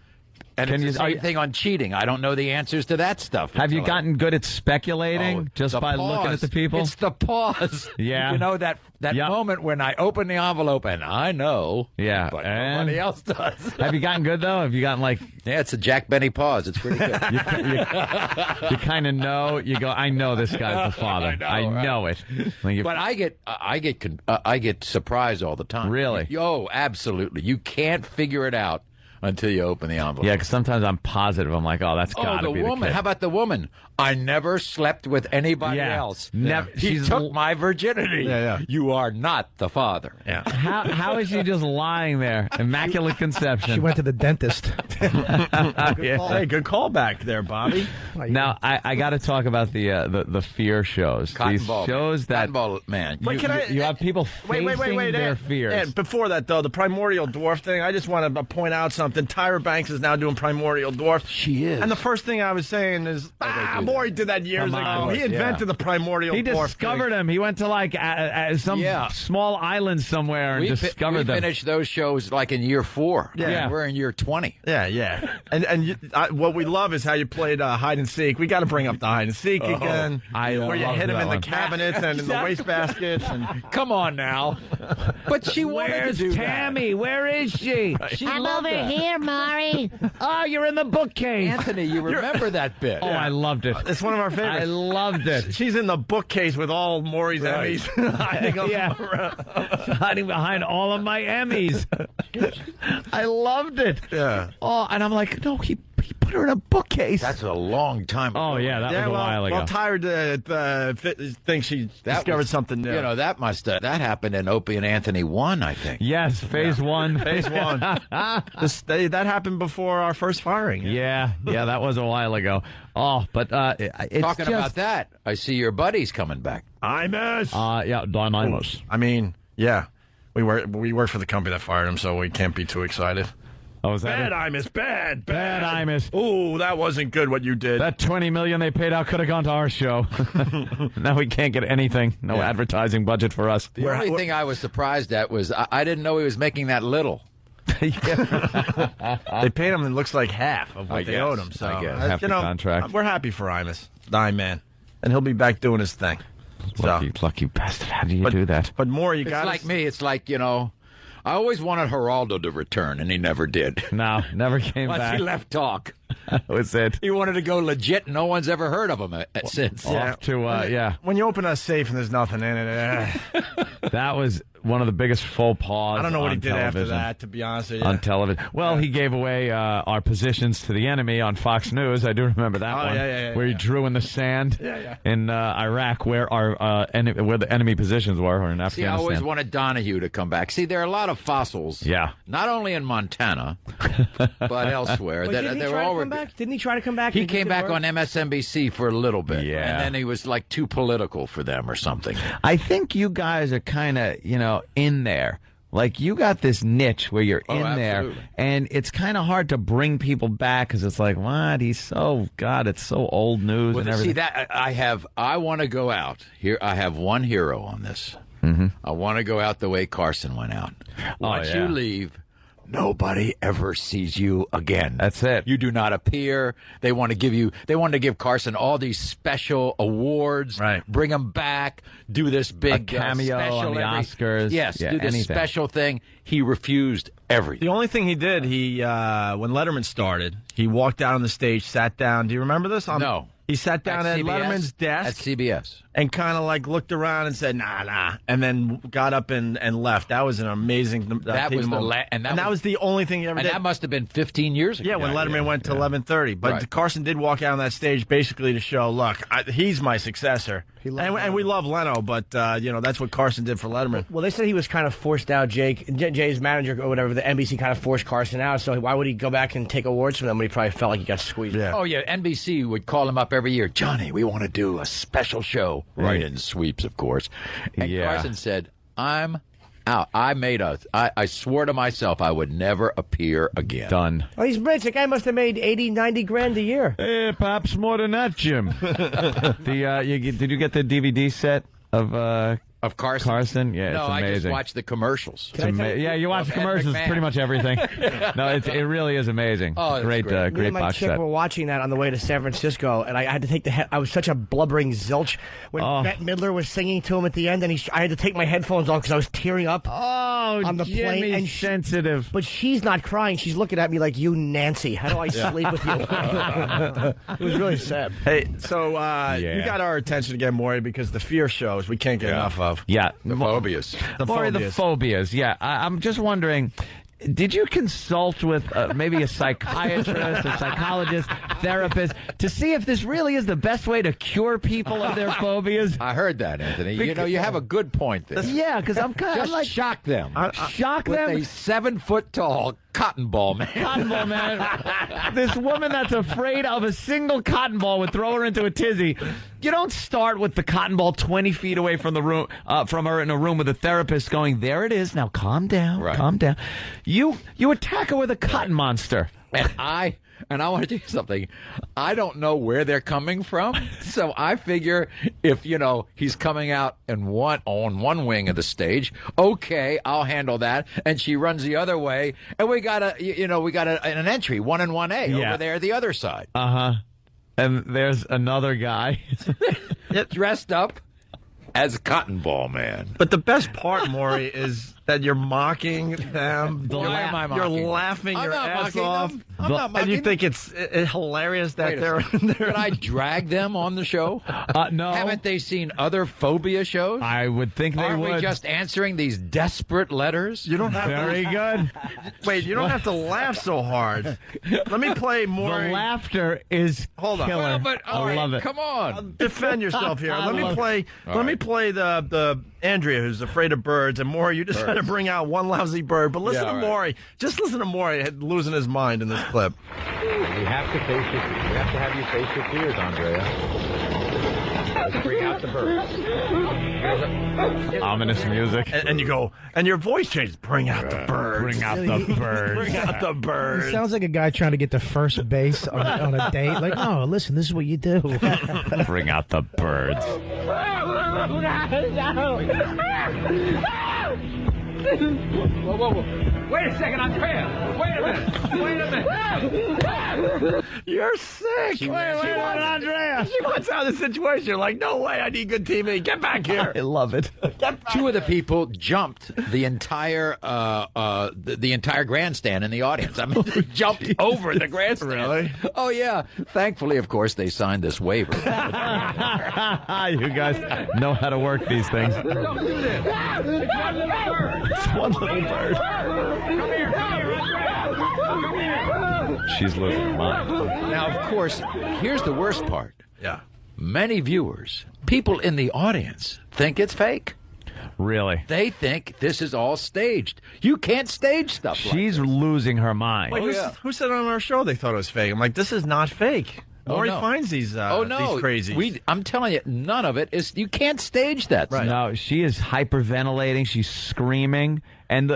And it's the same thing on cheating. I don't know the answers to that stuff. Have you gotten good at speculating just by looking at the people? It's the pause. Yeah. You know, that moment when I open the envelope and I know. Yeah. But nobody else does. Have you gotten good, though? Have you gotten like... Yeah, it's a Jack Benny pause. It's pretty good. you kind of know. You go, I know this guy's the father. I know it. But I get surprised all the time. Really? Oh, absolutely. You can't figure it out until you open the envelope. Yeah, because sometimes I'm positive. I'm like, oh, that's got to be the woman. kid. How about the woman? I never slept with anybody else. Never. He took my virginity. Yeah. You are not the father. Yeah. How is she just lying there? Immaculate conception. She went to the dentist. Hey, good callback there, Bobby. Now I got to talk about the fear shows. These shows that man. You have people facing their fears. And before that, though, the Primordial Dwarf thing. I just want to point out something. Tyra Banks is now doing Primordial Dwarf. She is. And the first thing I was saying is, Maury did that years ago. He invented the Primordial Dwarf. He discovered him. He went to like some small island somewhere and discovered them. We finished those shows like in year 4. Yeah. We're in year 20. Yeah. And what we love is how you played hide and seek. We got to bring up the hide and seek again. Where you hit him in the cabinets and in the wastebaskets. And come on now. But she wanted to do Tammy? that. Where is she? I'm over here, Maury. Oh, you're in the bookcase. Anthony, you remember that bit. Oh, I loved it. It's one of our favorites. I loved it. She's in the bookcase with all Maury's Emmys. Hiding behind all of my Emmys. I loved it. Yeah. Oh, and I'm like, no, he put her in a bookcase. That's a long time ago. Oh, yeah, that was a while ago. Well, Tyra thinks she discovered something new. You know, that happened in Opie and Anthony 1, I think. Yes, phase 1. Phase 1. That happened before our first firing. Yeah, that was a while ago. Oh, but it's talking about that, I see your buddy's coming back. Imus. Don Imus. I mean, yeah, we work for the company that fired him, so we can't be too excited. Oh, is that bad, Imus, bad Imus. Ooh, that wasn't good what you did. That $20 million they paid out could have gone to our show. Now we can't get anything. No advertising budget for us. The only thing I was surprised at was I didn't know he was making that little. They paid him, it looks like half of what they owed him. So, half the contract. We're happy for Imus, man, and he'll be back doing his thing. Lucky bastard. How do you do that? But more, you got. It's like me. It's like, I always wanted Geraldo to return, and he never did. No, never came Once back. He left talk. That was it. He wanted to go legit. No one's ever heard of him since. Off to, When you open a safe and there's nothing in it. That was one of the biggest faux pas. I don't know what he did television. after that, to be honest with you. On television. Well, he gave away our positions to the enemy on Fox News. I do remember that one. Where he drew in the sand in Iraq, where where the enemy positions were, or in Afghanistan. See, I always wanted Donahue to come back. See, there are a lot of fossils. Yeah. Not only in Montana, but elsewhere. Didn't he try to come back? He came back on MSNBC for a little bit. Yeah. And then he was like too political for them or something. I think you guys are kind of, in there. Like, you got this niche where you're in there, and it's kind of hard to bring people back because it's like, what? It's so old news and everything. See, that I want to go out. Here, I have one hero on this. Mm-hmm. I want to go out the way Carson went out. Once you leave, nobody ever sees you again. That's it. You do not appear. They want to give Carson all these special awards. Right. Bring him back. Do this big cameo special on the Oscars. Yes. Yeah, do this anything. special thing. He refused everything. The only thing he did, when Letterman started, he walked out on the stage, sat down. Do you remember this? No. He sat down at Letterman's desk. At CBS. And kind of like looked around and said, nah. And then got up and left. That was an amazing that was that was the only thing he ever did. And that must have been 15 years ago. Yeah, when Letterman went to 11:30. But Carson did walk out on that stage basically to show, look, he's my successor. And we love Leno, but, that's what Carson did for Letterman. Well, they said he was kind of forced out, Jay's manager or whatever. The NBC kind of forced Carson out, so why would he go back and take awards from them when he probably felt like he got squeezed? Yeah. Oh, yeah, NBC would call him up every year. Johnny, we want to do a special show. Right in sweeps, of course. And Carson said, I'm out. I swore to myself I would never appear again. Done. Oh, he's rich. The guy must have made 80, 90 grand a year. Perhaps more than that, Jim. Did you get the DVD set of Carson? Carson? Yeah, no, it's amazing. I just watched the commercials. Yeah, you watch the commercials, pretty much everything. No, it really is amazing. Oh, great Me and my box chick set. were watching that on the way to San Francisco, and I had to take I was such a blubbering zilch when Bette Midler was singing to him at the end, and I had to take my headphones off because I was tearing up on the plane. And sensitive. But she's not crying. She's looking at me like, you Nancy. How do I sleep with you? It was really sad. Hey, so you got our attention again, Maury, because the fear shows we can't get enough of. Yeah. The phobias. The phobias. Yeah. I'm just wondering, did you consult with maybe a psychiatrist, a psychologist, therapist to see if this really is the best way to cure people of their phobias? I heard that, Anthony. You have a good point there. Yeah, because I'm kind of like shock them. Shock them with a 7-foot-tall cotton ball man. Cotton ball man. This woman that's afraid of a single cotton ball would throw her into a tizzy. You don't start with the cotton ball 20 feet away from the room, from her in a room with a therapist going, there it is. Now calm down, calm down. You attack her with a cotton monster. And I want to tell you something. I don't know where they're coming from, so I figure if he's coming out on one wing of the stage, okay, I'll handle that. And she runs the other way, and we got an entry 1 and 1A over there, the other side. And there's another guy dressed up as a cotton ball man. But the best part, Maury, is that you're mocking them. Why am I mocking? You're laughing your ass off. I'm not mocking and you them. think it's hilarious that they're... Could I drag them on the show? No. Haven't they seen other phobia shows? I would think they Aren't would. we just answering these desperate letters? You don't have Very good. Wait, you don't have to laugh so hard. Let me play more. The laughter is Hold on. killer. Well, but I love it. Come on. Defend yourself here. Let me play the Andrea who's afraid of birds, and Maury, you just had to bring out one lousy bird. But listen to Maury. Just listen to Maury losing his mind in this clip. We have to have you face your fears, Andrea. Let's bring out the birds. Ominous music. And you go, and your voice changes. Bring out the birds. Bring out the birds. Bring out the birds. It sounds like a guy trying to get to first base on a date. Like, no, listen, this is what you do. Bring out the birds. Whoa. Wait a second, Andrea. Wait a minute. You're sick. Wait, Andrea. She wants out of the situation. You're like, no way, I need good TV. Get back here. I love it. Two of the people jumped the entire the entire grandstand in the audience. I mean, they jumped over the grandstand. Really? Oh, yeah. Thankfully, of course, they signed this waiver. You guys know how to work these things. Don't do this. It's one little bird. It's one little bird. Come here, Andrea. She's losing her mind. Now, of course, here's the worst part. Yeah. Many viewers, people in the audience, think it's fake. Really? They think this is all staged. You can't stage stuff She's like this. losing her mind. Wait, who said on our show they thought it was fake? I'm like, this is not fake. Maury finds these these crazies. I'm telling you, none of it is. You can't stage that stuff. No, she is hyperventilating. She's screaming. And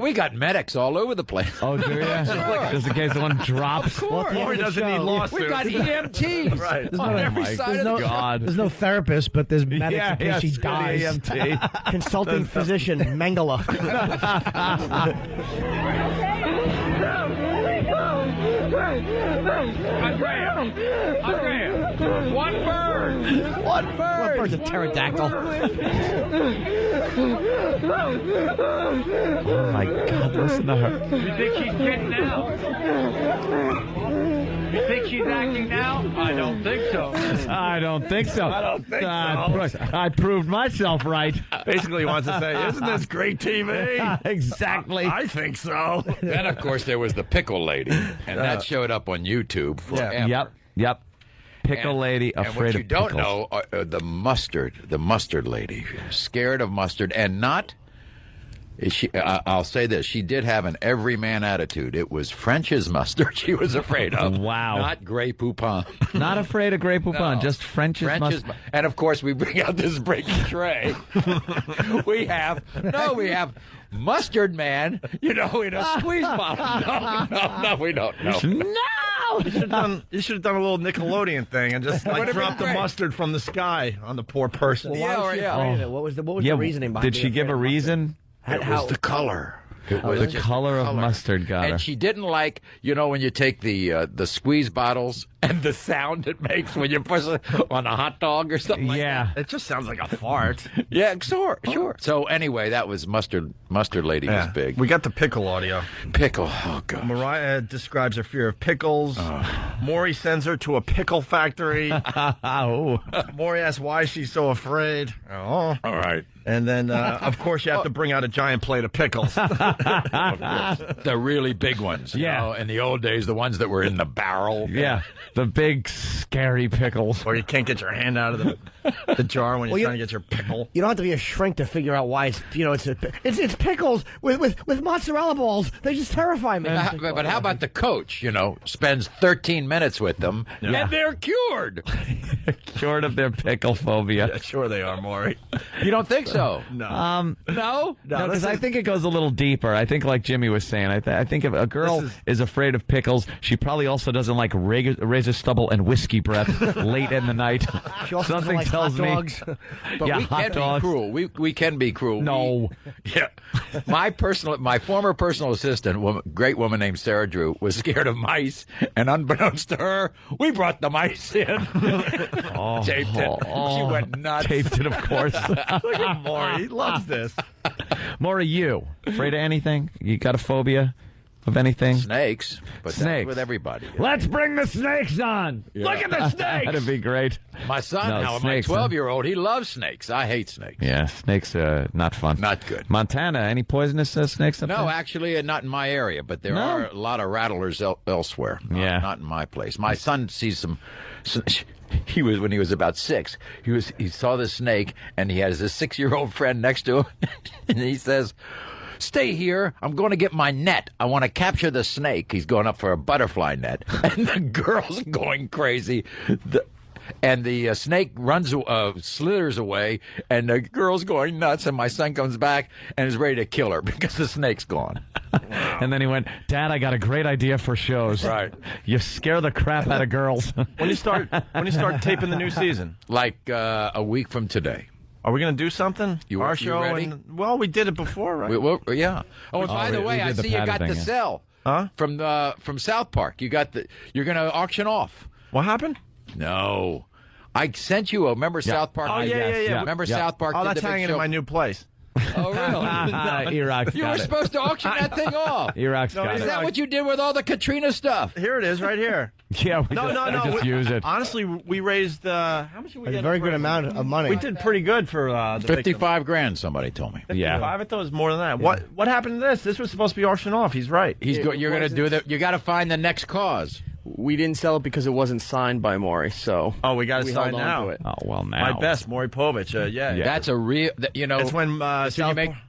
we got medics all over the place. Oh, do you? Just in case one drops. Maury doesn't need lawsuits. We've got EMTs right. on every side of the God. There's no therapist, but there's medics in case she dies. EMT. Consulting physician, Mengele. Andrea, one bird. One bird's a pterodactyl. Oh, my God, listen to her. You think she's kidding now? You think she's acting now? I don't think so. I don't think so. I proved myself right. Basically, he wants to say, isn't this great TV? Exactly. I think so. Then, of course, there was the pickle lady, and that showed up on YouTube forever. Yep. Pickle lady, afraid of pickles. And what you don't know, the mustard lady, scared of mustard, and not. I'll say this: she did have an everyman attitude. It was French's mustard she was afraid of. Wow! Not Grey Poupon. Not afraid of Grey Poupon. Just French's mustard. And of course, we bring out this big tray. we have Mustard Man. In a squeeze bottle. No, we don't. No. You should have done a little Nickelodeon thing and just drop the mustard from the sky on the poor person. What was the reasoning behind it? Did she give a reason? It was the color. It was the color of mustard got her. And she didn't like, when you take the squeeze bottles and the sound it makes when you push it on a hot dog or something like that. It just sounds like a fart. Yeah, sure. So anyway, that was Mustard Lady was big. We got the pickle audio. Pickle, oh God. Mariah describes her fear of pickles. Maury sends her to a pickle factory. Maury asks why she's so afraid. All right. And then, of course, you have to bring out a giant plate of pickles. The really big ones. You know? In the old days, the ones that were in the barrel. Yeah, the big, scary pickles. Or you can't get your hand out of the jar when you're trying to get your pickle. You don't have to be a shrink to figure out why it's it's pickles with mozzarella balls. They just terrify me. But how about the coach? Spends 13 minutes with them, and they're cured. Cured of their pickle phobia. Yeah, sure they are, Maury. You don't think so? No. No, because I think it goes a little deeper. I think, like Jimmy was saying, I think if a girl is afraid of pickles, she probably also doesn't like razor stubble and whiskey breath late in the night. She also Something like tells hot me. dogs. But we can be cruel. We can be cruel. No. My former personal assistant, great woman named Sarah Drew, was scared of mice, and unbeknownst to her, we brought the mice in. Taped it. She went nuts. Taped it, of course. Look at Maury. He loves this. Maury, you afraid of anything? You got a phobia of anything? Snakes. But that's with everybody. Let's bring the snakes on. Yeah. Look at the snakes. That'd be great. My son, my snakes, 12-year-old, he loves snakes. I hate snakes. Yeah, snakes not fun. Not good. Montana, any poisonous snakes up there? No, actually, not in my area, but there are a lot of rattlers elsewhere. Not in my place. My son sees some when he was about 6, he saw the snake, and he has a 6-year-old friend next to him, and he says, "Stay here. I'm going to get my net. I want to capture the snake." He's going up for a butterfly net, and the girl's going crazy. And the snake slithers away, and the girl's going nuts, and my son comes back and is ready to kill her because the snake's gone. And then he went, "Dad, I got a great idea for shows." Right. You scare the crap out of girls. When you start taping the new season? Like a week from today. Are we going to do something? Our show? ready? Well, we did it before, right? Yeah. Oh, and by the way, I see you got the cell from South Park. You're going to auction off. What happened? No. I sent you remember South Park? Oh, yeah. Remember South Park? Oh, that's hanging in my new place. Oh, really? You were supposed to auction that thing off. Iraq's got Is it. that what you did with all the Katrina stuff? Here it is, right here. Yeah, we just use it. Honestly, we raised how much did we get? A very good amount of money. We did pretty good for the 55 grand. Somebody told me. 55? I thought it was more than that. Yeah. What happened to this? This was supposed to be auctioned off. He's right. You're going to do that. You got to find the next cause. We didn't sell it because it wasn't signed by Maury, so we got to sign now. Oh well, now my best, Maury Povich. That's a real. It's when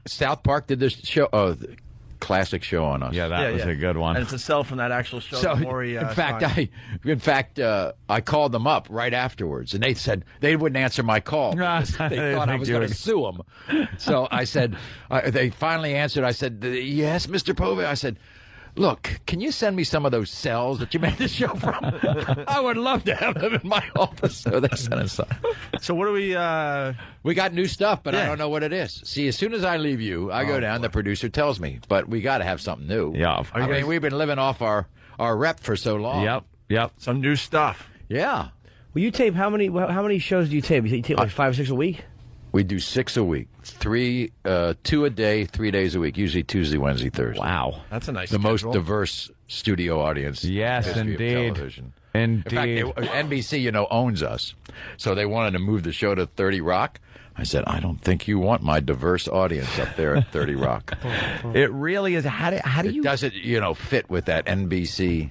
South Park did this show. Oh, the classic show on us. Yeah, that was a good one. And it's a sell from that actual show. So, that Maury, in fact, I called them up right afterwards, and they said they wouldn't answer my call. They thought I was going to sue them. So I said, they finally answered. I said, "Yes, Mr. Povich." I said, "Look, can you send me some of those cells that you made the show from? I would love to have them in my office." So they sent us some. So what do we... We got new stuff, but I don't know what it is. See, as soon as I leave you, I go down, the producer tells me. But we got to have something new. Yeah. I mean, we've been living off our rep for so long. Yep. Some new stuff. Yeah. Well, you tape, how many shows do you tape? You tape like 5 or 6 a week? We do 6 a week, 2 a day, 3 days a week, usually Tuesday, Wednesday, Thursday. Wow. That's a nice The schedule. most diverse studio audience. Yes, in the history of indeed. television. Indeed. In fact, NBC, owns us. So they wanted to move the show to 30 Rock. I said, I don't think you want my diverse audience up there at 30 Rock. It really is. How do you... It doesn't, fit with that NBC...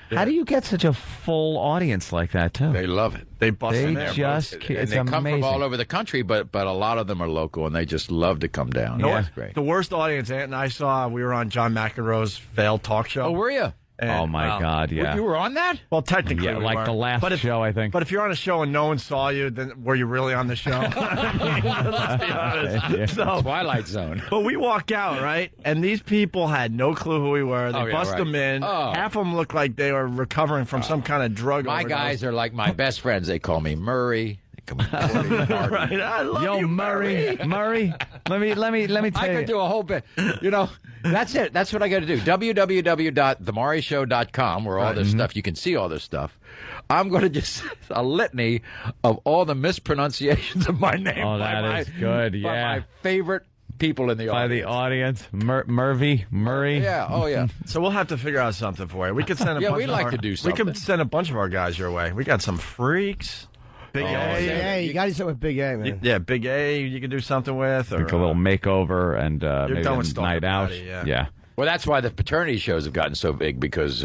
How do you get such a full audience like that, too? They love it. They bust in there. They come from all over the country, but a lot of them are local, and they just love to come down. Yeah, it's great. The worst audience Ant and I saw, we were on John McEnroe's Veiled Talk Show. Oh, were you? And, oh, my God, yeah. You were on that? Well, technically, yeah, we like weren't. the last show, I think. But if you're on a show and no one saw you, then were you really on the show? Let's be honest. Yeah. So, Twilight Zone. But we walk out, right? And these people had no clue who we were. They bust them in. Oh. Half of them looked like they were recovering from some kind of drug My overdose. guys are like my best friends. They call me Murray. Right, I love you, Murray. Murray, let me tell you. I could do a whole bit. That's it. That's what I got to do. www.themauryshow.com, where all this stuff, you can see all this stuff. I'm going to just a litany of all the mispronunciations of my name. Oh, that is good. By Yeah. my favorite people in the audience. By the audience. Murray. Yeah, oh yeah. So we'll have to figure out something for you. We could send a bunch we'd of like our, to do something. We could send a bunch of our guys your way. We got some freaks. Big A. Yeah, you got to start with Big A, man. Yeah, Big A you can do something with. Or, like a little makeover and maybe done a with night out. Yeah. Well, that's why the paternity shows have gotten so big because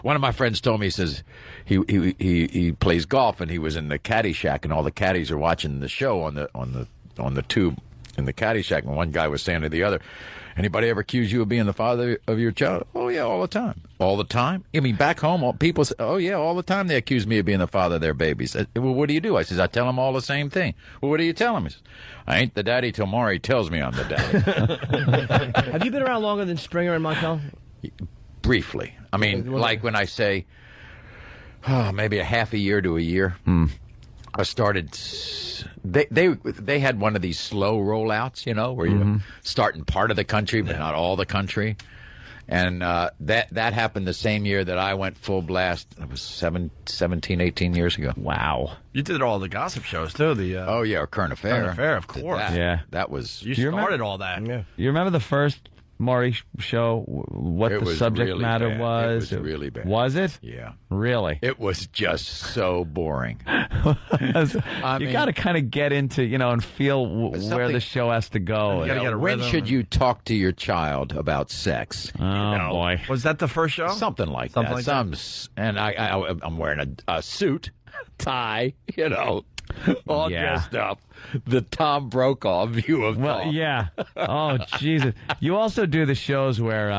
one of my friends told me, he says he plays golf and he was in the caddy shack and all the caddies are watching the show on the tube in the caddy shack, and one guy was saying to the other, "Anybody ever accuse you of being the father of your child?" "Oh yeah, all the time." "All the time?" I mean, back home, people say, "Oh yeah, all the time they accuse me of being the father of their babies." "Well, what do you do?" I says, "I tell them all the same thing." "Well, what do you tell them?" He says, "I ain't the daddy till Maury tells me I'm the daddy." Have you been around longer than Springer and Markel? Briefly. I mean, like when I say, maybe a half a year to a year. I started. They had one of these slow rollouts, where you start in part of the country but not all the country, and that happened the same year that I went full blast. It was 17, 18 years ago. Wow! You did all the gossip shows too. Oh yeah, Current Affair. Current Affair, of course. That was. You started all that. Yeah. You remember the first Maury show? What the subject really matter bad. was? It was really bad. Was it? Yeah. Really? It was just so boring. You got to kind of get into, and feel where the show has to go. When should you talk to your child about sex? Oh, boy. Was that the first show? Something like that. And I'm wearing a suit, tie, all dressed up. The Tom Brokaw view of Well, yeah. Oh, Jesus. You also do the shows where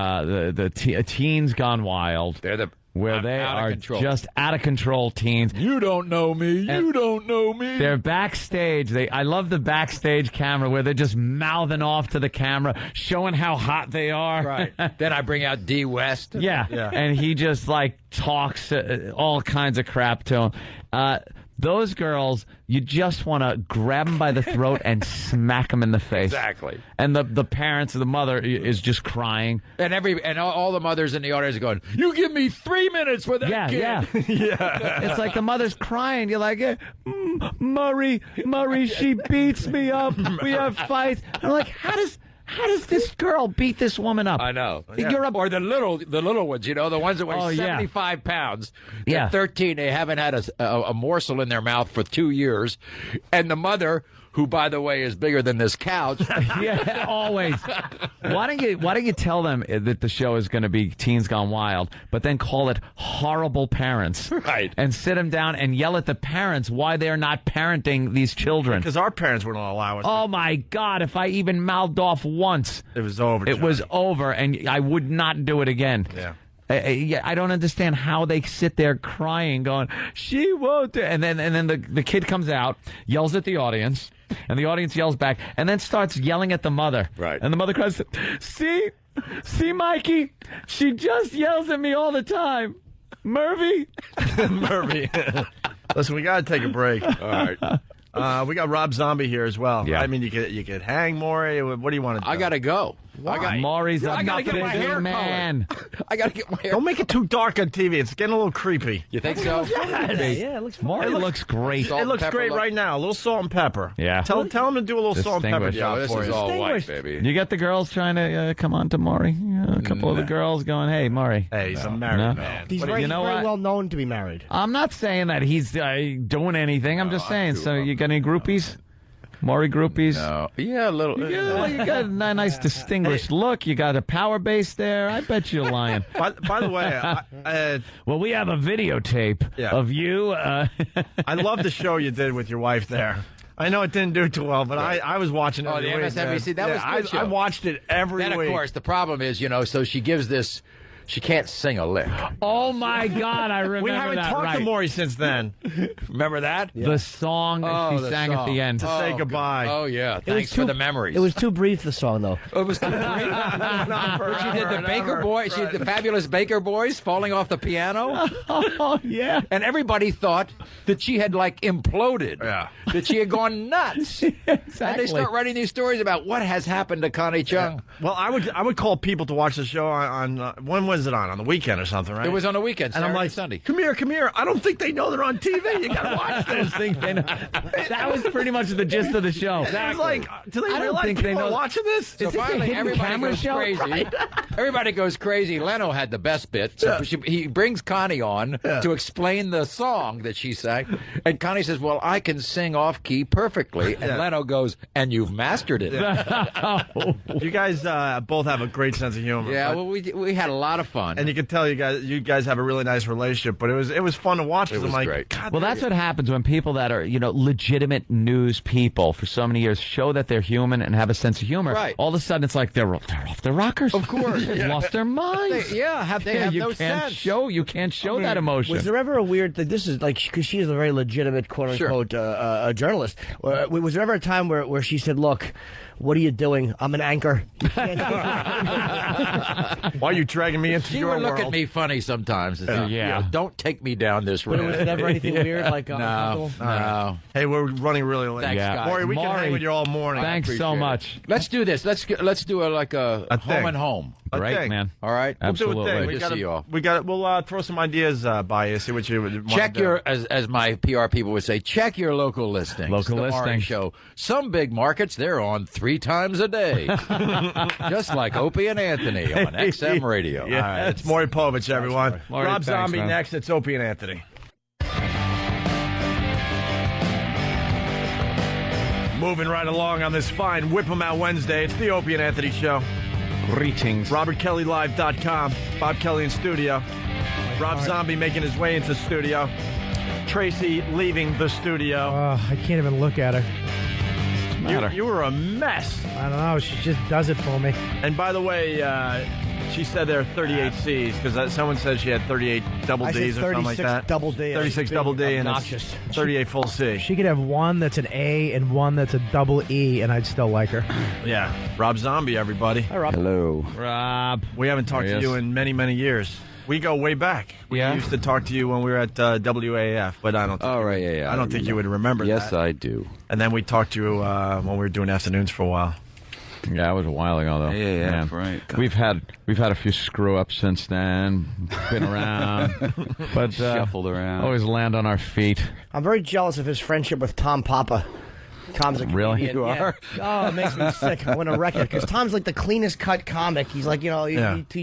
the teens gone wild. They're where they are just out of control teens. You don't know me. You don't know me. They're backstage. I love the backstage camera where they're just mouthing off to the camera, showing how hot they are. Right. Then I bring out D. West. Yeah. And he just talks all kinds of crap to him. Those girls, you just want to grab them by the throat and smack them in the face. Exactly. And the parents, the mother is just crying. And all the mothers in the audience are going, "You give me 3 minutes for that kid." Yeah. It's like the mother's crying. You're like, Murray, she beats me up. We have fights. I'm like, how does this girl beat this woman up? I know. You're or the little ones, the ones that weigh 75 pounds. They're 13. They haven't had a morsel in their mouth for 2 years. And the mother, who, by the way, is bigger than this couch. Yeah, always. Why don't you tell them that the show is going to be Teens Gone Wild, but then call it Horrible Parents? Right. And sit them down and yell at the parents why they're not parenting these children. Because our parents wouldn't allow us. Oh, my God. If I even mouthed off once. It was over. It was over, and I would not do it again. Yeah. I don't understand how they sit there crying, going, "She won't." And then the kid comes out, yells at the audience, and the audience yells back, and then starts yelling at the mother. Right. And the mother cries, See, Mikey, she just yells at me all the time. Murphy. Listen, we got to take a break. All right. We got Rob Zombie here as well. Yeah. I mean, you could hang Maury. What do you want to do? I got to go. Maury's a hair man. I got to get my hair. Don't make it too dark on TV. It's getting a little creepy. You think so? Yeah, it looks fine. Maury looks great. It looks great right now. A little salt and pepper. Yeah. Tell him to do a little salt and pepper job this for is you. all white, baby. You got the girls trying to come on to Maury? A couple of the girls going, "Hey, Maury." Hey, he's a married man. He's very well known to be married. I'm not saying that he's doing anything. I'm just saying. So you got any groupies? Maury groupies? No. Yeah, a little. Yeah, you got a nice distinguished look. You got a power base there. I bet you're lying. By the way, well, we have a videotape of you. I love the show you did with your wife there. I know it didn't do too well, but I was watching it. Oh, the MSNBC? That was good show. I watched it every week. Then, of course, the problem is, so she gives this... She can't sing a lick. Oh, my God, I remember that. We haven't talked to Maury since then. Remember that? The song that she sang at the end. To say goodbye. Oh, yeah. Thanks for the memories. It was too brief, the song, though. It was too brief. She did the Baker Boys. She did the fabulous Baker Boys falling off the piano. Oh, yeah. And everybody thought that she had, imploded. Yeah. That she had gone nuts. Exactly. And they start writing these stories about what has happened to Connie Chung. Yeah. Well, I would call people to watch the show on when was is it on the weekend or something, right? It was on the weekend, and I'm like, Sunday. Come here. I don't think they know they're on TV. You got to watch this. That was pretty much the gist of the show. Exactly. It was like, do they realize people are watching this? So finally, everybody goes crazy. Right? Everybody goes crazy. Leno had the best bit. So he brings Connie on to explain the song that she sang. And Connie says, well, I can sing off-key perfectly. And Leno goes, and you've mastered it. You guys both have a great sense of humor. Yeah, well, we had a lot of fun. And you can tell you guys have a really nice relationship. But it was fun to watch. It was great. God, well, that's what happens when people that are, legitimate news people for so many years show that they're human and have a sense of humor. Right. All of a sudden, it's like they're off their rockers. Of course. They've lost their minds. They have no sense. You can't show that emotion. Was there ever a weird thing? This is like, because she is a very legitimate, quote-unquote, journalist. Was there ever a time where she said, look, what are you doing? I'm an anchor. Why are you dragging me into your world? She would look at me funny sometimes. Don't take me down this road. But was there never anything weird? Like No. Hey, we're running really late. Thanks, guys. Maury, we can hang with you all morning. Thanks so much. Let's do this. Let's do a home and home. Great, man. All right. Absolutely. Good to see you all. We'll throw some ideas by you. See what you would check your, as my PR people would say, check your local listings. Local listings. Show. Some big markets, they're on 3 times a day. Just like Opie and Anthony on XM Radio. Yeah, all right. It's Maury Povich, everyone. Maury, Rob thanks, Zombie man. next. It's Opie and Anthony. Moving right along on this fine Whip 'em Out Wednesday. It's the Opie and Anthony Show. Greetings. RobertKellyLive.com. Bob Kelly in studio. Rob Zombie making his way into the studio. Tracy leaving the studio. I can't even look at her. You were a mess. I don't know. She just does it for me. And by the way, she said there are 38 C's because someone said she had 38 double D's or something like that. Double D. 36 double D and obnoxious. 38 full C. She could have one that's an A and one that's a double E, and I'd still like her. Yeah. Rob Zombie, everybody. Hi, Rob. Hello. Rob. We haven't talked to you in many, many years. We go way back. We used to talk to you when we were at WAF, but I don't think I don't think you would remember that. Yes, I do. And then we talked to you when we were doing afternoons for a while. Yeah, that was a while ago, though. Yeah, right. We've had a few screw-ups since then. Been around. But shuffled around. Always land on our feet. I'm very jealous of his friendship with Tom Papa. Tom's a comedian. Really? You are? Oh, it makes me sick. I want to wreck it because Tom's like the cleanest cut comic. He's like, he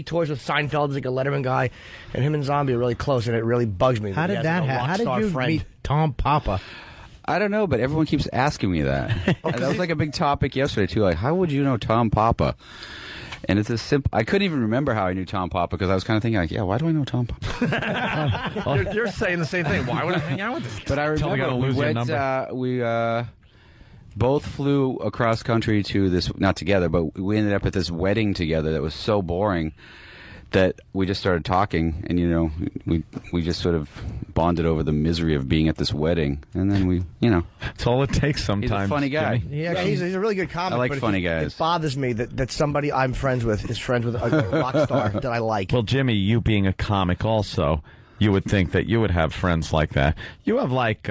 tours with Seinfeld. He's like a Letterman guy, and him and Zombie are really close, and it really bugs me. How did that happen? How did you meet Tom Papa? I don't know, but everyone keeps asking me that. And that was like a big topic yesterday, too. Like, how would you know Tom Papa? And it's a simple. I couldn't even remember how I knew Tom Papa because I was kind of thinking, like, why do I know Tom Papa? You're saying the same thing. Why would I hang out with this guy? But I remember we both flew across country to this, not together, but we ended up at this wedding together that was so boring that we just started talking, and we just sort of bonded over the misery of being at this wedding, and then we, It's all it takes sometimes. He's a funny guy. Yeah, he's a really good comic. I like but funny guys. It bothers me that somebody I'm friends with is friends with a rock star that I like. Well, Jimmy, you being a comic also, you would think that you would have friends like that. You have like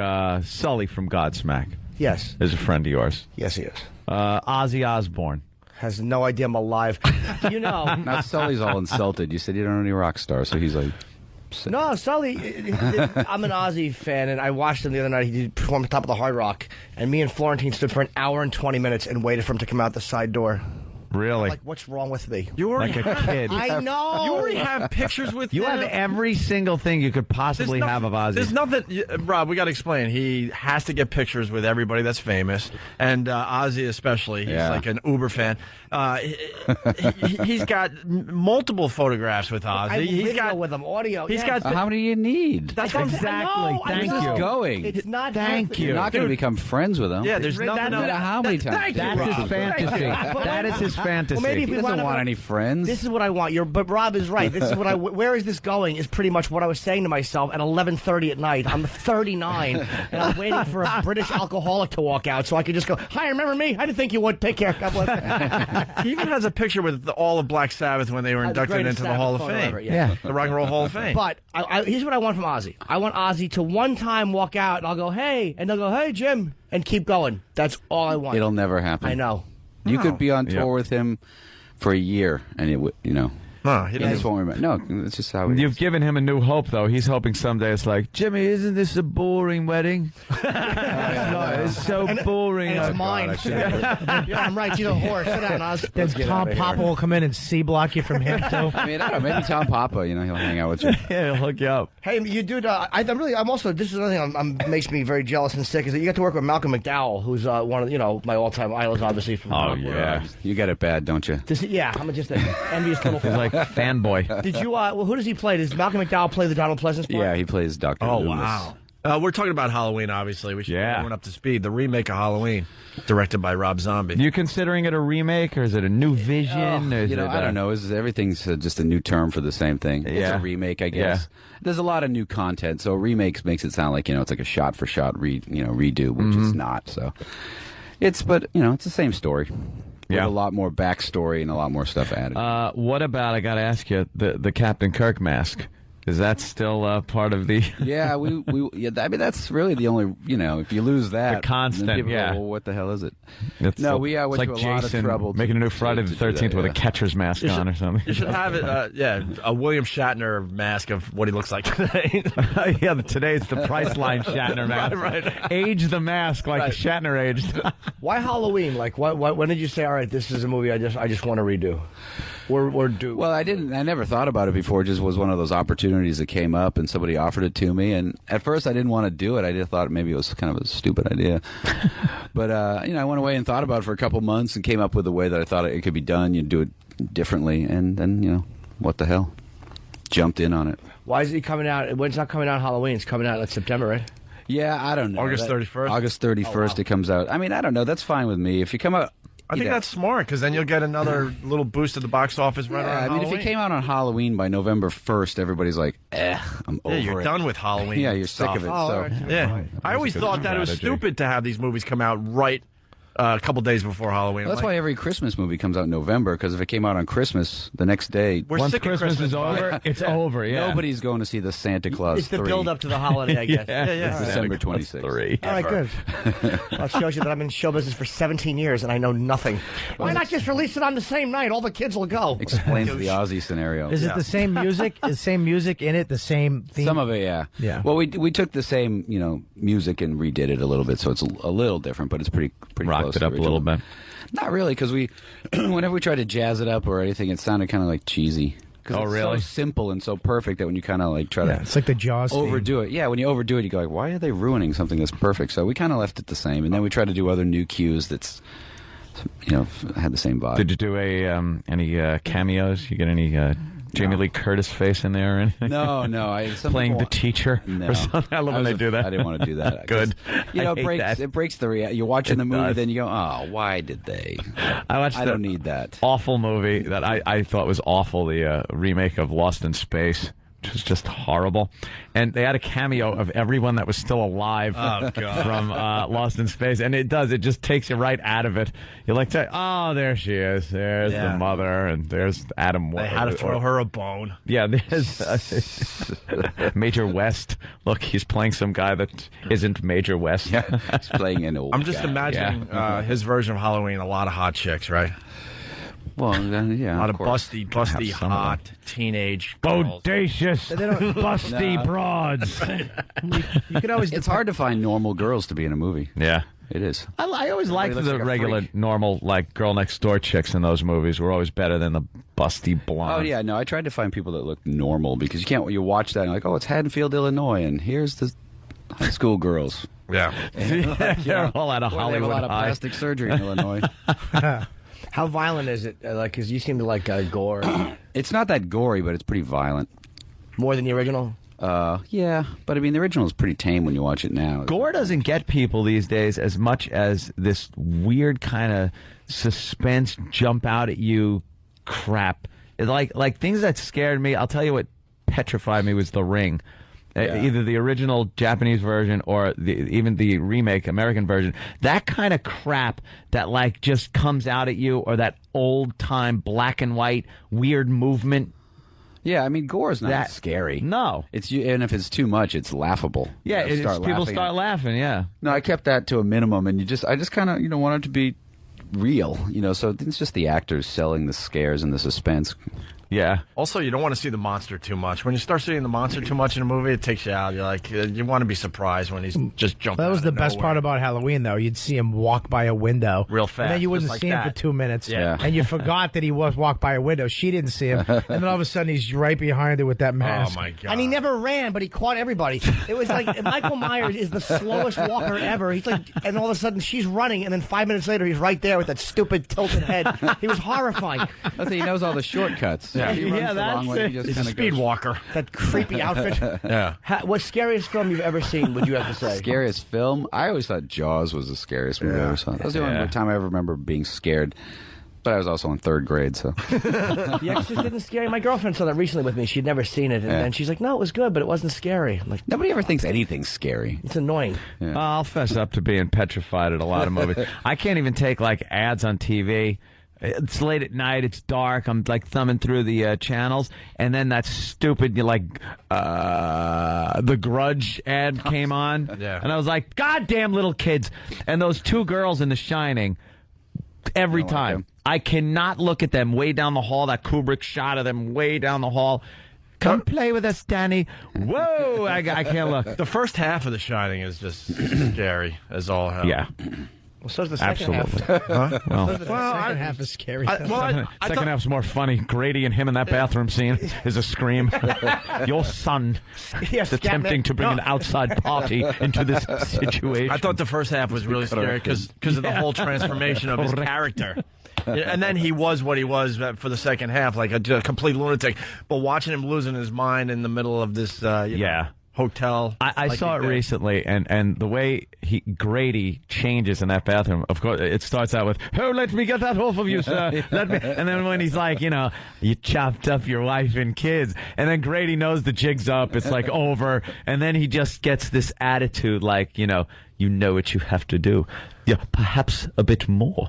Sully from Godsmack. Yes. Is a friend of yours. Yes, he is. Ozzy Osbourne. Has no idea I'm alive. Now Sully's all insulted. You said you don't know any rock stars, so he's like... No, Sully, I'm an Ozzy fan, and I watched him the other night. He did perform on top of the Hard Rock, and me and Florentine stood for an hour and 20 minutes and waited for him to come out the side door. Really? Like, what's wrong with me? You already like a kid. I know. You already have pictures with You him. have every single thing you could possibly have of Ozzy. There's nothing, Rob, we got to explain. He has to get pictures with everybody that's famous, and Ozzy especially. He's like an Uber fan. He's got multiple photographs with Ozzy. He's got with him, audio. He's got. How many do you need? That's exactly. Thank you. Going. It's not. Thank you. You're not going to become friends with him. Yeah, there's nothing. No matter how many times. That's his fantasy. That is his fantasy. Well, maybe if He we doesn't want any friends. This is what I want. But Rob is right. This is what where is this going? Is pretty much what I was saying to myself at 11:30 at night. I'm 39 and I'm waiting for a British alcoholic to walk out so I could just go, "Hi, remember me? I didn't think you would. Take care. God bless." He even has a picture with all of Black Sabbath when they were inducted into the Hall of Fame. Ever, yeah. The Rock and Roll Hall of Fame. But here's what I want from Ozzy. I want Ozzy to one time walk out and I'll go, "Hey," and they'll go, "Hey, Jim," and keep going. That's all I want. It'll never happen. I know. You could be on tour with him for a year, and it would, No, he just won't remember. No, it's just how You've given him a new hope, though. He's hoping someday it's like, Jimmy, isn't this a boring wedding? No, it's so boring. And it's mine. Yeah, I'm right. You're the horse. Sit down, Oz. Then Tom Papa will come in and C-block you from him, too. I mean, I don't know. Maybe Tom Papa, he'll hang out with you. Yeah, he'll hook you up. Hey, you dude, I'm also, this is another thing makes me very jealous and sick, is that you got to work with Malcolm McDowell, who's one of, my all-time idols, obviously. From yeah. You get it bad, don't you? I'm just an envious little He's like fanboy. Did you, who does he play? Does Malcolm McDowell play the Donald Pleasance part? Yeah, he plays Dr. Oh, Loomis. wow. We're talking about Halloween, obviously. We should get everyone up to speed. The remake of Halloween, directed by Rob Zombie. You considering it a remake, or is it a new vision? I don't know. Everything's just a new term for the same thing. It's a remake, I guess. Yeah. There's a lot of new content, so remakes makes it sound like, it's like a shot-for-shot redo, which is not. So it's the same story. With a lot more backstory and a lot more stuff added. What about, I got to ask you, the Captain Kirk mask? Is that still part of the... Yeah, I mean, that's really the only, if you lose that... The constant, go, well, what the hell is it? We went to like a Jason lot of trouble. Making a new Friday the 13th with a catcher's mask on or something. You should have it, a William Shatner mask of what he looks like today. Today it's the Priceline Shatner mask. Right. Age the mask like Shatner aged. Why Halloween? Like, when did you say, all right, this is a movie I just want to redo? Or do? Well, I never thought about it before. It just was one of those opportunities that came up, and somebody offered it to me. And at first, I didn't want to do it. I just thought maybe it was kind of a stupid idea. But I went away and thought about it for a couple months and came up with a way that I thought it could be done. You'd do it differently, and then what the hell? Jumped in on it. Why is it coming out? When it's not coming out Halloween, it's coming out like September, right? Yeah, I don't know. August 31st. August 31st, it comes out. I mean, I don't know. That's fine with me. If you come out. I think that's smart, because then you'll get another little boost at the box office right around Halloween. If it came out on Halloween by November 1st, everybody's like, I'm over it. Yeah, you're done with Halloween. Yeah, you're sick of it. I always thought that it was stupid to have these movies come out right a couple days before Halloween. Well, that's why every Christmas movie comes out in November, because if it came out on Christmas, the next day... Once Christmas is over, it's over, Nobody's going to see the Santa Claus It's the build-up to the holiday, I guess. It's December 26th. All right, good. Well, it shows you that I've been in show business for 17 years, and I know nothing. Why not just release it on the same night? All the kids will go. Explains the Ozzy scenario. Is it the same music? Is the same music in it? The same theme? Some of it, yeah. Yeah. Well, we took the same, music and redid it a little bit, so it's a little different, but it's pretty Rocked close it up a little bit. Not really, because whenever we tried to jazz it up or anything, it sounded kind of like cheesy. Oh, it's really? so simple and so perfect that when you kind of like try to... It's like the Jaws overdo it. Yeah, when you overdo it, you go like, why are they ruining something that's perfect? So we kind of left it the same, and then we tried to do other new cues that's, had the same vibe. Did you do any cameos? You get any Jamie Lee Curtis face in there or anything? No. Playing the teacher or something? I love when they do that. I didn't want to do that. Good. It breaks the reality. You watch in the movie, then you go, oh, why did they? I don't need that. Awful movie that I thought was awful, the remake of Lost in Space. Which was just horrible. And they had a cameo of everyone that was still alive from Lost in Space. And it just takes you right out of it. You like to, oh, there she is. There's the mother, and there's Adam West. They had to throw her a bone. Yeah, there's Major West. Look, he's playing some guy that isn't Major West. Yeah, he's playing an old I'm just imagining his version of Halloween, a lot of hot chicks, right? Well, yeah, a lot of busty, hot, teenage girls. Bodacious, busty broads. You could always. It's hard to find normal girls to be in a movie. Yeah, it is. I always liked the regular, normal, like girl next door chicks in those movies. Were always better than the busty blondes. Oh yeah, no. I tried to find people that look normal because you can't. You watch that and you're like, oh, it's Haddonfield, Illinois, and here's the high school girls. Yeah, they're all out of Hollywood. They have a lot of plastic surgery in Illinois. How violent is it? Because you seem to like gore. It's not that gory, but it's pretty violent. More than the original? Yeah, but I mean, the original is pretty tame when you watch it now. Gore doesn't get people these days as much as this weird kind of suspense, jump out at you crap. Like things that scared me. I'll tell you what petrified me was The Ring. Either the original Japanese version or even the remake American version. That kind of crap that like just comes out at you, or that old time black and white weird movement. Yeah, I mean, gore is not that scary. No, and if it's too much, it's laughable. Yeah, people start laughing. Yeah. No, I kept that to a minimum, and I just kind of want it to be real. So it's just the actors selling the scares and the suspense. Yeah. Also, you don't want to see the monster too much. When you start seeing the monster too much in a movie, it takes you out. You're like, you want to be surprised when he's just jumping. That was out the of best nowhere. part about Halloween, though. You'd see him walk by a window real fast, and then you wouldn't just like see him that. for 2 minutes. Yeah. And you forgot that he was walked by a window. She didn't see him, and then all of a sudden he's right behind her with that mask. Oh my god! And he never ran, but he caught everybody. It was like Michael Myers is the slowest walker ever. He's like, and all of a sudden she's running, and then 5 minutes later he's right there with that stupid tilted head. He was horrifying. That's he knows all the shortcuts. Yeah, He runs the wrong way. He just He's a kinda speed goes. walker. That creepy outfit. Yeah. What's scariest film you've ever seen? Would you have to say? Scariest film? I always thought Jaws was the scariest movie I ever saw. That was the only time I ever remember being scared. But I was also in 3rd grade, so. The Exorcist didn't scare you. My girlfriend saw that recently with me. She'd never seen it, and then she's like, "No, it was good, but it wasn't scary." I'm like, nobody ever thinks anything's scary. It's annoying. Yeah. I'll fess up to being petrified at a lot of movies. I can't even take like ads on TV. It's late at night. It's dark. I'm like thumbing through the channels, and then that stupid The Grudge ad came on, and I was like, "Goddamn little kids!" And those 2 girls in The Shining. Every time. I cannot look at them way down the hall. That Kubrick shot of them way down the hall. Come play with us, Danny. Whoa! I can't look. The first half of The Shining is just scary as all hell. Yeah. Well, so's the second Absolutely. half. Huh? Well, The second half is scary. second half's more funny. Grady and him in that bathroom scene is a scream. Your son is attempting to bring an outside party into this situation. I thought the first half was really scary because of the whole transformation of his character. And then he was what he was for the second half, like a complete lunatic. But watching him losing his mind in the middle of this hotel. I saw it recently, and the way Grady changes in that bathroom, of course, it starts out with, "Oh, let me get that off of you, sir." Let me. And then when he's like, "You chopped up your wife and kids," and then Grady knows the jig's up, it's like over, and then he just gets this attitude like, you know what you have to do. Yeah, perhaps a bit more.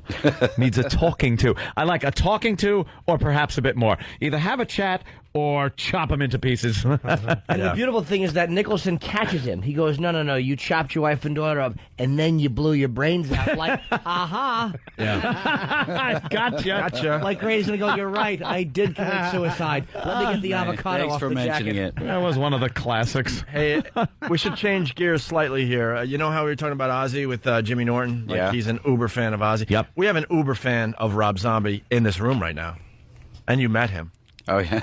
Needs a talking to. I like a talking to or perhaps a bit more. Either have a chat or chop him into pieces. And the beautiful thing is that Nicholson catches him. He goes, no, you chopped your wife and daughter up, and then you blew your brains out. Like, aha. Yeah. Gotcha. Like Grady's going to go, you're right, I did commit suicide. Let me get the avocado off the jacket. That was one of the classics. Hey, we should change gears slightly here. You know how we were talking about Ozzy with Jimmy Norton? Like he's an uber fan of Ozzy. Yep. We have an uber fan of Rob Zombie in this room right now. And you met him. Oh, yeah.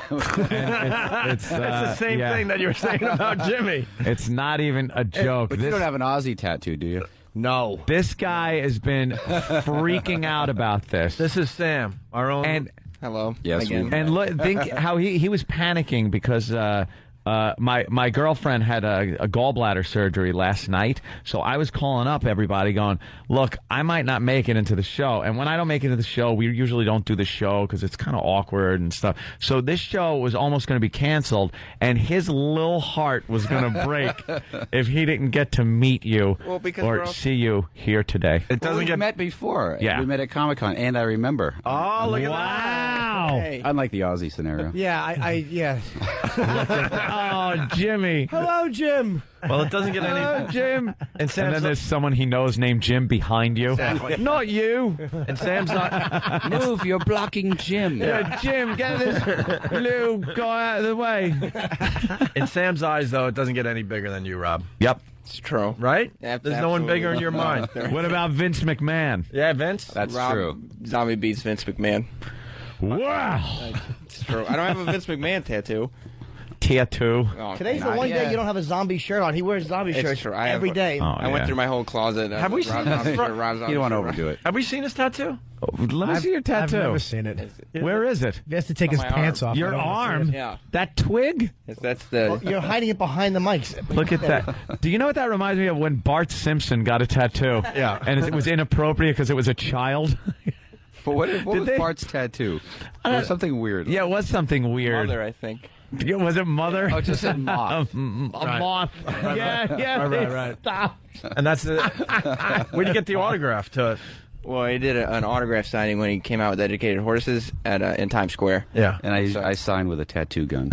It's the same thing that you were saying about Jimmy. It's not even a joke. But you don't have an Aussie tattoo, do you? No. This guy has been freaking out about this. This is Sam, our own. And hello. Yes. Again. And look, think how he was panicking because my girlfriend had a gallbladder surgery last night, so I was calling up everybody going, look, I might not make it into the show. And when I don't make it into the show, we usually don't do the show because it's kind of awkward and stuff. So this show was almost going to be canceled, and his little heart was going to break if he didn't get to meet you or see you here today. It doesn't get met before. Yeah. We met at Comic-Con, and I remember. Oh, look at that. Hey. Unlike the Aussie scenario. Yeah, yeah. Oh, Jimmy. Hello, Jim. Well, it doesn't get any. Hello, Jim. And then there's someone he knows named Jim behind you. Exactly. Not you. And Sam's not. Move, you're blocking Jim. Yeah, Jim, get this little guy out of the way. In Sam's eyes, though, it doesn't get any bigger than you, Rob. Yep. It's true. Right? There's no one bigger in your mind. What about Vince McMahon? Yeah, Vince? That's Rob true. Zombie beats Vince McMahon. Wow. It's true. I don't have a Vince McMahon tattoo. Tattoo. Oh, Today's the one day you don't have a zombie shirt on. He wears zombie shirts every day. I went through my whole closet. Have we seen this? You don't want to overdo it. Have we seen his tattoo? Let me see your tattoo. I've never seen it. Where is it? He has to take his pants off. Your I don't wanna see arm? it. Yeah. That twig? That's the. You're hiding it behind the mics. Look at that. Do you know what that reminds me of when Bart Simpson got a tattoo? Yeah. And it was inappropriate because it was a child? But what was they- Bart's tattoo? There was something weird. Yeah, it was something weird. Mother, I think. Yeah, was it Mother? Oh, it just said moth. A moth. Yeah. Right. Stop. And that's the. Where'd you get the autograph to? Well, he did an autograph signing when he came out with Educated Horses in Times Square. Yeah. And I signed with a tattoo gun.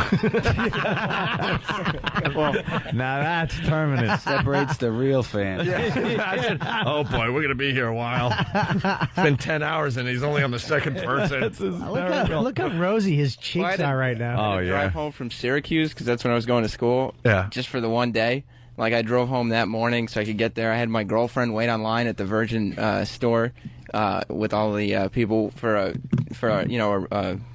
Well, now that's terminus. Separates the real fan. Yeah. Oh, boy, we're going to be here a while. It's been 10 hours, and he's only on the second person. Look how rosy his cheeks are right now. Oh, yeah. Drive home from Syracuse, because that's when I was going to school. Yeah. Just for the one day. Like, I drove home that morning so I could get there. I had my girlfriend wait online at the Virgin store with all the people for a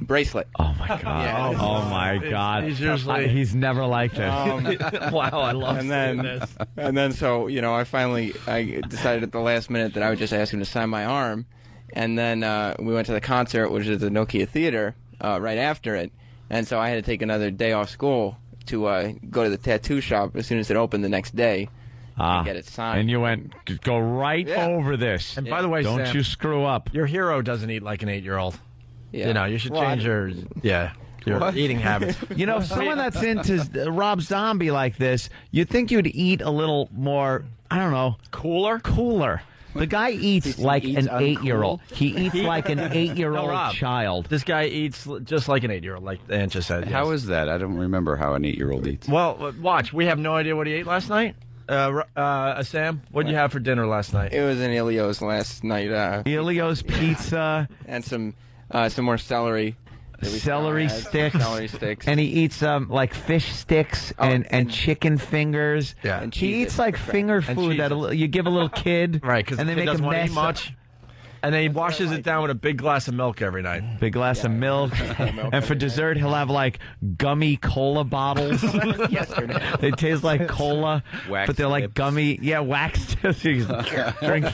bracelet. Oh, my God. Yeah. Oh, my God. He's never like this. Wow, I love seeing this. And then so, I decided at the last minute that I would just ask him to sign my arm. And then we went to the concert, which is the Nokia Theater, right after it. And so I had to take another day off school to go to the tattoo shop as soon as it opened the next day and get it signed. And you went, go right over this. And by the way, don't Sam, you screw up. Your hero doesn't eat like an 8-year-old. Yeah. You should change your eating habits. Someone that's into Rob Zombie like this, you'd think you'd eat a little more, I don't know. Cooler. The guy eats like an 8-year-old. He eats like an 8-year-old child. This guy eats just like an 8-year-old, like Aunt just said. Yes. How is that? I don't remember how an 8-year-old eats. Well, watch. We have no idea what he ate last night. Sam, what did you have for dinner last night? It was an Elio's last night. Elio's pizza. And some more celery. Celery sticks. And he eats like fish sticks and chicken fingers. Yeah. And he eats like finger food that you give a little kid. Right, because and the they kid make doesn't a want to mess eat much. And then he washes it down with a big glass of milk every night. Big glass of milk. And for dessert, he'll have like gummy cola bottles. Yesterday. They taste like cola, but they're like gummy. Yeah, wax. Drink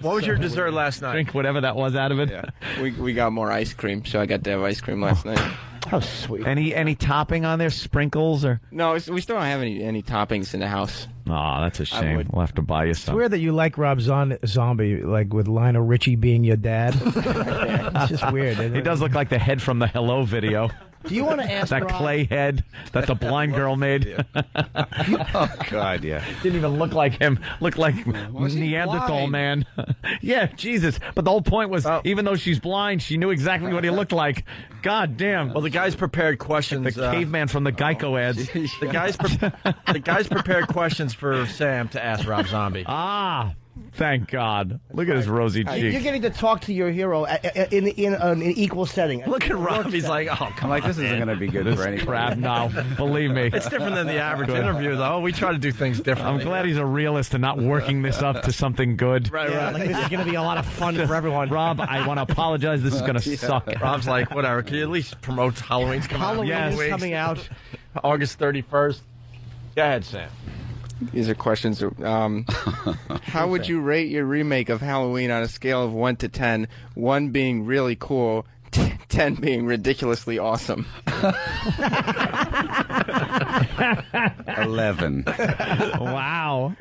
What was your dessert last night? Drink whatever that was out of it. Yeah. We got more ice cream, so I got to have ice cream last night. How sweet. Any topping on there? Sprinkles or? No, we still don't have any toppings in the house. Oh, that's a shame. We'll have to buy you some. It's weird that you like Rob Zombie, like with Lionel Richie being your dad. It's just weird. He does look like the head from the Hello video. Do you want to ask that Rob? clay head that the blind girl made? Oh, God, yeah. Didn't even look like him. Looked like Neanderthal man. Yeah, Jesus. But the whole point was, even though she's blind, she knew exactly what he looked like. God damn. Well, the guys prepared questions. The caveman from the Geico ads. The guys prepared questions for Sam to ask Rob Zombie. Thank God. Look at his rosy cheeks. You're getting to talk to your hero in an equal setting. Look at Rob. He's like, oh, come on. This isn't going to be good for anybody. Crap, no. Believe me. It's different than the average interview, though. We try to do things differently. I'm glad he's a realist and not working this up to something good. Right. Like this is going to be a lot of fun for everyone. Rob, I want to apologize. This is going to suck. Rob's like, whatever. Can you at least promote Halloween's coming out? Halloween is coming out. August 31st. Go ahead, Sam. These are questions. How would you rate your remake of Halloween on a scale of 1 to 10? 1 being really cool, 10 being ridiculously awesome. 11. Wow.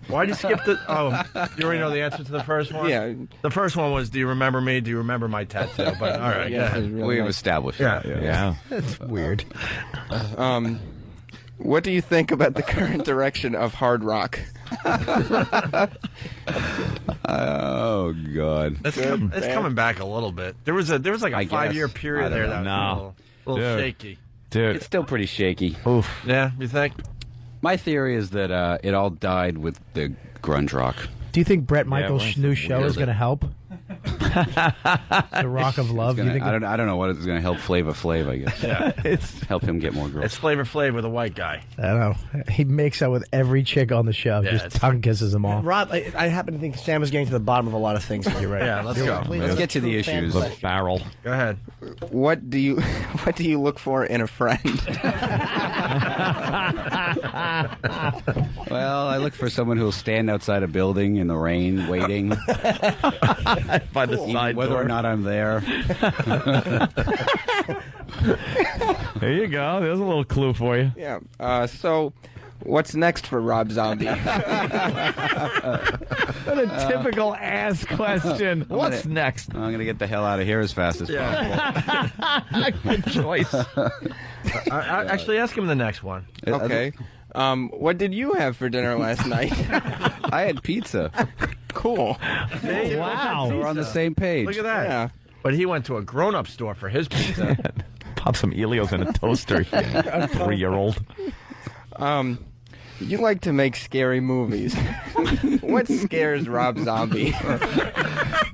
Why'd you skip the... Oh, you already know the answer to the first one? Yeah. The first one was, do you remember me? Do you remember my tattoo? But, all right, yeah. Really We've established that. Yeah. That's weird. What do you think about the current direction of hard rock? Oh, God. It's coming back a little bit. There was like a 5-year period there that was a little shaky. Dude. It's still pretty shaky. Oof. Yeah, you think? My theory is that it all died with the grunge rock. Do you think Bret Michaels' new show is going to help? The Rock of Love. I don't know what it's going to help Flava Flav, I guess. Yeah. It's help him get more girls. It's Flavor Flav with a white guy. I don't know. He makes out with every chick on the show. Yeah, just tongue kisses them all. Rob, I happen to think Sam is getting to the bottom of a lot of things. You're right. Yeah, let's go. Let's get to the issues. The barrel. Go ahead. What do you look for in a friend? Well, I look for someone who'll stand outside a building in the rain, waiting by the side whether door. or not I'm there. There you go. There's a little clue for you. Yeah. So, what's next for Rob Zombie? What a typical ass question. What's next? I'm going to get the hell out of here as fast as possible. Good choice. Actually, ask him the next one. Okay. What did you have for dinner last night? I had pizza. cool. Wow. So we're on the same page. Look at that. Yeah. But he went to a grown-up store for his pizza. Pop some Elios in a toaster. 3-year-old. You like to make scary movies. What scares Rob Zombie?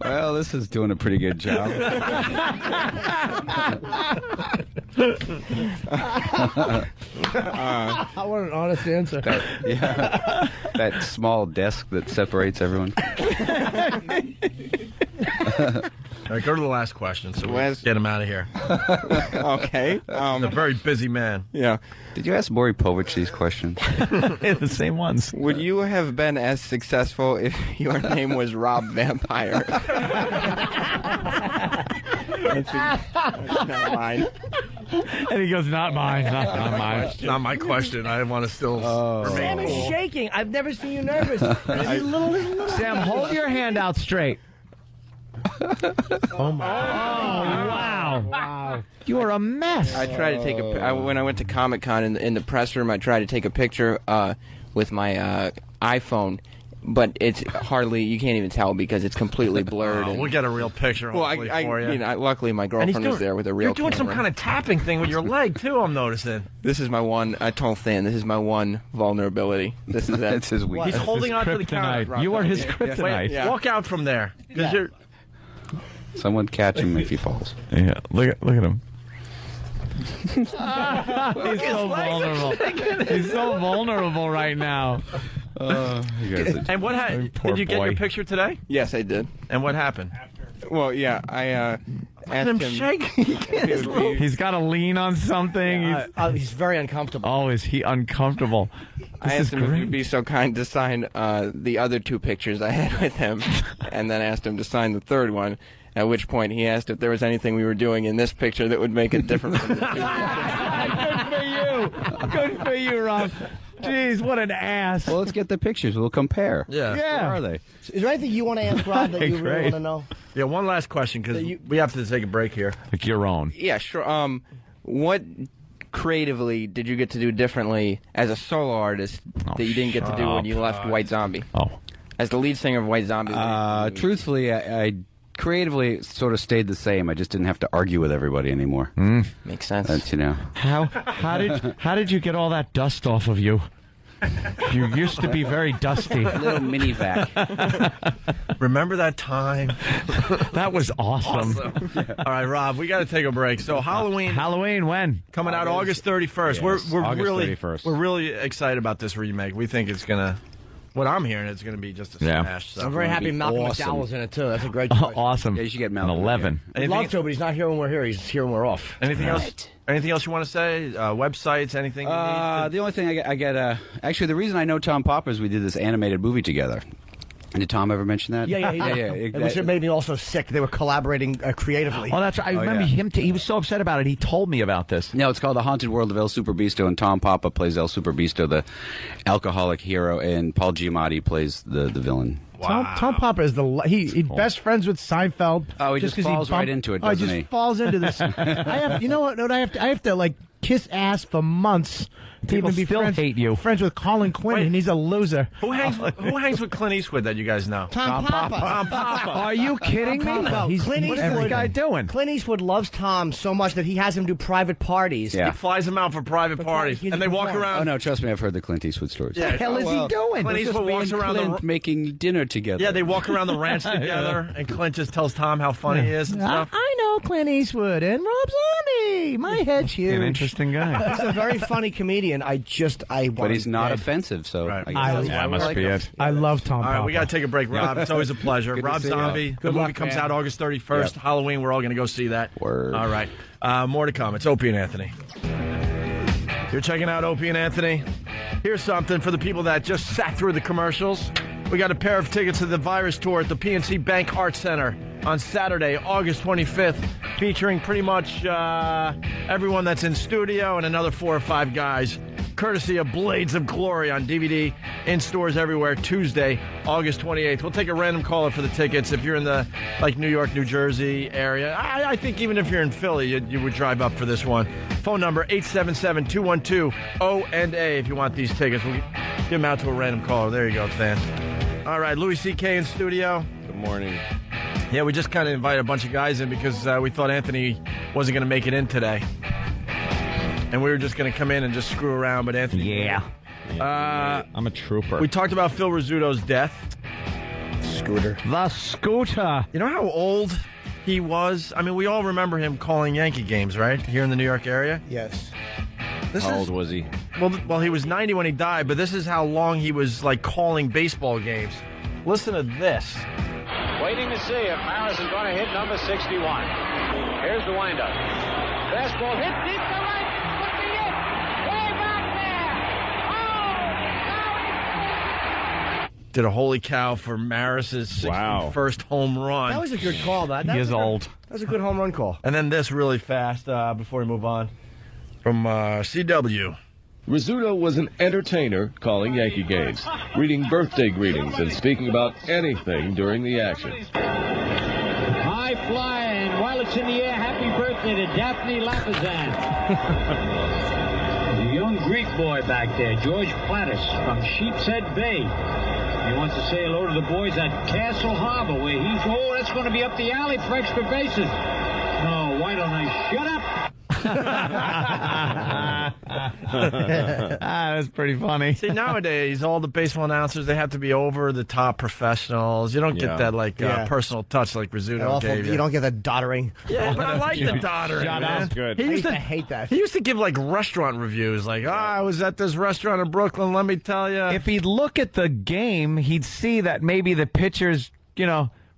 Well, this is doing a pretty good job. I want an honest answer. That small desk that separates everyone. All right, go to the last question, so we'll get him out of here. Okay. He's a very busy man. Yeah. Did you ask Maury Povich these questions? The same ones. Would you have been as successful if your name was Rob Vampire? That's not mine. And he goes, not mine, not mine. Not my question. I want to still remain Sam is cool. shaking. I've never seen you nervous. Little. Sam, hold your hand out straight. Oh, my. Oh, wow. You are a mess. I tried to take when I went to Comic-Con in the press room, I tried to take a picture with my iPhone, but it's hardly, you can't even tell because it's completely blurred. We'll get a real picture hopefully for you. Luckily my girlfriend was there with a real camera. You're doing some kind of tapping thing with your leg, too, I'm noticing. This is my one, I told Than, this is my one vulnerability. This is it. That's his weakness. He's holding on to the counter. You are his kryptonite. Wait, walk out from there. Yeah. Someone catch him if he falls. Yeah, look at him. He's so vulnerable. He's so vulnerable right now. And what happened? Did you get your picture today? Yes, I did. And what happened? Well, yeah, I asked him. Shaking. He's got to lean on something. He's very uncomfortable. Oh, is he uncomfortable? I asked him if he'd be so kind to sign the other 2 pictures I had with him, and then asked him to sign the 3rd one. At which point he asked if there was anything we were doing in this picture that would make it different from the 2 pictures. Good for you, Rob. Jeez, what an ass. Well, let's get the pictures. We'll compare. Yeah. Where are they? Is there anything you want to ask Rob that you really want to know? Yeah, one last question, because we have to take a break here. Like your own. Yeah, sure. What creatively did you get to do differently as a solo artist that you didn't get to do when you left White Zombie? Oh. As the lead singer of White Zombie. Truthfully, I creatively sort of stayed the same. I just didn't have to argue with everybody anymore. Makes sense. That's, you know. How did you get all that dust off of you? You used to be very dusty. A little mini vac. Remember that time? That was awesome. Yeah. All right, Rob, we got to take a break. So Halloween when? Coming out August 31st. Yes, We're August really 31st. We're really excited about this remake. We think it's gonna. What I'm hearing, it's going to be just a smash. So I'm very happy Malcolm McDowell's in it, too. That's a great choice. Awesome. Yeah, you should get Malcolm. 11. I'd love to, but he's not here when we're here. He's here when we're off. Anything else? Anything else you want to say? Websites? Anything? The only thing I get actually, the reason I know Tom Popper is we did this animated movie together. Did Tom ever mention that? Yeah, he did. Which made me also sick. They were collaborating creatively. Oh, that's right. I remember him. He was so upset about it. He told me about this. No, it's called The Haunted World of El Superbeasto, and Tom Popper plays El Superbeasto, the alcoholic hero, and Paul Giamatti plays the villain. Wow. Tom Popper is he's best friends with Seinfeld. Oh, he just falls right into it, doesn't he? He just falls into this. You know what? I have to like kiss ass for months to even be friends with Colin Quinn, and he's a loser. Who hangs with Clint Eastwood that you guys know? Tom Popper. Tom Popper. Are you kidding me? What is this guy doing? Clint Eastwood loves Tom so much that he has him do private parties. Yeah. He flies him out for private parties, and they walk around. Oh no, trust me, I've heard the Clint Eastwood stories. Yeah. What the hell is he doing? Clint Eastwood walks around making dinner together. Yeah, they walk around the ranch together, and Clint just tells Tom how funny he is and stuff. I know Clint Eastwood and Rob Zombie. My head's huge. An interesting guy. He's a very funny comedian. But he's not offensive, so right. that must be it. I love Tom Popper. All right, we got to take a break, Rob. It's always a pleasure. Rob Zombie. The movie comes out August 31st. Yep. Halloween, we're all going to go see that. Word. All right. More to come. It's Opie and Anthony. You're checking out Opie and Anthony. Here's something for the people that just sat through the commercials. We got a pair of tickets to the Virus Tour at the PNC Bank Arts Center on Saturday, August 25th, featuring pretty much everyone that's in studio and another 4 or 5 guys, courtesy of Blades of Glory on DVD in stores everywhere, Tuesday, August 28th. We'll take a random caller for the tickets. If you're in the New York, New Jersey area, I think even if you're in Philly, you would drive up for this one. Phone number 877-212-O&A if you want these tickets. We'll give them out to a random caller. There you go, Stan. All right, Louis C.K. in studio. Good morning. Yeah, we just kind of invited a bunch of guys in because we thought Anthony wasn't going to make it in today. And we were just going to come in and just screw around, but Anthony... Yeah. I'm a trooper. We talked about Phil Rizzuto's death. Scooter. The Scooter. You know how old he was? I mean, we all remember him calling Yankee games, right? Here in the New York area? Yes. How old was he? Well, he was 90 when he died, but this is how long he was, like, calling baseball games. Listen to this. Waiting to see if Maris is going to hit number 61. Here's the windup. Fastball hit deep to right. Could be it. Way back there. Oh, Did a holy cow for Maris's 61st home run. That was a good call. That he is old. That was a good home run call. And then this really fast before we move on from CW. Rizzuto was an entertainer calling Yankee games, reading birthday greetings and speaking about anything during the action. high flying. While it's in the air, happy birthday to Daphne Lapizan. The young Greek boy back there, George Plattis from Sheepshead Bay. He wants to say hello to the boys at Castle Harbor, where he's, that's going to be up the alley for extra bases. No, why don't I shut up? That's pretty funny. See, nowadays, all the baseball announcers, they have to be over-the-top professionals. You don't get that, personal touch like Rizzuto gave you. You don't get the doddering. Yeah, but I like the doddering, Shut man. up. Good. I used to hate that. He used to give, restaurant reviews. I was at this restaurant in Brooklyn, let me tell you. If he'd look at the game, he'd see that maybe the pitcher's,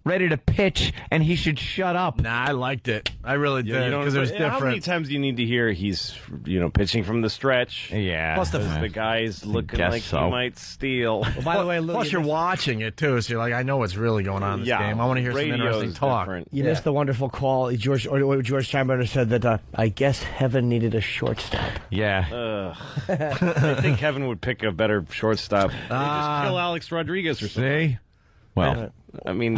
ready to pitch, and he should shut up. Nah, I liked it. I really did, because it was different. How many times do you need to hear he's, pitching from the stretch? Yeah. Plus the guy's looking like he might steal. Well, by the way, Lou, plus you're watching it, too, so you're like, I know what's really going on in this game. I want to hear some interesting talk. Different. You missed the wonderful call. George Steinbrenner said that, I guess heaven needed a shortstop. Yeah. I think heaven would pick a better shortstop. They just kill Alex Rodriguez or something. See? Well, I mean,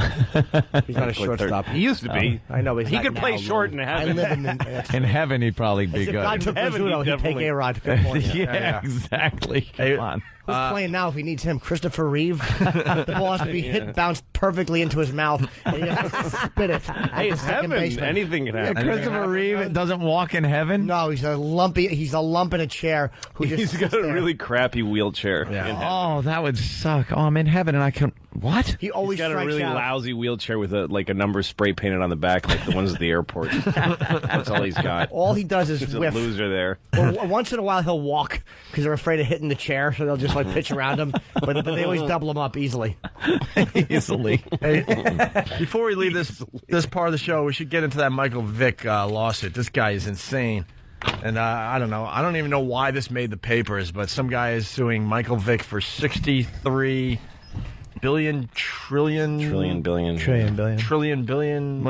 he's not a shortstop. He used to be. I know, but he could play short in heaven. I live in heaven, he'd probably be good. If God took Rizzuto, he'd take A-Rod. Yeah, exactly. Come on. Who's playing now if he needs him? Christopher Reeve? The ball has to be bounced perfectly into his mouth, and he has to spit it. Hey, it's heaven. Anything can happen. Christopher Reeve doesn't walk in heaven? No, he's a lump in a chair. He's got a really crappy wheelchair. Yeah. Oh, that would suck. Oh, I'm in heaven, and I can... What? He always got a really lousy wheelchair with a number spray painted on the back, like the ones at the airport. That's all he's got. All he does is whiff. A loser there. Well, once in a while he'll walk because they're afraid of hitting the chair, so they'll just pitch around him. But they always double him up easily. Easily. Hey, before we leave this part of the show, we should get into that Michael Vick lawsuit. This guy is insane. And I don't know. I don't even know why this made the papers, but some guy is suing Michael Vick for $63 billion. Well,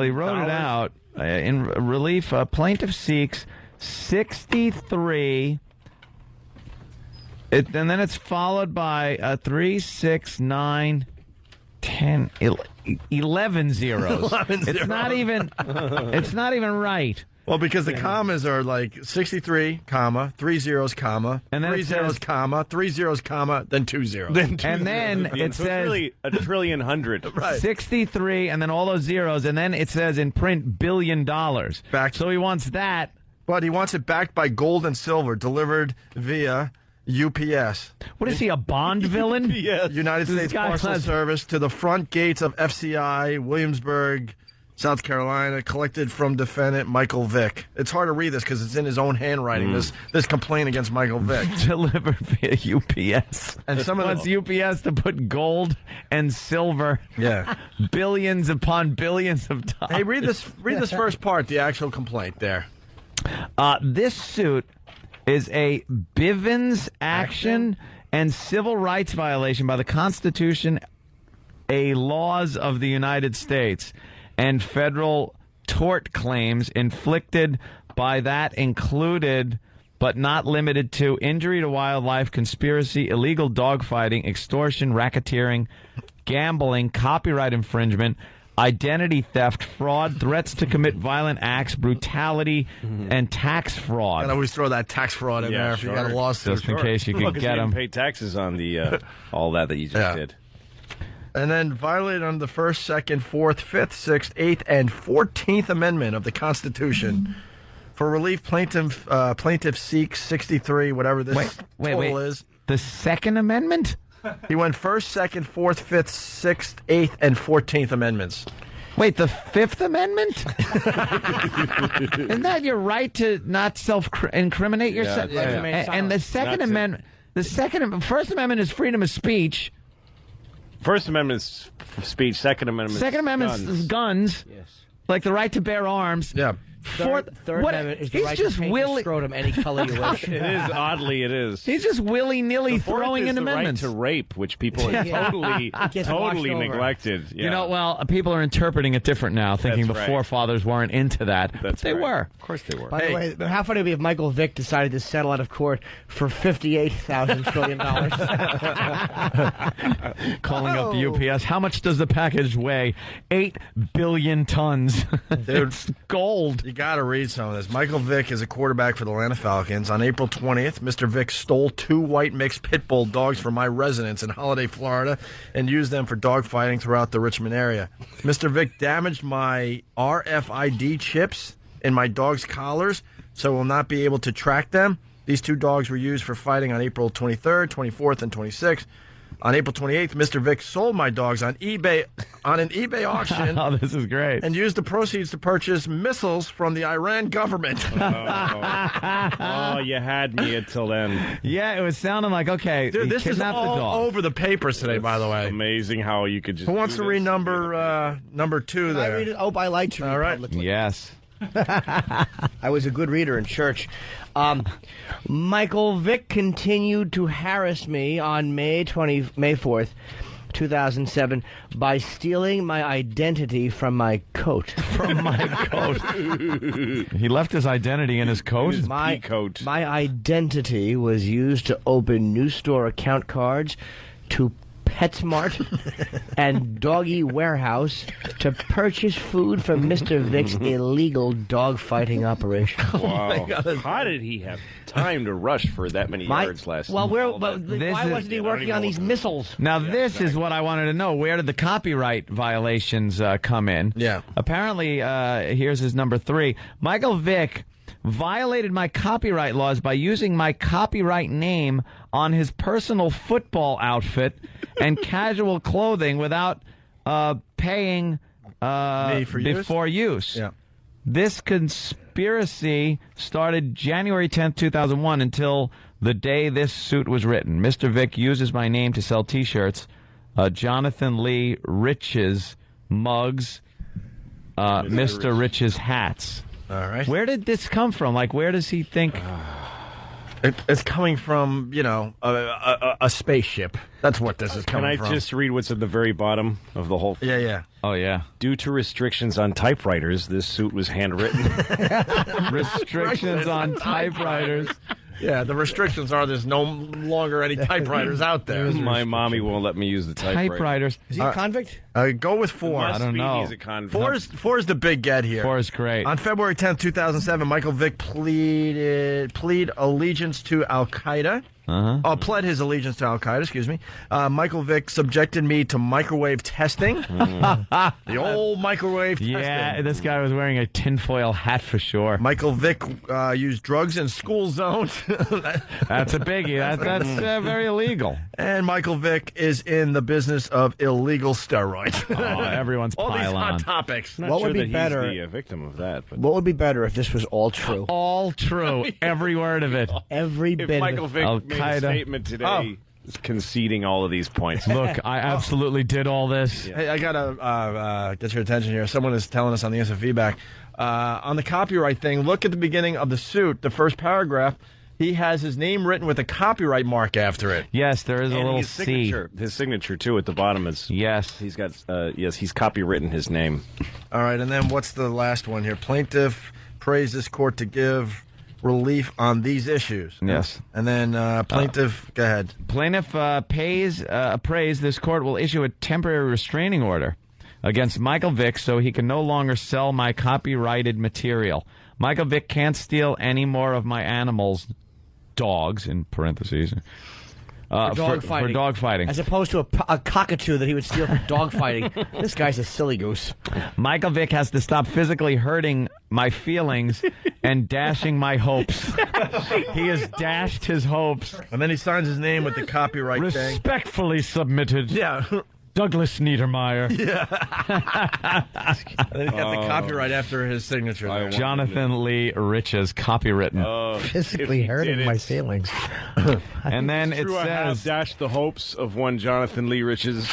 he wrote it out. In relief, plaintiff seeks 63. And then it's followed by 3, 6, 9, 10, 11 zeros. 11 it's not even right. Well, because the commas are like 63, comma, 3 zeros, comma, and then 3 zeros, comma, 3 zeros, comma, then 2 zeros. And then it says really a trillion hundred. Right. 63, and then all those zeros, and then it says in print $1 billion. So he wants that. But he wants it backed by gold and silver, delivered via UPS. What is he, a Bond villain? Yes. United States Postal Service to the front gates of FCI, Williamsburg, South Carolina, collected from defendant Michael Vick. It's hard to read this because it's in his own handwriting, this complaint against Michael Vick. Delivered via UPS. And someone wants UPS to put gold and silver. Yeah. Billions upon billions of dollars. Hey, read this first part, the actual complaint there. This suit is a Bivens action and civil rights violation by the Constitution, a laws of the United States, and federal tort claims inflicted by that included, but not limited to, injury to wildlife, conspiracy, illegal dogfighting, extortion, racketeering, gambling, copyright infringement, identity theft, fraud, threats to commit violent acts, brutality, and tax fraud. And always throw that tax fraud in there if you got a lawsuit. Just in case you could get them. Pay taxes on the all that you just did. And then violated under the 1st, 2nd, 4th, 5th, 6th, 8th, and 14th Amendment of the Constitution. For relief, plaintiff seeks 63, whatever this total is. The Second Amendment? He went 1st, 2nd, 4th, 5th, 6th, 8th, and 14th Amendments. Wait, the Fifth Amendment? Isn't that your right to not self-incriminate yourself? And the Second Amendment, First Amendment is freedom of speech. First Amendment is speech. Second Amendment is guns. Yes. Like the right to bear arms. Yeah. Third Amendment is the right to paint your scrotum any color you wish. It is, oddly, it is. He's just willy-nilly throwing in amendments. The right to rape, which people have totally neglected. Yeah. You know, well, people are interpreting it different now, thinking the forefathers weren't into that. But they were. Of course they were. By the way, how funny would it be if Michael Vick decided to settle out of court for $58,000 trillion? Calling up the UPS. How much does the package weigh? 8 billion tons. It's gold. You got to read some of this. Michael Vick is a quarterback for the Atlanta Falcons. On April 20th, Mr. Vick stole 2 white mixed pit bull dogs from my residence in Holiday, Florida, and used them for dog fighting throughout the Richmond area. Mr. Vick damaged my RFID chips in my dog's collars, so will not be able to track them. These 2 dogs were used for fighting on April 23rd, 24th, and 26th. On April 28th, Mr. Vick sold my dogs on eBay on an eBay auction. Oh, this is great. And used the proceeds to purchase missiles from the Iran government. Oh, you had me until then. Yeah, it was sounding like, okay, dude, this is all over the papers today, by the way. Amazing how you could just. Who wants to read number 2 there? I read it? Oh, I like to read publicly. Yes. I was a good reader in church. Michael Vick continued to harass me on May 4th, 2007, by stealing my identity from my coat. From my coat. He left his identity in his coat? My coat. My identity was used to open new store account cards, to PetSmart and Doggy Warehouse to purchase food from Mr. Vick's illegal dog fighting operation. Wow. How did he have time to rush for that many yards last night? Well, why wasn't he working on these missiles? Now, this is what I wanted to know. Where did the copyright violations come in? Yeah. Apparently, here's his number 3. Michael Vick violated my copyright laws by using my copyright name on his personal football outfit and casual clothing without paying before use. Yeah. This conspiracy started January 10th, 2001 until the day this suit was written. Mr. Vick uses my name to sell T-shirts, Jonathan Lee Rich's mugs, Mr. Rich's hats. All right. Where did this come from? Like, where does he think? It's coming from, a spaceship. That's what this is coming from. Can I just read what's at the very bottom of the whole thing? Yeah. Oh, yeah. Due to restrictions on typewriters, this suit was handwritten. Restrictions on typewriters. Yeah, the restrictions are there's no longer any typewriters out there. My mommy won't let me use the typewriters. Is he a convict? Go with 4. I don't know. He's a convict. 4 is the big get here. 4 is great. On February 10th, 2007, Michael Vick plead allegiance to Al-Qaeda. Pled his allegiance to Al-Qaeda, excuse me. Michael Vick subjected me to microwave testing. The old microwave testing. Yeah, this guy was wearing a tinfoil hat for sure. Michael Vick used drugs in school zones. That's a biggie. That's very illegal. And Michael Vick is in the business of illegal steroids. Oh, everyone's all pile these hot on. topics. What would be better? He's the victim of that. But. What would be better if this was all true? All true. Every word of it. Every bit. If Michael Vick made a statement today conceding all of these points. Look, I absolutely did all this. Hey, I gotta get your attention here. Someone is telling us on the instant feedback on the copyright thing. Look at the beginning of the suit, the first paragraph. He has his name written with a copyright mark after it. Yes, there is a little C. His signature, too, at the bottom is... Yes. He's got... he's copywritten his name. All right, and then what's the last one here? Plaintiff praised this court to give relief on these issues. Yes. And then plaintiff, go ahead. Plaintiff praised this court will issue a temporary restraining order against Michael Vick so he can no longer sell my copyrighted material. Michael Vick can't steal any more of my animals... dogs, in parentheses, For dog fighting. As opposed to a cockatoo that he would steal for dog fighting. This guy's a silly goose. Michael Vick has to stop physically hurting my feelings and dashing my hopes. He has dashed his hopes. And then he signs his name with the copyright thing. Respectfully submitted. Yeah. Douglas Niedermeyer. Yeah. And then he got the copyright after his signature there. Jonathan Lee Riches, copywritten. Physically hurting my feelings. And then it I have says... dashed the hopes of one Jonathan Lee Riches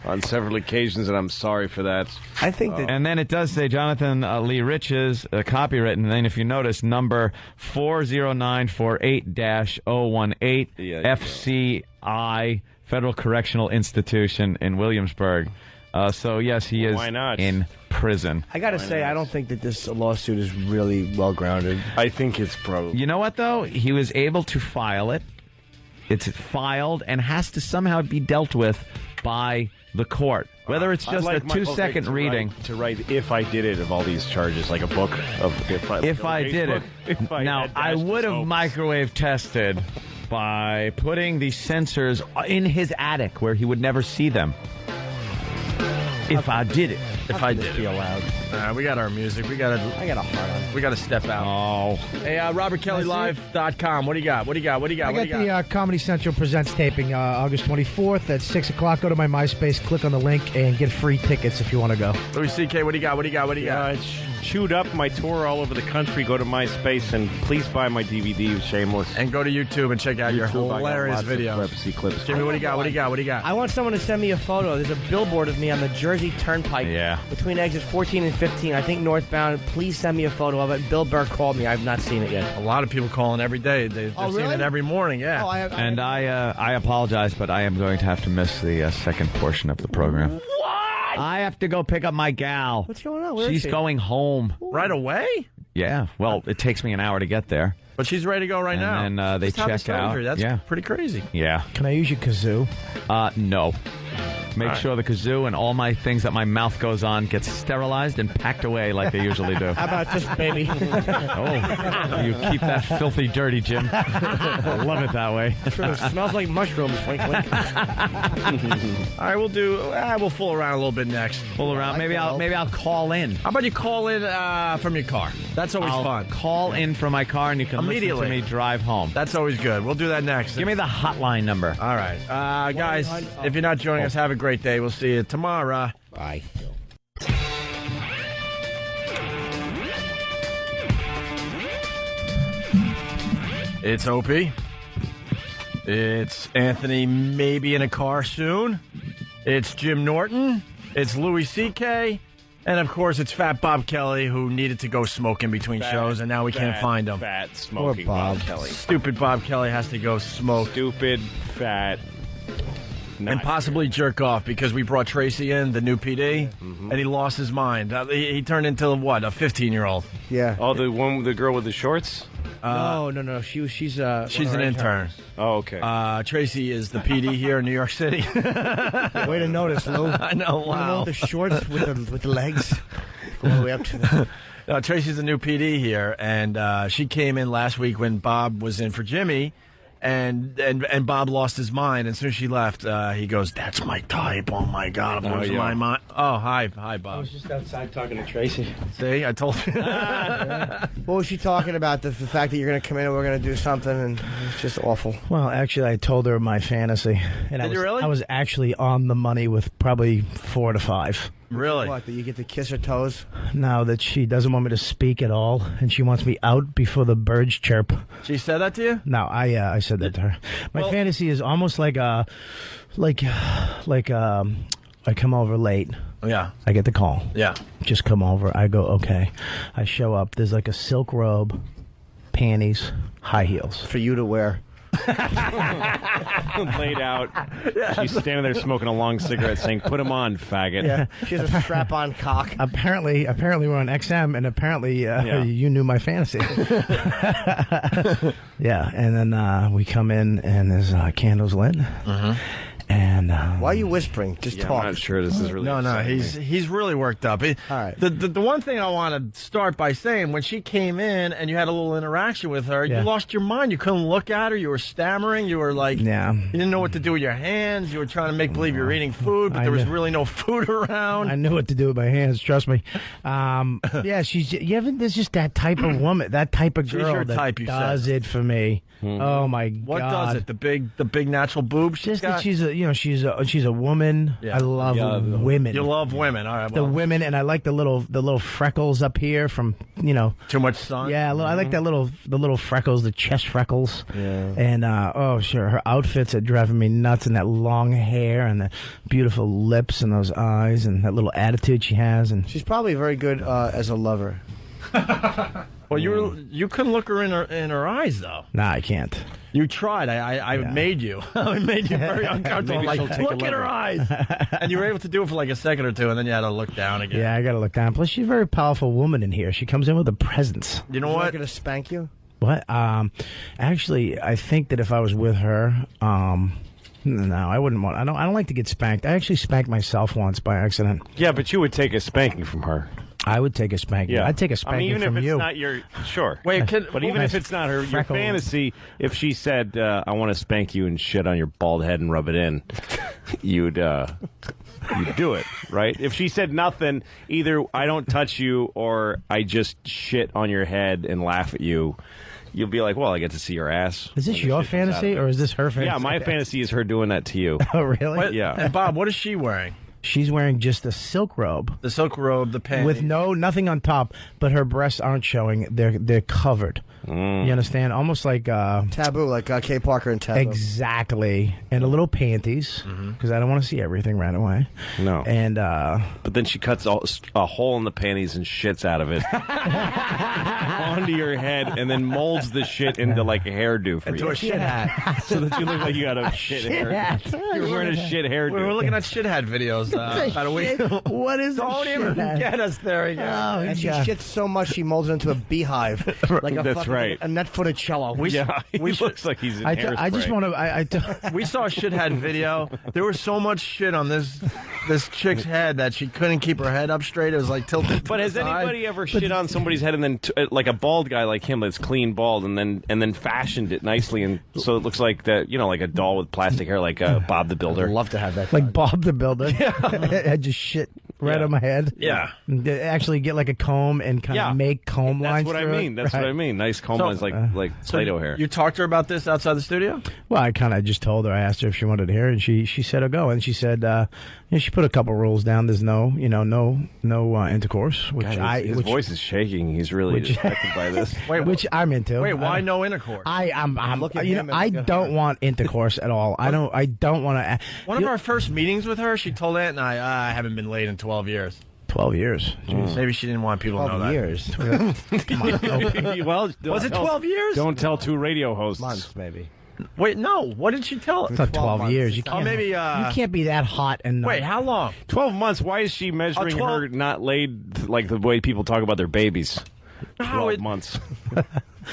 on several occasions, and I'm sorry for that. I think that... And then it does say Jonathan Lee Riches, copywritten. And then if you notice, number 40948-018, FCI... Federal Correctional Institution in Williamsburg. So, yes, he is in prison. I got to say, I don't think that this lawsuit is really well-grounded. I think it's probably... You know what, though? He was able to file it. It's filed and has to somehow be dealt with by the court. Whether it's just a 2-second reading. To write If I Did It of all these charges, like a book of If I Did It. Now, I would have microwave tested by putting the sensors in his attic where he would never see them. If I did it. If I did it. Allowed. We got our music. I got a heart on. We got to step out. Oh. Hey, RobertKellyLive.com. What do you got? I got the Comedy Central Presents taping August 24th at 6 o'clock. Go to my MySpace, click on the link, and get free tickets if you want to go. Louis C.K., what do you got? It's chewed up my tour all over the country. Go to MySpace and please buy my DVD, Shameless. And go to YouTube and check out your hilarious videos. Clips. Jimmy, what do you got? I want someone to send me a photo. There's a billboard of me on the Jersey Turnpike between exits 14 and 15, I think northbound. Please send me a photo of it. Bill Burr called me. I've not seen it yet. A lot of people calling every day. They're seeing it every morning, yeah. I apologize, but I am going to have to miss the second portion of the program. What? I have to go pick up my gal. What's going on? Where is She's she? going home. Right away? Yeah. Well, it takes me an hour to get there. But she's ready to go right now. And then they check out. That's pretty crazy. Yeah. Can I use your kazoo? No. Make sure the kazoo and all my things that my mouth goes on gets sterilized and packed away like they usually do. How about this, baby? Oh, you keep that filthy dirty, Jim. I love it that way. It smells like mushrooms. Wink, wink. All right, we'll fool around a little bit next. Fool around. Maybe I'll call in. How about you call in from your car? That's always fun. Call in from my car and you can listen to me drive home. That's always good. We'll do that next. Give me the hotline number. All right. Guys, if you're not joining us, have a great day. We'll see you tomorrow. Bye. It's Opie. It's Anthony, maybe in a car soon. It's Jim Norton. It's Louis C.K. And, of course, it's Fat Bob Kelly, who needed to go smoke in between shows, and now we can't find him. Fat, smoking Bob Kelly. Stupid Bob Kelly has to go smoke. Stupid, fat... and possibly jerk off because we brought Tracy in, the new PD, and he lost his mind. He turned into, what, a 15-year-old? Yeah. Oh, the girl with the shorts? No. She's an intern. Oh, okay. Tracy is the PD here in New York City. Way to notice, Lou. I know, wow. The shorts with the legs go all the way up to the... No, Tracy's the new PD here, and she came in last week when Bob was in for Jimmy. And Bob lost his mind. As soon as she left, he goes, "That's my type. Oh, my God. I'm losing my mind." Oh, hi, Bob. I was just outside talking to Tracy. See, I told you. What was she talking about? The fact that you're going to come in and we're going to do something, and it's just awful. Well, actually, I told her my fantasy. And Did you really? I was actually on the money with probably 4 to 5. Really? What, that you get to kiss her toes? No, that she doesn't want me to speak at all, and she wants me out before the birds chirp. She said that to you? No, I said that to her. My fantasy is almost like I come over late. Yeah. I get the call. Yeah. Just come over. I go, okay. I show up. There's like a silk robe, panties, high heels. For you to wear. Laid out. She's standing there smoking a long cigarette saying, "Put him on, faggot." Yeah. She has a strap-on cock. Apparently we're on XM, and apparently you knew my fantasy. Yeah, and then we come in, and there's candles lit. And why are you whispering? Just talk. I'm not sure this is really. No, he's really worked up. All right. The one thing I want to start by saying, when she came in and you had a little interaction with her, you lost your mind. You couldn't look at her. You were stammering. You were like, you didn't know what to do with your hands. You were trying to make believe you were eating food, but there was really no food around. I knew what to do with my hands. Trust me. Yeah, there's just that type of woman, that type of girl She's your that type, you does said. it for me. Oh my God! What does it? The big natural boobs. Just that she's a woman. Yeah. I love women. You love women. All right. The women, and I like the little freckles up here from too much sun. Yeah, I like the little freckles, the chest freckles. Yeah. And sure, her outfits are driving me nuts, and that long hair, and the beautiful lips, and those eyes, and that little attitude she has. And she's probably very good as a lover. Well, you couldn't look her in her eyes though. Nah, I can't. You tried. I made you. I made you very uncomfortable. Like, look at her eyes. And you were able to do it for like a second or two, and then you had to look down again. Yeah, I got to look down. Plus, she's a very powerful woman in here. She comes in with a presence. You know what? Going to spank you? What? Actually, I think that if I was with her, no, I wouldn't want. I don't like to get spanked. I actually spanked myself once by accident. Yeah, but you would take a spanking from her. I would take a spanking. Yeah. I'd take a spanking even from if it's you. not your sure. Wait, but even if it's not your fantasy, if she said, "I want to spank you and shit on your bald head and rub it in," you'd do it, right? If she said nothing, either I don't touch you or I just shit on your head and laugh at you. You'll be like, well, I get to see your ass. Is this your fantasy or is this her fantasy? Yeah, my fantasy is her doing that to you. Oh, really? Yeah. And Bob, what is she wearing? She's wearing just a silk robe. The silk robe, the pants. With nothing on top, but her breasts aren't showing. They're covered. You understand? Almost like Taboo, like Kay Parker and Taboo. Exactly. And a little panties, because I don't want to see everything right away. No. And but then she cuts a hole in the panties and shits out of it onto your head, and then molds the shit into like a hairdo for you. Into a shit hat. So that you look like you got a shit hair. You're wearing a shit hairdo. We were looking at shit hat videos about a week. What is Don't even get us there again. Oh, and she shits so much she molds it into a beehive. Like That's right. A net-footed cello. He looks like he's in hairspray. I just want to. We saw a shit hat video. There was so much shit on this chick's head that she couldn't keep her head up straight. It was like tilted. But has anybody ever shit on somebody's head and then like a bald guy like him that's clean bald and then fashioned it nicely and so it looks like that, like a doll with plastic hair like Bob the Builder? I'd love to have that. Like Bob the Builder. Yeah. I just shit right on my head. Yeah. Actually get like a comb and kind of make comb lines. That's what I mean. That's what I mean. Nice comb lines like Play-Doh hair. You talked to her about this outside the studio? Well, I kind of just told her. I asked her if she wanted to hear it, and she said, "I'll go." And she said, she put a couple rules down. There's no intercourse. Which God, his voice is shaking. He's really affected by this. Which I'm into. Wait, why no intercourse? I don't want intercourse at all. I don't want to. One of our first meetings with her, she told Aunt and I haven't been laid in 12 years. 12 years. Maybe she didn't want people to know that. 12 years. Come on. Well, was it 12 years? Don't tell two radio hosts. Months, maybe. Wait, no. What did she tell us? It's not 12 years. You can't, maybe, you can't be that hot and not. Wait, how long? 12 months. Why is she measuring her not laid like the way people talk about their babies? 12 months.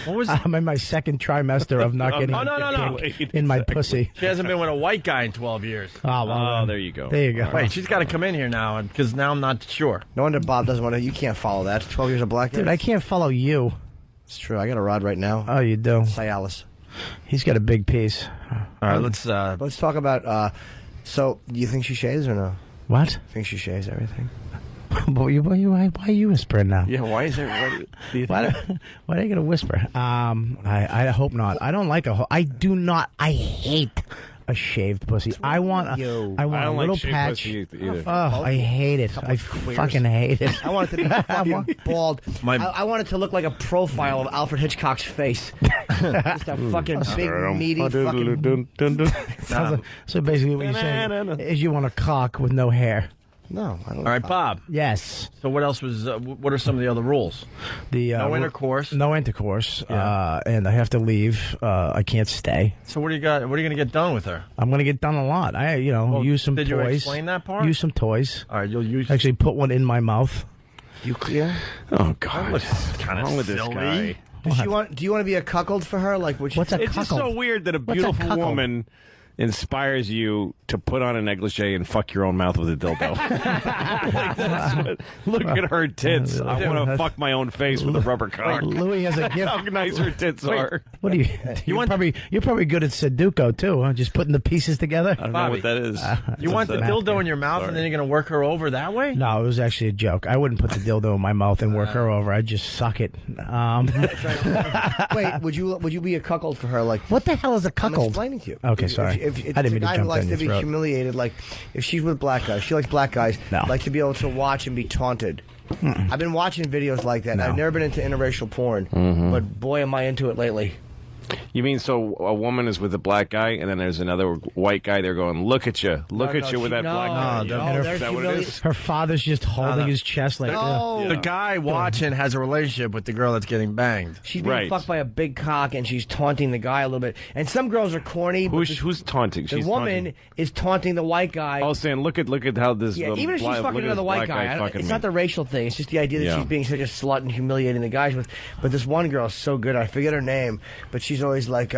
What was I'm in my second trimester of not getting in my pussy. She hasn't been with a white guy in 12 years. Oh, well, there you go. There you go. Wait, she's got to come in here now because now I'm not sure. No wonder Bob doesn't want to. You can't follow that. 12 years of black hair. Dude, I can't follow you. It's true. I got a rod right now. Oh, you do? Cialis. He's got a big piece. All right, let's talk about. So, do you think she shaves or no? What? Think she shaves everything? Why are you whispering now? Yeah, why is there? Why are you gonna whisper? I hope not. I don't like I do not. I hate a shaved pussy. I want a little patch. Either. Oh, I hate it. I fucking hate it. I want it to be fucking bald. I want it to look like a profile of Alfred Hitchcock's face. Just a fucking big, meaty fucking... So basically what you're saying is you want a cock with no hair. No, I don't. All right, Bob. Yes. So what else was? What are some of the other rules? No intercourse. No intercourse. Yeah. And I have to leave. I can't stay. So what do you got? What are you going to get done with her? I'm going to get done a lot. Use some toys. Did you explain that part? Use some toys. All right, you'll use. Actually, put one in my mouth. You clear? Oh God, what's kind of with this guy? Do you want to be a cuckold for her? Like, what's a cuckold? It's just so weird that a beautiful woman inspires you to put on a negligee and fuck your own mouth with a dildo. Look at her tits. I want to fuck my own face with a rubber cock. Louis has a gift. How nice her tits are. What do you? You're probably good at Sudoku too, huh? Just putting the pieces together. I don't know what that is. You want the dildo in your mouth and then you're going to work her over that way? No, it was actually a joke. I wouldn't put the dildo in my mouth and work her over. I'd just suck it. Wait, would you be a cuckold for her? Like, what the hell is a cuckold? I'm explaining to you. Okay, sorry. If I didn't mean to a guy jump who likes down to be your throat. humiliated, like if she's with black guys, she likes black guys. No. Like to be able to watch and be taunted. I've been watching videos like that. No. I've never been into interracial porn, but boy, am I into it lately. You mean so a woman is with a black guy and then there's another white guy there going, look at you with that black guy. Is that what it is? Her father's just holding his chest like The guy watching has a relationship with the girl that's getting banged. She's being fucked by a big cock, and she's taunting the guy a little bit. And some girls are corny. Who's taunting? The woman is taunting the white guy. Oh, saying, look at how this. Yeah, even if she's fucking another white guy, it's not the racial thing. It's just the idea that she's being such a slut and humiliating the guys with. But this one girl is so good. I forget her name, but she's always like,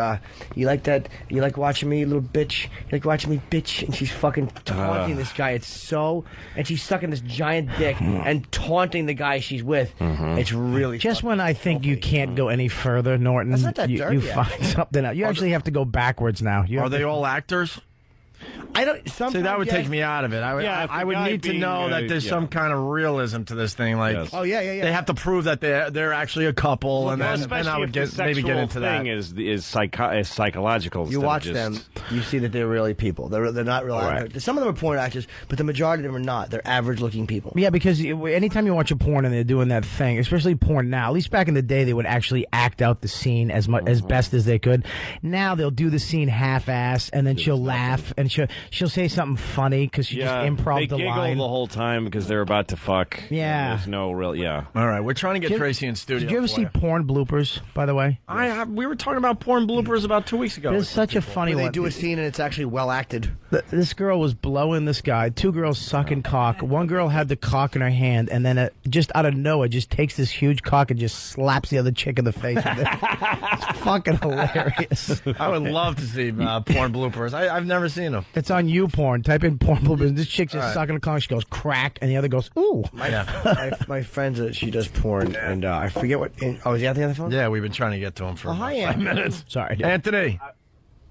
"You like that? You like watching me, you little bitch? You like watching me, bitch?" And she's fucking taunting this guy. It's so, and she's sucking this giant dick and taunting the guy she's with. It's really just when I think you can't go any further, Norton. That's not that dirty, you find something out. You actually have to go backwards now. Are they all actors? I don't. See, that would take me out of it. I would need to know that there's some kind of realism to this thing. Like, oh yeah. They have to prove that they're actually a couple, and then I would maybe get into that. Is psychological. You watch them, you see that they're really people. They're not real. Right. Some of them are porn actors, but the majority of them are not. They're average-looking people. Yeah, because anytime you watch a porn and they're doing that thing, especially porn now, at least back in the day, they would actually act out the scene as best as they could. Now they'll do the scene half-ass, and then she'll laugh and she'll say something funny because she just improv the line. They giggle the whole time because they're about to fuck. Yeah. There's no real, All right, we're trying to get Tracy in studio. Did you ever see porn bloopers, by the way? We were talking about porn bloopers about 2 weeks ago. There's such a funny one. They do a scene and it's actually well acted. This girl was blowing this guy. Two girls sucking cock. One girl had the cock in her hand, and then just out of nowhere, just takes this huge cock and just slaps the other chick in the face with it. It's fucking hilarious. I would love to see porn bloopers. I've never seen them. It's on YouPorn. Type in porn bloopers. This chick's just sucking a cock. She goes crack, and the other goes ooh. My friend, she does porn, and I forget what. Is he out there on the phone? Yeah, we've been trying to get to him for 5 minutes. Sorry, Anthony.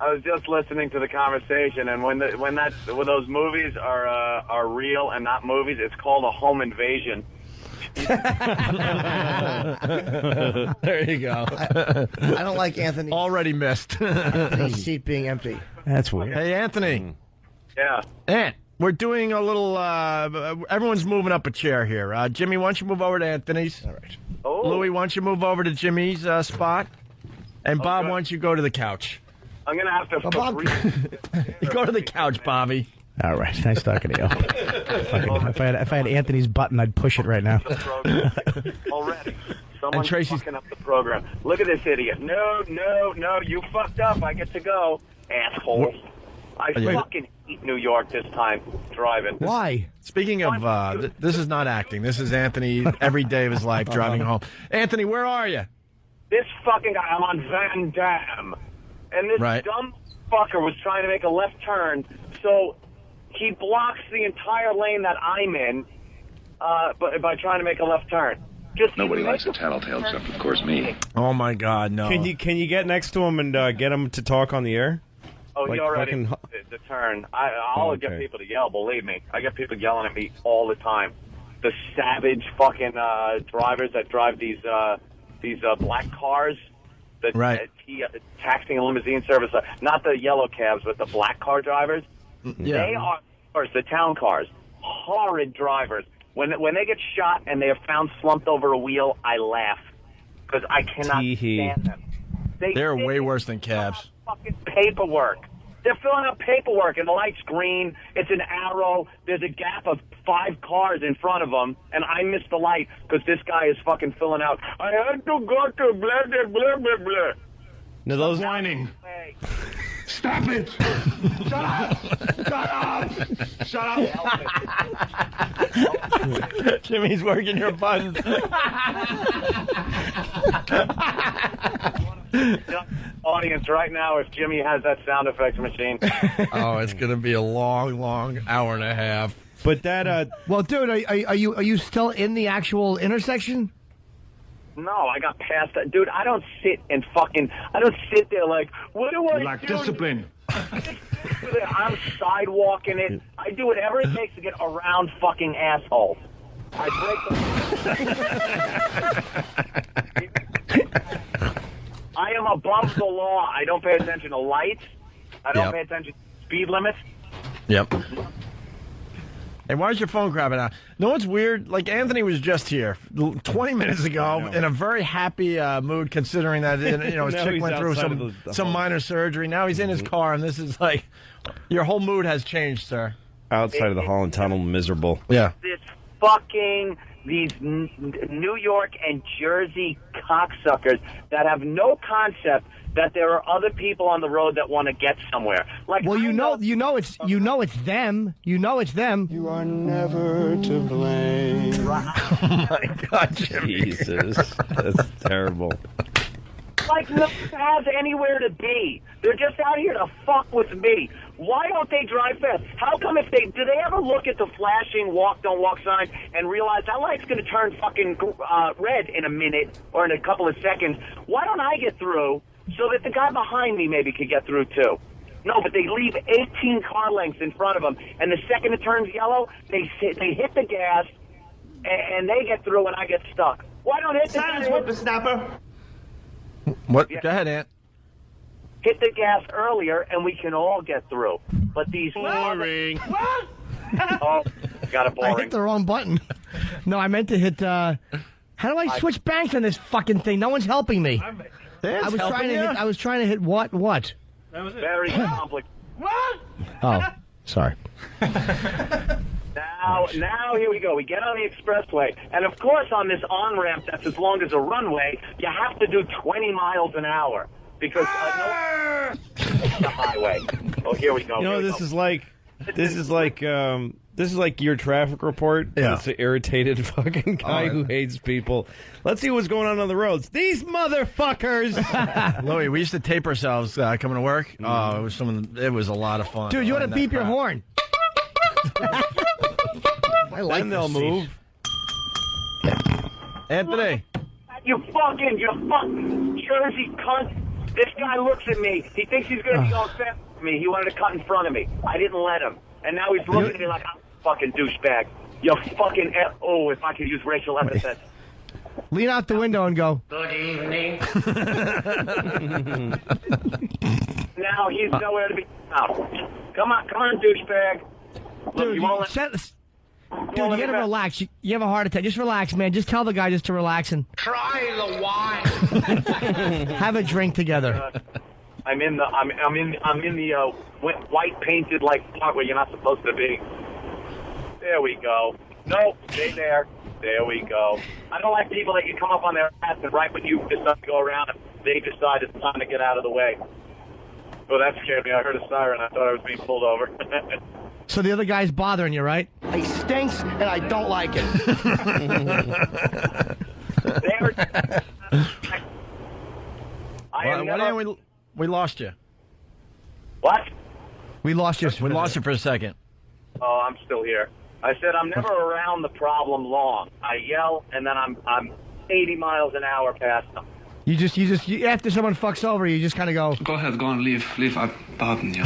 I was just listening to the conversation, and when those movies are real and not movies, it's called a home invasion. There you go. I don't like Anthony. Already missed. Anthony's seat being empty. That's weird. Hey, Anthony. Yeah. Ant, we're doing a little. Everyone's moving up a chair here. Jimmy, why don't you move over to Anthony's? All right. Oh. Louis, why don't you move over to Jimmy's spot? And Bob, why don't you go to the couch? I'm going to have to... Go to the couch, Bobby. All right. Nice talking to you. If I had Anthony's button, I'd push it right now. Already. Someone's fucking up the program. Look at this idiot. No, you fucked up. I get to go, asshole. I fucking hate New York this time, driving. Why? Speaking of, this is not acting. This is Anthony every day of his life driving home. Anthony, where are you? This fucking guy, I'm on Van Dam. And this dumb fucker was trying to make a left turn, so he blocks the entire lane that I'm in by trying to make a left turn. Nobody likes a tattletale except, of course, me. Oh, my God, no. Can you get next to him and get him to talk on the air? Oh, he already the turn. I'll get people to yell, believe me. I get people yelling at me all the time. The savage fucking drivers that drive these black cars. Taxing and limousine service, not the yellow cabs, but the black car drivers. Yeah. They are, of course, the town cars. Horrid drivers. When they get shot and they are found slumped over a wheel, I laugh because I cannot stand them. They're way worse than cabs. Fucking paperwork. They're filling out paperwork, and the light's green. It's an arrow. There's a gap of 5 cars in front of them, and I missed the light because this guy is fucking filling out. I had to go to blah, blah, blah, blah, blah. No, those whining. Stop it! Shut up! Shut up! Shut up! Jimmy's working your buttons. Audience right now, if Jimmy has that sound effects machine. Oh, it's going to be a long hour and a half. But that, well, dude, are you still in the actual intersection? No, I got past that. Dude, I don't sit there like, what do I do? Lack discipline. I'm sidewalking it. I do whatever it takes to get around fucking assholes. I break the... I am above the law. I don't pay attention to lights. I don't pay attention to speed limits. Yep. Hey, why is your phone crapping out? No, what's weird? Like, Anthony was just here 20 minutes ago in a very happy mood, considering that his chick went through some minor surgery. Now he's in his car, and this is like, your whole mood has changed, sir. Outside of the Holland Tunnel, miserable. Yeah. These New York and Jersey cocksuckers that have no concept that there are other people on the road that want to get somewhere. Like, well, you know it's them. You know it's them. You are never to blame. Oh my God, Jimmy. Jesus, that's terrible. Like, no one has anywhere to be. They're just out here to fuck with me. Why don't they drive fast? How come do they ever look at the flashing walk, don't walk sign and realize that light's going to turn fucking red in a minute or in a couple of seconds? Why don't I get through so that the guy behind me maybe could get through too? No, but they leave 18 car lengths in front of them, and the second it turns yellow, they hit the gas, and they get through and I get stuck. Why don't hit the gas? Whippersnapper. What? Yeah. Go ahead, Ant. Hit the gas earlier, and we can all get through. But these... Boring. What? Oh, got it boring. I hit the wrong button. No, I meant to hit... how do I switch banks on this fucking thing? No one's helping me. I was trying to hit what? What? That was it. Very complicated. What? Oh, sorry. Now, here we go. We get on the expressway. And, of course, on this on-ramp that's as long as a runway, you have to do 20 miles an hour. Because it's the highway. Oh, here we go. You know, this is like your traffic report. Yeah. It's an irritated fucking guy who hates people. Let's see what's going on the roads. These motherfuckers. Louis, we used to tape ourselves coming to work. Oh, it was a lot of fun. Dude, you want to beep your horn? I like then they'll move. Anthony. You fucking Jersey cunt. This guy looks at me. He thinks he's going to be going fast with me. He wanted to cut in front of me. I didn't let him. And now he's looking at me like I'm a fucking douchebag. You fucking... Oh, if I could use racial epithets. Lean out the window and go. Good evening. Now he's nowhere to be found. Come on, douchebag. Dude, you gotta relax. You have a heart attack. Just relax, man. Just tell the guy just to relax and try the wine. Have a drink together. I'm in the white painted part where you're not supposed to be. There we go. Nope, stay there. There we go. I don't like people that you come up on their ass and right when you decide to go around, they decide it's time to get out of the way. Well, that scared me. I heard a siren. I thought I was being pulled over. So the other guy's bothering you, right? He stinks, and I don't like it. We lost you. What? We lost you. We lost you for a second. Oh, I'm still here. I said I'm never around the problem long. I yell, and then I'm 80 miles an hour past them. You after someone fucks over, you just kind of go. Go ahead, go on, leave. I'm pardon you.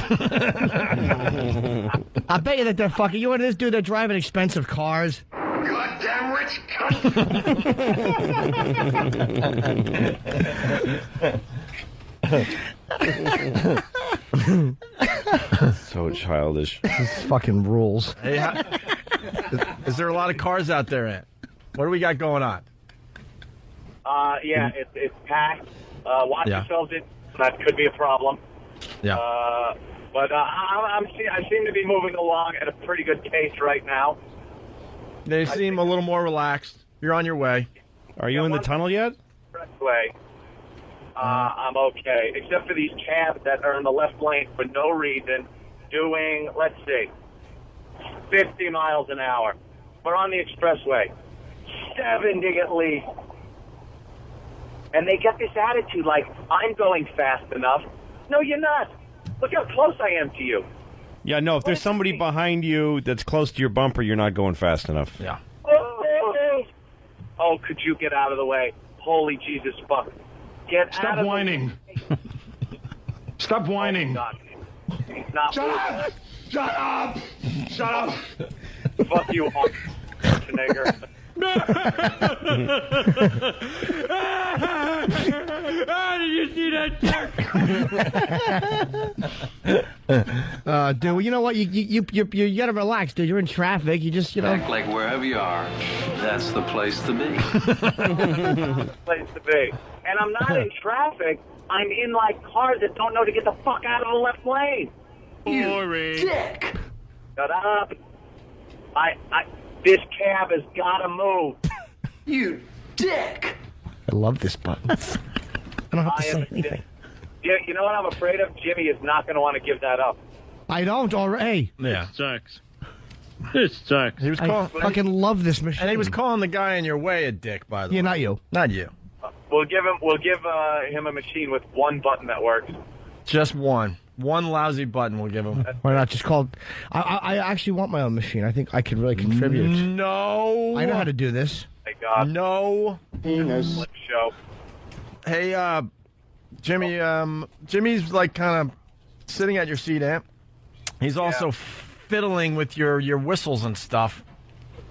I bet you that they're fucking. You want this dude? They're driving expensive cars. Goddamn rich So childish. This fucking rules. Hey, is there a lot of cars out there, Ant? What do we got going on? Yeah, it's packed. Watch yourselves in. That could be a problem. Yeah. But I seem to be moving along at a pretty good pace right now. They seem a little more relaxed. You're on your way. Are you in the tunnel yet? Way. I'm okay, except for these cabs that are in the left lane for no reason, doing, let's see, 50 miles an hour. We're on the expressway. 70 at least. And they get this attitude like, I'm going fast enough. No, you're not. Look how close I am to you. Yeah, no, if there's somebody behind you that's close to your bumper, you're not going fast enough. Yeah. Oh, could you get out of the way? Holy Jesus fuck. Get Stop out of whining. the way. Stop whining. Oh, he's not Shut up! Shut up! Shut up! Fuck you, Schwarzenegger. Did you see that jerk? Dude, you know what? You gotta relax, dude. You're in traffic. You just, Act like wherever you are, that's the place to be. Place to be. And I'm not in traffic. I'm in, like, cars that don't know to get the fuck out of the left lane. Boring. Dick. Shut up. This cab has got to move. You dick. I love this button. I don't have to say anything. You know what I'm afraid of? Jimmy is not going to want to give that up. I don't already. Yeah. This sucks. This sucks. He was calling, I fucking love this machine. and he was calling the guy in your way a dick, by the way. Yeah, not you. Not you. We'll give him a machine with one button that works. Just one. One lousy button we'll give him. Why not just call... I actually want my own machine. I think I could really contribute. No. I know how to do this. Thank God. No. Penis. Show. Hey, Jimmy, Jimmy's like kind of sitting at your seat, Aunt. He's also fiddling with your whistles and stuff.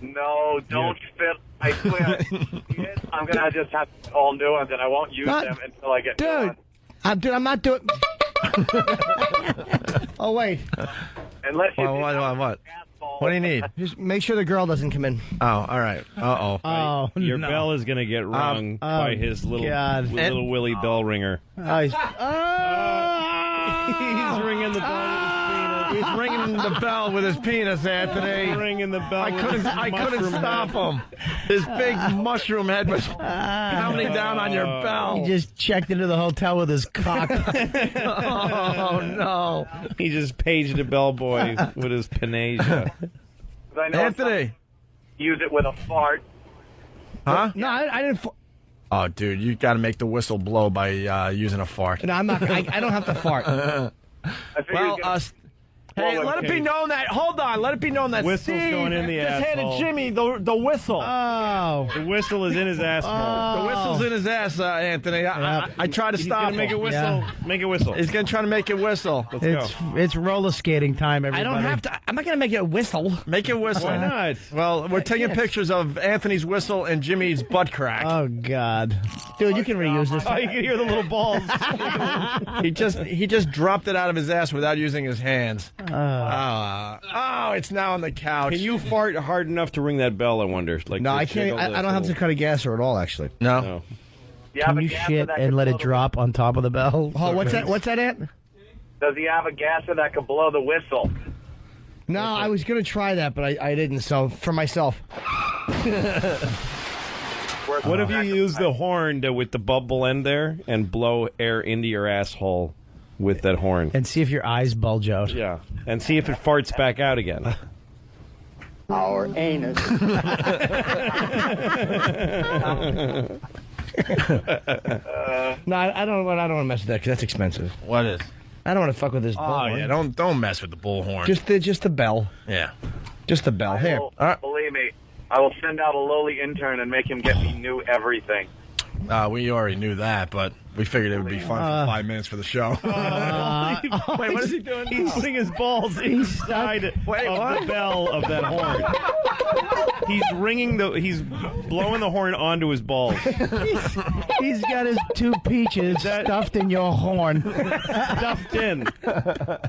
No, don't fiddle. I swear. I'm going to just have all new ones, and I won't use them until I get new ones. Dude, I'm not doing... Oh, wait. Unless you what? What do you need? Just make sure the girl doesn't come in. Oh, all right. Uh-oh. Oh, Your no. bell is going to get rung by his little Willie bell ringer. He's ringing the bell. He's ringing the bell with his penis, Anthony. Ringing the bell. I couldn't stop him. His big mushroom head was pounding down on your bell. He just checked into the hotel with his cock. Oh no! He just paged a bellboy with his panasia. Anthony, use it with a fart. Huh? No, I didn't. Oh, dude, you got to make the whistle blow by using a fart. No, I'm not. I don't have to fart. Well, hey, let it be known that. Hold on, let it be known that Whistle's Steve going in the just asshole. handed Jimmy the whistle. Oh, the whistle is in his asshole. The whistle's in his ass, Anthony. I tried to stop him. He's gonna make it whistle. Yeah. Make it whistle. He's gonna try to make it whistle. Let's go. It's roller skating time, everybody. I don't have to. I'm not going to make it whistle. Make it whistle. Why not? Well, we're taking pictures of Anthony's whistle and Jimmy's butt crack. Oh God, dude, you can reuse this. Oh, you can hear the little balls. He just dropped it out of his ass without using his hands. Oh, it's now on the couch. Can you fart hard enough to ring that bell? I wonder. Like No, I can't. I don't have to cut a gasser at all. Actually, no. Can you shit and let it drop on top of the bell? Oh, what's that? What's that, Ant? Does he have a gasser that could blow the whistle? No, I was gonna try that, but I didn't. So for myself. What if you use the horn with the bubble end there and blow air into your asshole with that horn? And see if your eyes bulge out. Yeah. And see if it farts back out again. Our anus. No, I don't want to mess with that because that's expensive. What is? I don't want to fuck with this Oh bullhorn. yeah, don't mess with the bullhorn. Just the bell. Yeah. Just the bell. Here. Believe me, I will send out a lowly intern and make him get me new everything. We already knew that, but we figured it would be fun for 5 minutes for the show. Wait, what is he doing? He's putting his balls inside of the bell of that horn. He's blowing the horn onto his balls. He's got his two peaches stuffed in your horn. Stuffed in.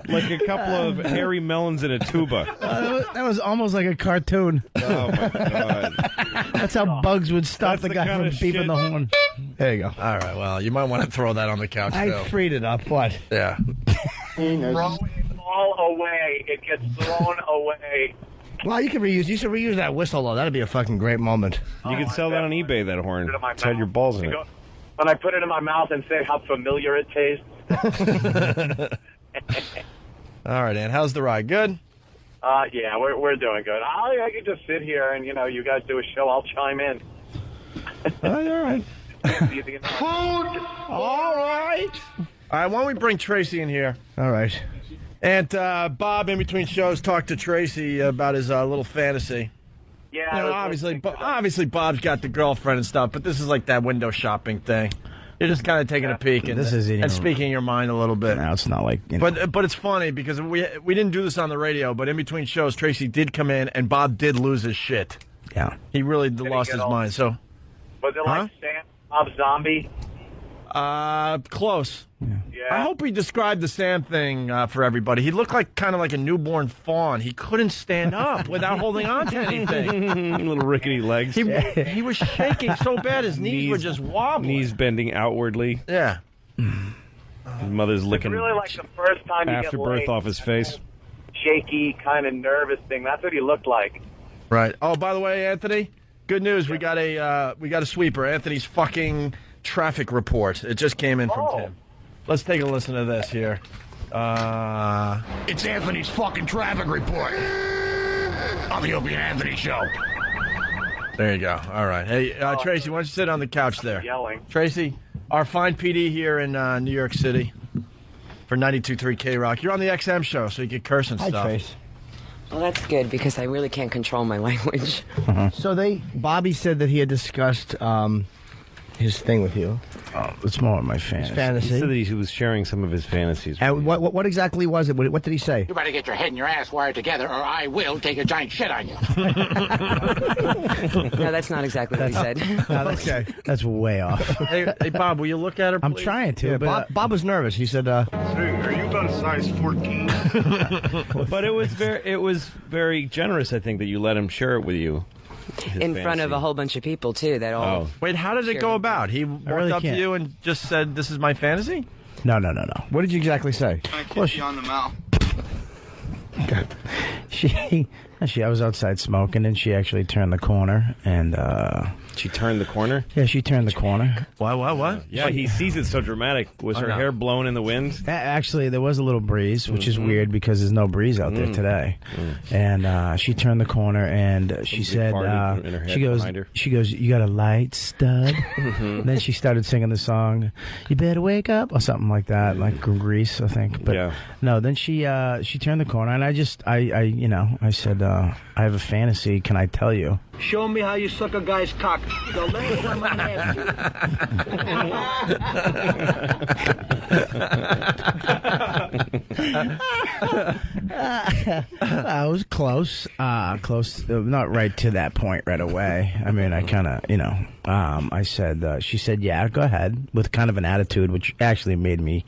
Like a couple of hairy melons in a tuba. That was almost like a cartoon. Oh, my God. That's how Bugs would stop the guy from beeping the horn. There you go. All right, well, you might want to throw that on the couch, I too. freed it up. What? Yeah. Throw it all away. It gets thrown away. Well, you should reuse that whistle, though. That'd be a fucking great moment. You could sell that on eBay, that horn. It's had your balls in it. When I put it in my mouth and say how familiar it tastes. All right, Ann, how's the ride? Good? Yeah, we're doing good. I could just sit here and, you guys do a show. I'll chime in. All right. Food. All right. All right, why don't we bring Tracy in here? All right. And Bob, in between shows, talked to Tracy about his little fantasy. Yeah. You know, obviously, Bob's got the girlfriend and stuff, but this is like that window shopping thing. You're just kind of taking a peek and speaking your mind a little bit. No, it's not like. You know. But it's funny because we didn't do this on the radio, but in between shows, Tracy did come in and Bob did lose his shit. Yeah, he really lost his mind. So, was it like Sam Bob Zombie? Close. Yeah. I hope he described the Sam thing for everybody. He looked like kind of like a newborn fawn. He couldn't stand up without holding on to anything. Little rickety legs. He was shaking so bad his knees were just wobbling. Knees bending outwardly. Yeah. His mother's licking. It's really like the first time you get afterbirth off his face. Shaky, kind of nervous thing. That's what he looked like. Right. Oh, by the way, Anthony, good news. We got a sweeper. Anthony's fucking traffic report. It just came in from Tim. Let's take a listen to this here. It's Anthony's fucking traffic report on the Opie and Anthony show. There you go. All right. Hey, Tracy, why don't you sit on the couch there? Yelling. Tracy, our fine PD here in New York City for 92.3 K-Rock. You're on the XM show, so you can curse and stuff. Hi, Trace. Well, that's good because I really can't control my language. So Bobby said that he had discussed his thing with you. Oh, it's more of my fantasy. He said that he was sharing some of his fantasies. And what exactly was it? What did he say? You better get your head and your ass wired together, or I will take a giant shit on you. No, that's not exactly what he said. No, that's way off. Hey, Bob, will you look at her, please? I'm trying to. Yeah, but Bob was nervous. He said, Are you about size 14? But it was very generous, I think, that you let him share it with you. In front of a whole bunch of people, too. That all. Wait, how did it go about? He walked up to you and just said, "This is my fantasy"? No. What did you exactly say? I kiss you on the mouth. I was outside smoking, and she actually turned the corner, and she turned the corner. Yeah, she turned the corner. What? Yeah, he sees it so dramatic. Was her hair blown in the wind? Actually, there was a little breeze, which is weird because there's no breeze out there today. And she turned the corner, and she said, she goes, "You got a light, stud?" And then she started singing the song, "You better wake up," or something like that, like Grease, I think. But no, then she turned the corner, and I said, "I have a fantasy. Can I tell you?" Show me how you suck a guy's cock. The last time I asked you. I was close, not right to that point right away. I mean, I kind of, I said, she said, "Yeah, go ahead," with kind of an attitude, which actually made me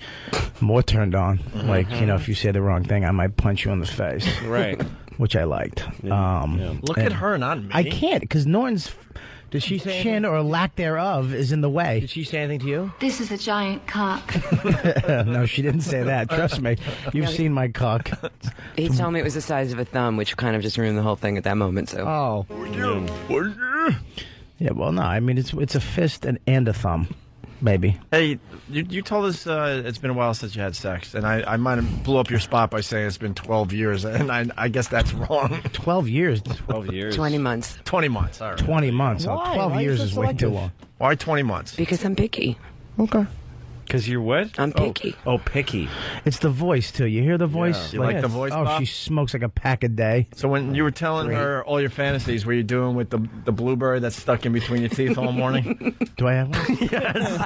more turned on. Like, if you say the wrong thing, I might punch you in the face. Right. Which I liked. Look at her, not me. I can't, because Norton's Did she say chin or lack thereof is in the way. Did she say anything to you? This is a giant cock. No, she didn't say that. Trust me. You've seen my cock. He told me it was the size of a thumb, which kind of just ruined the whole thing at that moment. So. Oh. Yeah, well, no. I mean, it's a fist and a thumb. Maybe. Hey, you told us it's been a while since you had sex, and I might have blew up your spot by saying it's been 12 years, and I guess that's wrong. 12 years? 12 years. 20 months. 20 months, all right. 20 months. Why? 12 Why years is is so way too selective? long. Why 20 months? Because I'm picky. Okay. Because you're what? I'm picky. Oh, picky. It's the voice, too. You hear the voice? You like the voice, Oh, Bob? she smokes like a pack a day. So when you were telling her all your fantasies, were you doing with the blueberry that's stuck in between your teeth all morning? Do I have one? Yes.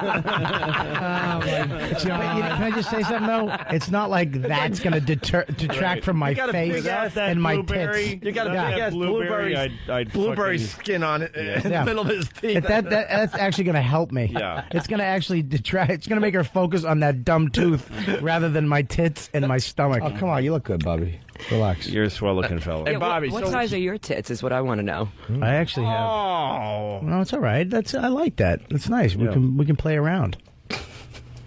Can I just say something, though? It's not like that's going to detract from my face and my tits. You got a big-ass blueberry skin on it in the middle of his teeth. That's actually going to help me. Yeah. It's going to actually detract. It's going to make her focus on that dumb tooth rather than my tits and my stomach. Oh, come on. You look good, Bobby. Relax. You're a swell-looking fellow. Hey, Bobby. What size are your tits is what I want to know. I actually have. Oh. No, it's all right. I like that. That's nice. We can play around.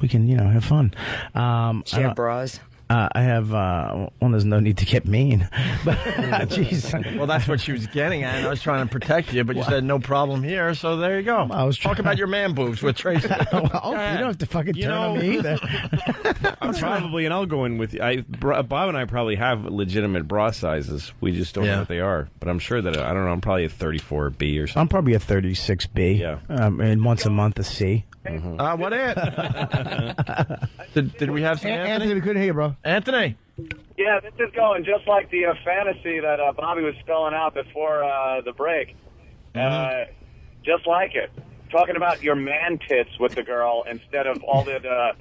We can have fun. She have bras. I have, well, there's no need to get mean. But, jeez. Well, that's what she was getting at. I was trying to protect you, but you said no problem here, so there you go. I was Talk about your man boobs with Tracy. You don't have to fucking turn on me either. And I'll go in with you. Bob and I probably have legitimate bra sizes. We just don't know what they are. But I'm sure that, I don't know, I'm probably a 34B or something. I'm probably a 36B. Yeah. And once a month a C. Mm-hmm. What Ant? did we have some Anthony? We couldn't hear you, bro. Anthony. Yeah, this is going just like the fantasy that Bobby was spelling out before the break. Just like it. Talking about your man tits with the girl instead of all that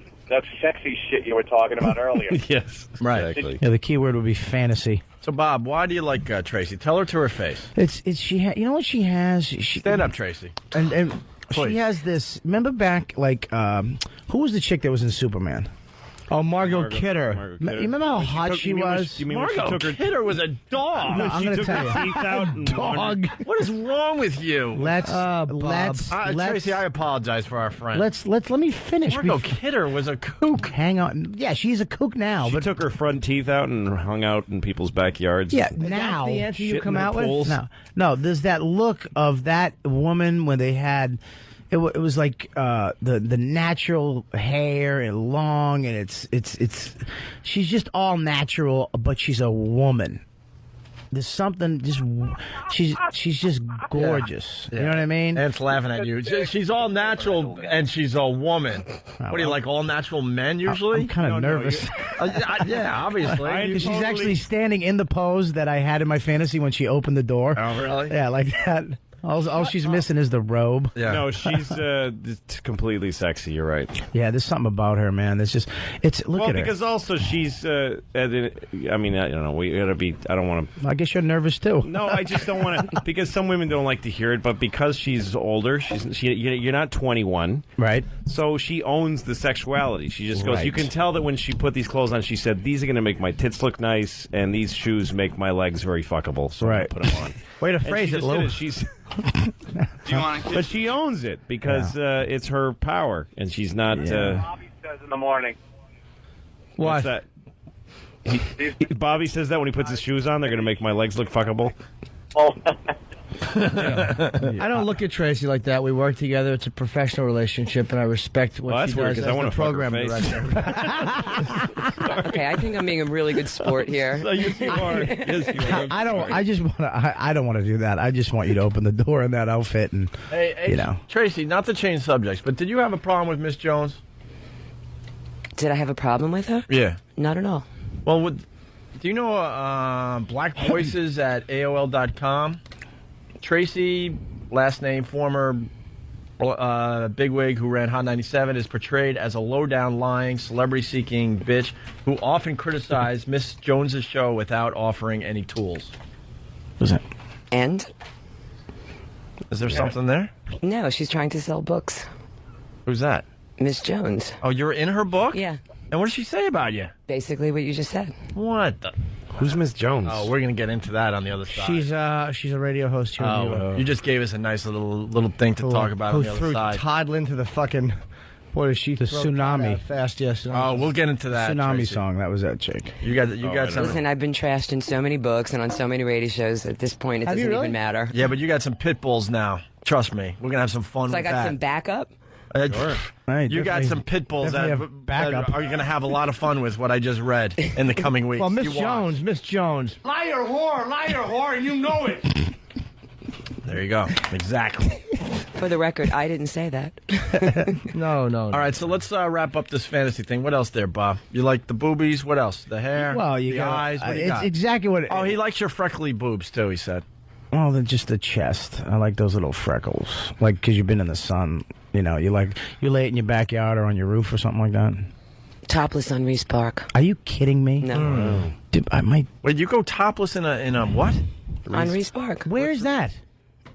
sexy shit you were talking about earlier. Yes, right. Exactly. Yeah, the key word would be fantasy. So, Bob, why do you like Tracy? Tell her to her face. It's she. You know what she has? Stand up, Tracy. And she has this. Remember back, like, who was the chick that was in Superman? Oh, Margot Kidder. You remember how hot she was? Margot Kidder was a dog. No, I'm going to tell you. Teeth out and dog. What is wrong with you? Tracy, I apologize for our friend. Let me finish. Margot Kidder was a kook. Hang on. Yeah, she's a kook now. She took her front teeth out and hung out in people's backyards. Yeah, now. That's the answer you Shit come in out pools. with? No, there's that look of that woman when they had... It was like the natural hair and long, and it's she's just all natural, but she's a woman. There's something she's just gorgeous. Yeah. You know what I mean? Ant's laughing at you. She's all natural, and she's a woman. What do you like? All natural men usually? I'm kind of nervous. Yeah, obviously. Because she's actually standing in the pose that I had in my fantasy when she opened the door. Oh, really? Yeah, like that. All she's missing is the robe. Yeah. No, she's completely sexy. You're right. Yeah, there's something about her, man. Look at her. Well, because also she's. I mean, I don't know. We gotta be. I don't want to. I guess you're nervous too. No, I just don't want to. Because some women don't like to hear it, but because she's older, you're not 21, right? So she owns the sexuality. She just goes. Right. You can tell that when she put these clothes on, she said, "These are going to make my tits look nice, and these shoes make my legs very fuckable." So right. I'm gonna put them on. Way to phrase it, Lou. She's. Do you want to But she owns it because it's her power, and she's not. Bobby says in the morning. What's that? Bobby says that when he puts his shoes on, they're going to make my legs look fuckable. Oh. I don't look at Tracy like that. We work together. It's a professional relationship, and I respect what she does as the program director. Okay, I think I'm being a really good sport here. Yes, you are. Yes, you are. I don't want to do that. I just want you to open the door in that outfit, and Hey, Tracy, not to change subjects, but did you have a problem with Miss Jones? Did I have a problem with her? Yeah. Not at all. Well, do you know Black Voices at AOL.com? Tracy, last name, former bigwig who ran Hot 97, is portrayed as a low-down, lying, celebrity-seeking bitch who often criticized Miss Jones's show without offering any tools. What's that? And? Is there something there? No, she's trying to sell books. Who's that? Miss Jones. Oh, you're in her book? Yeah. And what did she say about you? Basically what you just said. What the... Who's Miss Jones? Oh, we're going to get into that on the other side. She's a radio host here. You just gave us a nice little thing to talk about on the other side. Who threw Todd into the fucking... What is she? The tsunami. Fast, yes. Oh, we'll get into that. Tsunami Tracy. song. That was that chick. You got some. Listen, I've been trashed in so many books and on so many radio shows. At this point, it doesn't even matter. Yeah, but you got some pit bulls now. Trust me, we're gonna have some fun. So with I got that. some backup. Sure. Right, you got some pit bulls that are you going to have a lot of fun with what I just read in the coming weeks. Well, Miss Jones. Liar whore, and you know it. There you go. Exactly. For the record, I didn't say that. No. All right, so let's wrap up this fantasy thing. What else there, Bob? You like the boobies? What else? The hair? Well, the eyes? What do you it's got? exactly what. Oh, he likes your freckly boobs too. He said. Well, then just the chest. I like those little freckles, like because you've been in the sun. You know, you lay it in your backyard or on your roof or something like that. Topless on Reese Park. Are you kidding me? No. Dude, I might. Wait, you go topless in a what? On Reese Park. Where is that?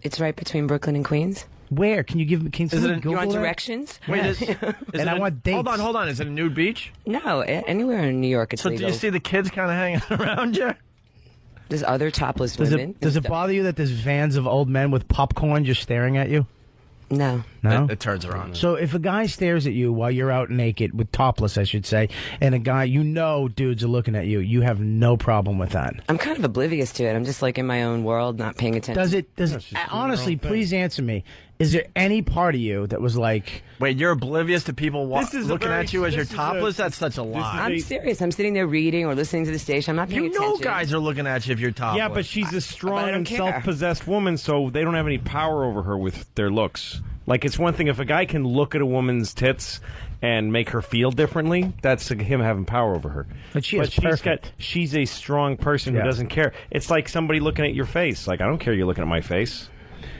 It's right between Brooklyn and Queens. Where? Can you give me? Can someone Google you want that? directions? Wait, Yes. And I want dates. Hold on. Is it a nude beach? No, anywhere in New York it's So legal. do you see the kids kind of hanging around you? There's other topless Does women. it bother you that there's vans of old men with popcorn just staring at you? No. No? It turns her on. So if a guy stares at you while you're out naked, with topless, I should say, and a guy, dudes are looking at you, you have no problem with that. I'm kind of oblivious to it. I'm just like in my own world, not paying attention. Does it, honestly, please answer me. Is there any part of you that was like... Wait, you're oblivious to people looking at you as you're topless? That's such a lie. I'm serious. I'm sitting there reading or listening to the station. I'm not paying attention. You know guys are looking at you if you're topless. Yeah, but she's a strong and care. self-possessed woman, so they don't have any power over her with their looks. Like, it's one thing if a guy can look at a woman's tits and make her feel differently, that's him having power over her. But she's a strong person who doesn't care. It's like somebody looking at your face. Like, I don't care you're looking at my face.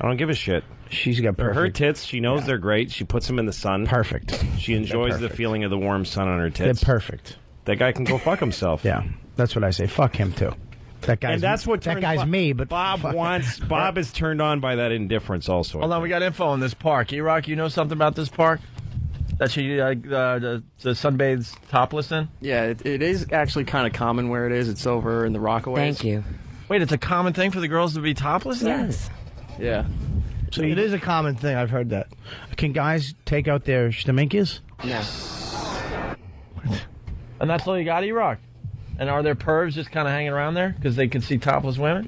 I don't give a shit. She's got perfect. Her tits, she knows they're great. She puts them in the sun. Perfect. She enjoys the feeling of the warm sun on her tits. They're perfect. That guy can go fuck himself. Yeah, that's what I say. Fuck him, too. That guy's me, but Bob is turned on by that indifference also. Hold on, we got info on this park. E-Rock, you know something about this park? That she the sunbathes topless in? Yeah, it is actually kind of common where it is. It's over in the Rockaways. Thank you. Wait, it's a common thing for the girls to be topless there? Yes. Yeah. So it is a common thing. I've heard that. Can guys take out their shtaminkas? No. And that's all you got, E-Rock? And are there pervs just kind of hanging around there because they can see topless women?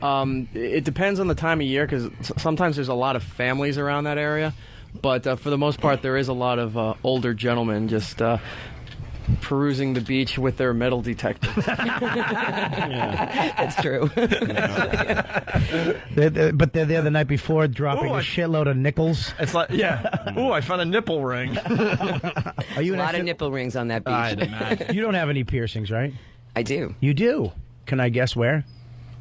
It depends on the time of year because sometimes there's a lot of families around that area. But for the most part, there is a lot of older gentlemen just perusing the beach with their metal detector. That's true. But they're there the night before dropping a shitload of nickels. It's like, ooh, I found a nipple ring. Are you a lot of nipple rings on that beach. You don't have any piercings, right? I do. You do? Can I guess where?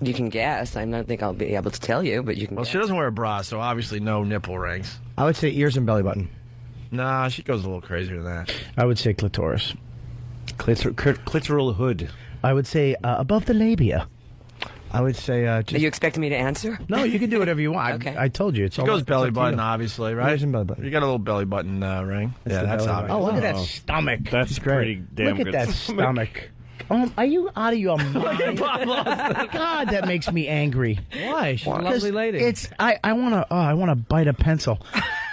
You can guess. I don't think I'll be able to tell you, but you can guess. She doesn't wear a bra, so obviously no nipple rings. I would say ears and belly button. Nah, she goes a little crazier than that. I would say clitoris. Clitoral hood. I would say above the labia. I would say Are you expecting me to answer? No, you can do whatever you want. Okay. I told you. She goes belly button, obviously, right? Ears and belly button. You got a little belly button ring. That's obvious. Oh, look at that stomach. That's pretty damn good. Look at that stomach. Are you out of your mind? God, that makes me angry. Why? She's a lovely lady. I wanna bite a pencil.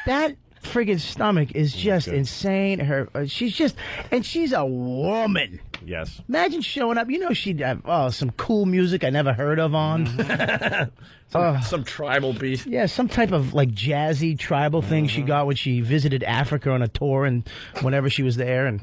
That friggin' stomach is just insane. She's a woman. Yes. Imagine showing up. You know she'd have some cool music I never heard of on. Some tribal beat. Yeah, some type of like jazzy tribal thing she got when she visited Africa on a tour and whenever she was there. And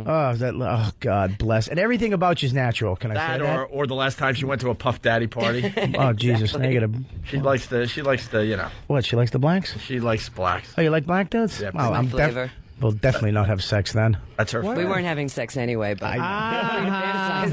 oh God bless. And everything about you's natural. Can I say that? Or the last time she went to a Puff Daddy party. Oh Jesus, negative. She likes the you know. What? She likes the blacks? She likes blacks. Oh, you like black dudes? Yeah. Oh, I'm flavor. We'll definitely not have sex then. That's her. We weren't having sex anyway, but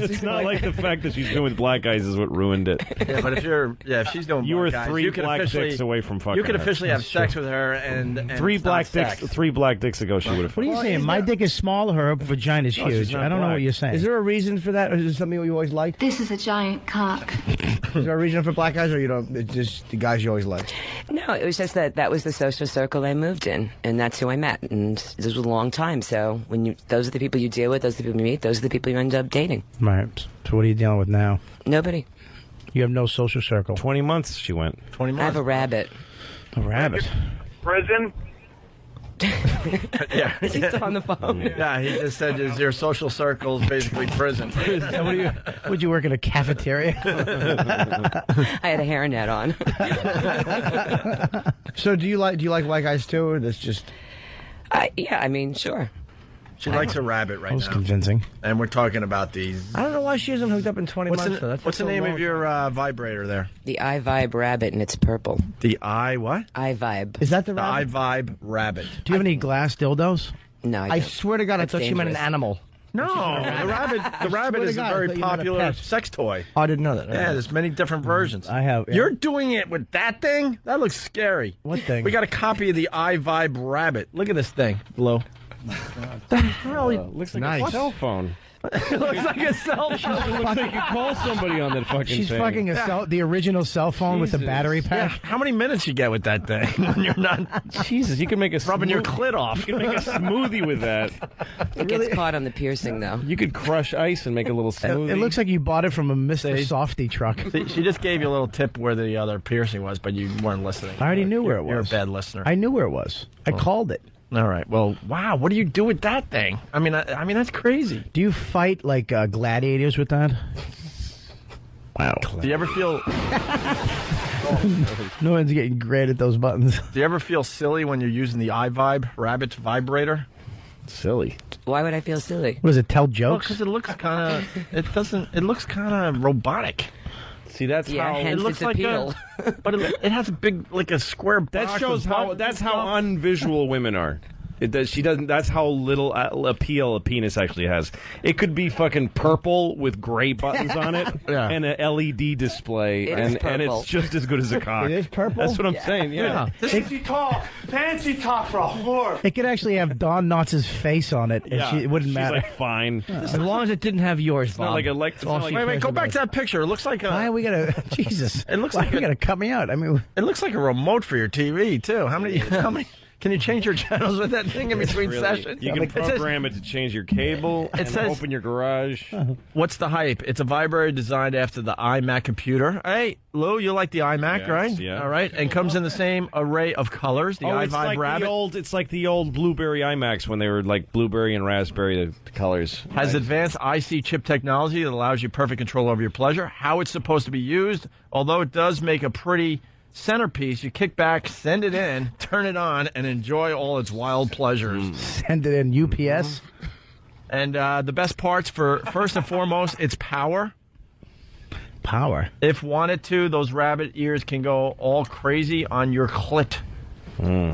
it's not like the fact that she's doing with black guys is what ruined it. Yeah, but if she's doing you were black guys, three you black dicks away from fucking You could her. officially have sex with her and three black dicks ago she would have. What are you saying? My dick is small, her vagina's huge. I don't know what you're saying. Is there a reason for that, or is it something you always liked? This is a giant cock. Is there a reason for black guys, or you don't? It's just the guys you always liked? No, it was just that was the social circle I moved in, and that's who I met, and this was a long time. So those are the people you deal with, those are the people you meet, those are the people you end up dating. Right. So what are you dealing with now? Nobody. You have no social circle. 20 months she went. 20 months. I have a rabbit. A rabbit? Prison? Yeah. Is he still on the phone? Yeah, he just said your social circle is basically prison. Would you work in a cafeteria? I had a hairnet on. So do you like white guys too, or this just? Yeah, I mean, sure. She likes a rabbit right now. That was convincing. And we're talking about these. I don't know why she isn't hooked up in 20 months. What's the name of your vibrator there? The iVibe Rabbit, and it's purple. The what? iVibe. Is that the rabbit? The iVibe Rabbit. Do you have any glass dildos? No, I swear to God, I thought she meant an animal. No, the rabbit is a very popular sex toy. Oh, I didn't know that. Yeah, there's many different versions. I have. Yeah. You're doing it with that thing? That looks scary. What thing? We got a copy of the iVibe Rabbit. Look at this thing, Lou. The hell? Looks like a cell phone. It looks like a cell phone. It looks like you call somebody on that fucking She's thing. fucking the original cell phone with the battery pack. Yeah. How many minutes you get with that thing when you're not? Jesus, you can make a rubbing your clit off. You can make a smoothie with that. It gets caught on the piercing, though. You could crush ice and make a little smoothie. It looks like you bought it from a Mr. Softy truck. See, she just gave you a little tip where the other piercing was, but you weren't listening. I already knew where it was. You're a bad listener. I knew where it was. I called it. All right. Well, wow. What do you do with that thing? I mean, that's crazy. Do you fight like gladiators with that? Wow. Do you ever feel? No one's getting great at those buttons. Do you ever feel silly when you're using the iVibe Rabbit vibrator? Silly. Why would I feel silly? What does it tell jokes? Because it looks kind of. It doesn't. It looks kind of robotic. See, that's how hence it looks its like appeal. But it has a big, like a square. That shows how. That's how unvisual women are. It does. She doesn't. That's how little appeal a penis actually has. It could be fucking purple with gray buttons on it and an LED display, and it's just as good as a cock. It is purple. That's what I'm saying. Yeah. Fancy talk for a whore. It could actually have Don Knotts' face on it, and it wouldn't matter. She's like, fine. As long as it didn't have yours, Bob. It's not like Wait, go back to that picture. It looks like a. Why we gotta? Jesus. It looks like you gotta cut me out. I mean, it looks like a remote for your TV too. How many? Can you change your channels with that thing in between sessions? You can program it to change your cable. It says open your garage. What's the hype? It's a vibrator designed after the iMac computer. Hey, Lou, you like the iMac, right? Yeah. All right, and comes in the same array of colors. The iVibe it's like Rabbit. it's like the old Blueberry iMacs when they were like blueberry and raspberry the colors. Has advanced IC chip technology that allows you perfect control over your pleasure. How it's supposed to be used, although it does make a pretty centerpiece, you kick back, send it in, turn it on, and enjoy all its wild pleasures. Send it in UPS. And the best parts for, first and foremost, it's power. Power. If wanted to, those rabbit ears can go all crazy on your clit.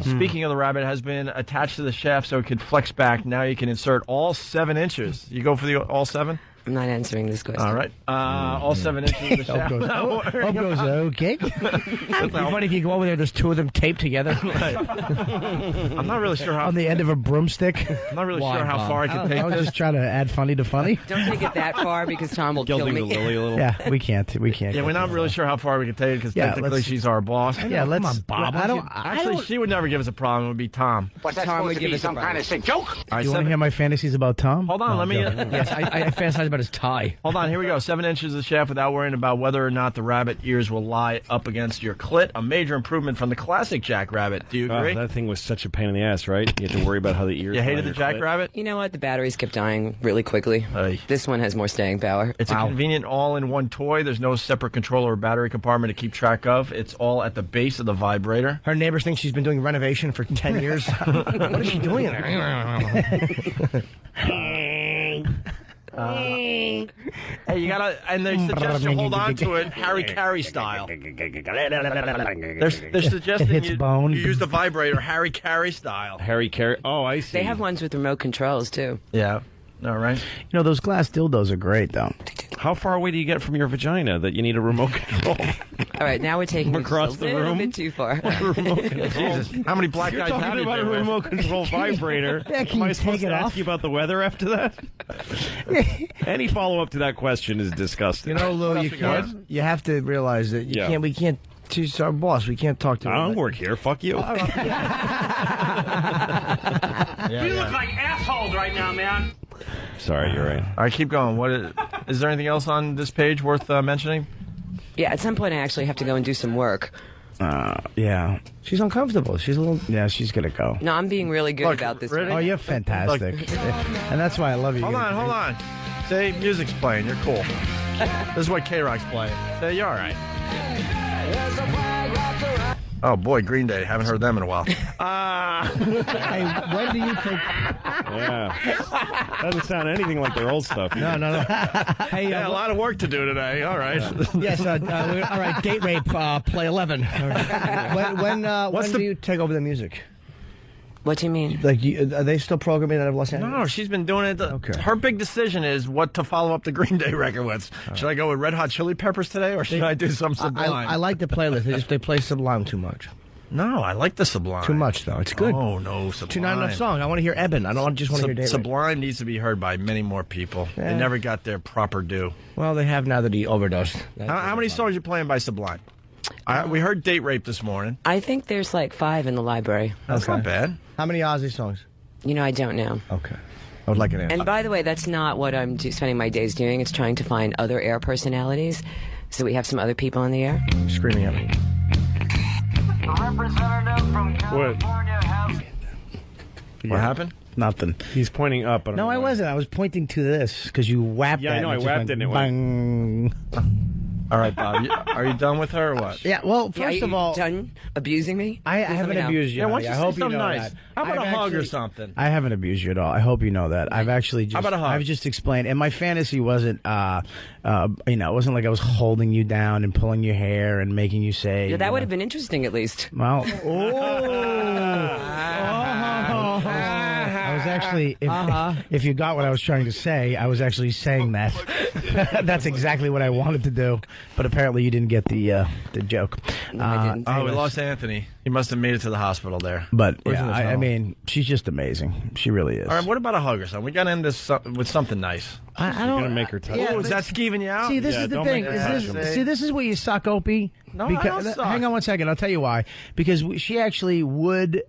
Speaking of the rabbit, it has been attached to the shaft so it can flex back. Now you can insert all 7 inches. You go for the all 7? I'm not answering this question. All right. All 7 inches of the shaft. Hope goes okay. It'd be funny if you go over there, there's 2 of them taped together. I'm not really sure how. On the end of a broomstick. I'm not really sure how far I can take I was this. just trying to add funny to funny. Don't take it that far because Tom will kill me. Lily a little. Yeah, we can't. Yeah, we're not really sure how far we can take it because technically she's our boss. Yeah, let's. Come on, Bob. Actually, she would never give us a problem. It would be Tom. What's that supposed to be? Some kind of sick joke? All right, Do you want to hear my fantasies about Tom? Hold on, let me. Yes, I fantasize about his tie. Hold on, here we go. 7 inches of shaft without worrying about whether or not the rabbit ears will lie up against your clit. A major improvement from the classic Jackrabbit. Do you agree? That thing was such a pain in the ass, right? You have to worry about how the ears. You hated the Jackrabbit? You know what? The batteries kept dying really quickly. This one has more staying power. It's a convenient all-in-one toy. There's no separate controller or battery compartment to keep track of. It's all at the base of the vibrator. Her neighbors think she's been doing renovation for 10 years. What is she doing in there? Hey, you gotta, and they suggest you hold on to it Harry Carey style. They're suggesting you use the vibrator Harry Carey style. Harry Carey. Oh, I see. They have ones with remote controls too. Yeah. All right. You know, those glass dildos are great, though. How far away do you get from your vagina that you need a remote control? All right, now we're taking across the room. A little bit too far. Remote control. Jesus, how many black guys have talking you about a been with? remote control vibrator? Yeah, can Am I you supposed take to it ask off? you about the weather after that? Any follow-up to that question is disgusting. You know, Lou, you have to realize that we can't. She's our boss. We can't talk to her. I don't work here. Fuck you. You look like assholes right now, man. Sorry, you're right. All right, keep going. Is there anything else on this page worth mentioning? Yeah, at some point I actually have to go and do some work. Yeah. She's uncomfortable. She's a little. Yeah, she's gonna go. No, I'm being really good about this. Oh, you're fantastic. And that's why I love you. Hold on. Say, music's playing. You're cool. This is what K-Rock's playing. Say, you're all right. Oh, boy, Green Day. Haven't heard them in a while. Hey, when do you take... Yeah. Doesn't sound anything like their old stuff. No. Hey, a lot of work to do today. All right. Yes, all right, date rape, play 11. When do you take over the music? What do you mean? Like, are they still programming out of Los Angeles? No, she's been doing it. Okay. Her big decision is what to follow up the Green Day record with. Should I go with Red Hot Chili Peppers today, or should I do some Sublime? I like the playlist. They play Sublime too much. No, I like the Sublime. Too much, though. It's good. Oh, no, Sublime. Not enough song. I want to hear Eben. I don't just want to hear Date Rape. Sublime needs to be heard by many more people. Yeah. They never got their proper due. Well, they have now that he overdosed. How many songs are you playing by Sublime? We heard Date Rape this morning. I think there's like 5 in the library. That's not bad. How many Ozzy songs? You know, I don't know. Okay. I would like an answer. And by the way, that's not what I'm spending my days doing. It's trying to find other air personalities so we have some other people on the air. Screaming at me. Representative from California What happened? Nothing. He's pointing up. No, I wasn't. I was pointing to this because you whapped Yeah, at I know. it. I whapped it and it went. Bang. All right, Bob. Are you done with her or what? Yeah, well, first of all... done abusing me? I haven't abused you. Yeah, why don't you I say hope you something know nice? that. How about I've a hug or actually- something? I haven't abused you at all. I hope you know that. I've actually just... How about a hug? I've just explained. And my fantasy wasn't, it wasn't like I was holding you down and pulling your hair and making you say... Yeah, that would have been interesting, at least. Well... I was actually... If you got what I was trying to say, I was actually saying that. That's exactly what I wanted to do. But apparently you didn't get the joke. No, I didn't. We lost Anthony. He must have made it to the hospital there. But Where's yeah, his I home? mean, she's just amazing. She really is. All right, what about a hug or something? We got to end this with something nice. I don't. Gonna make her touch. Yeah, Oh, is that skeeving you out? See, this is the thing. This is where you suck, Opie. No, I don't suck. Hang on one second. I'll tell you why. Because she actually would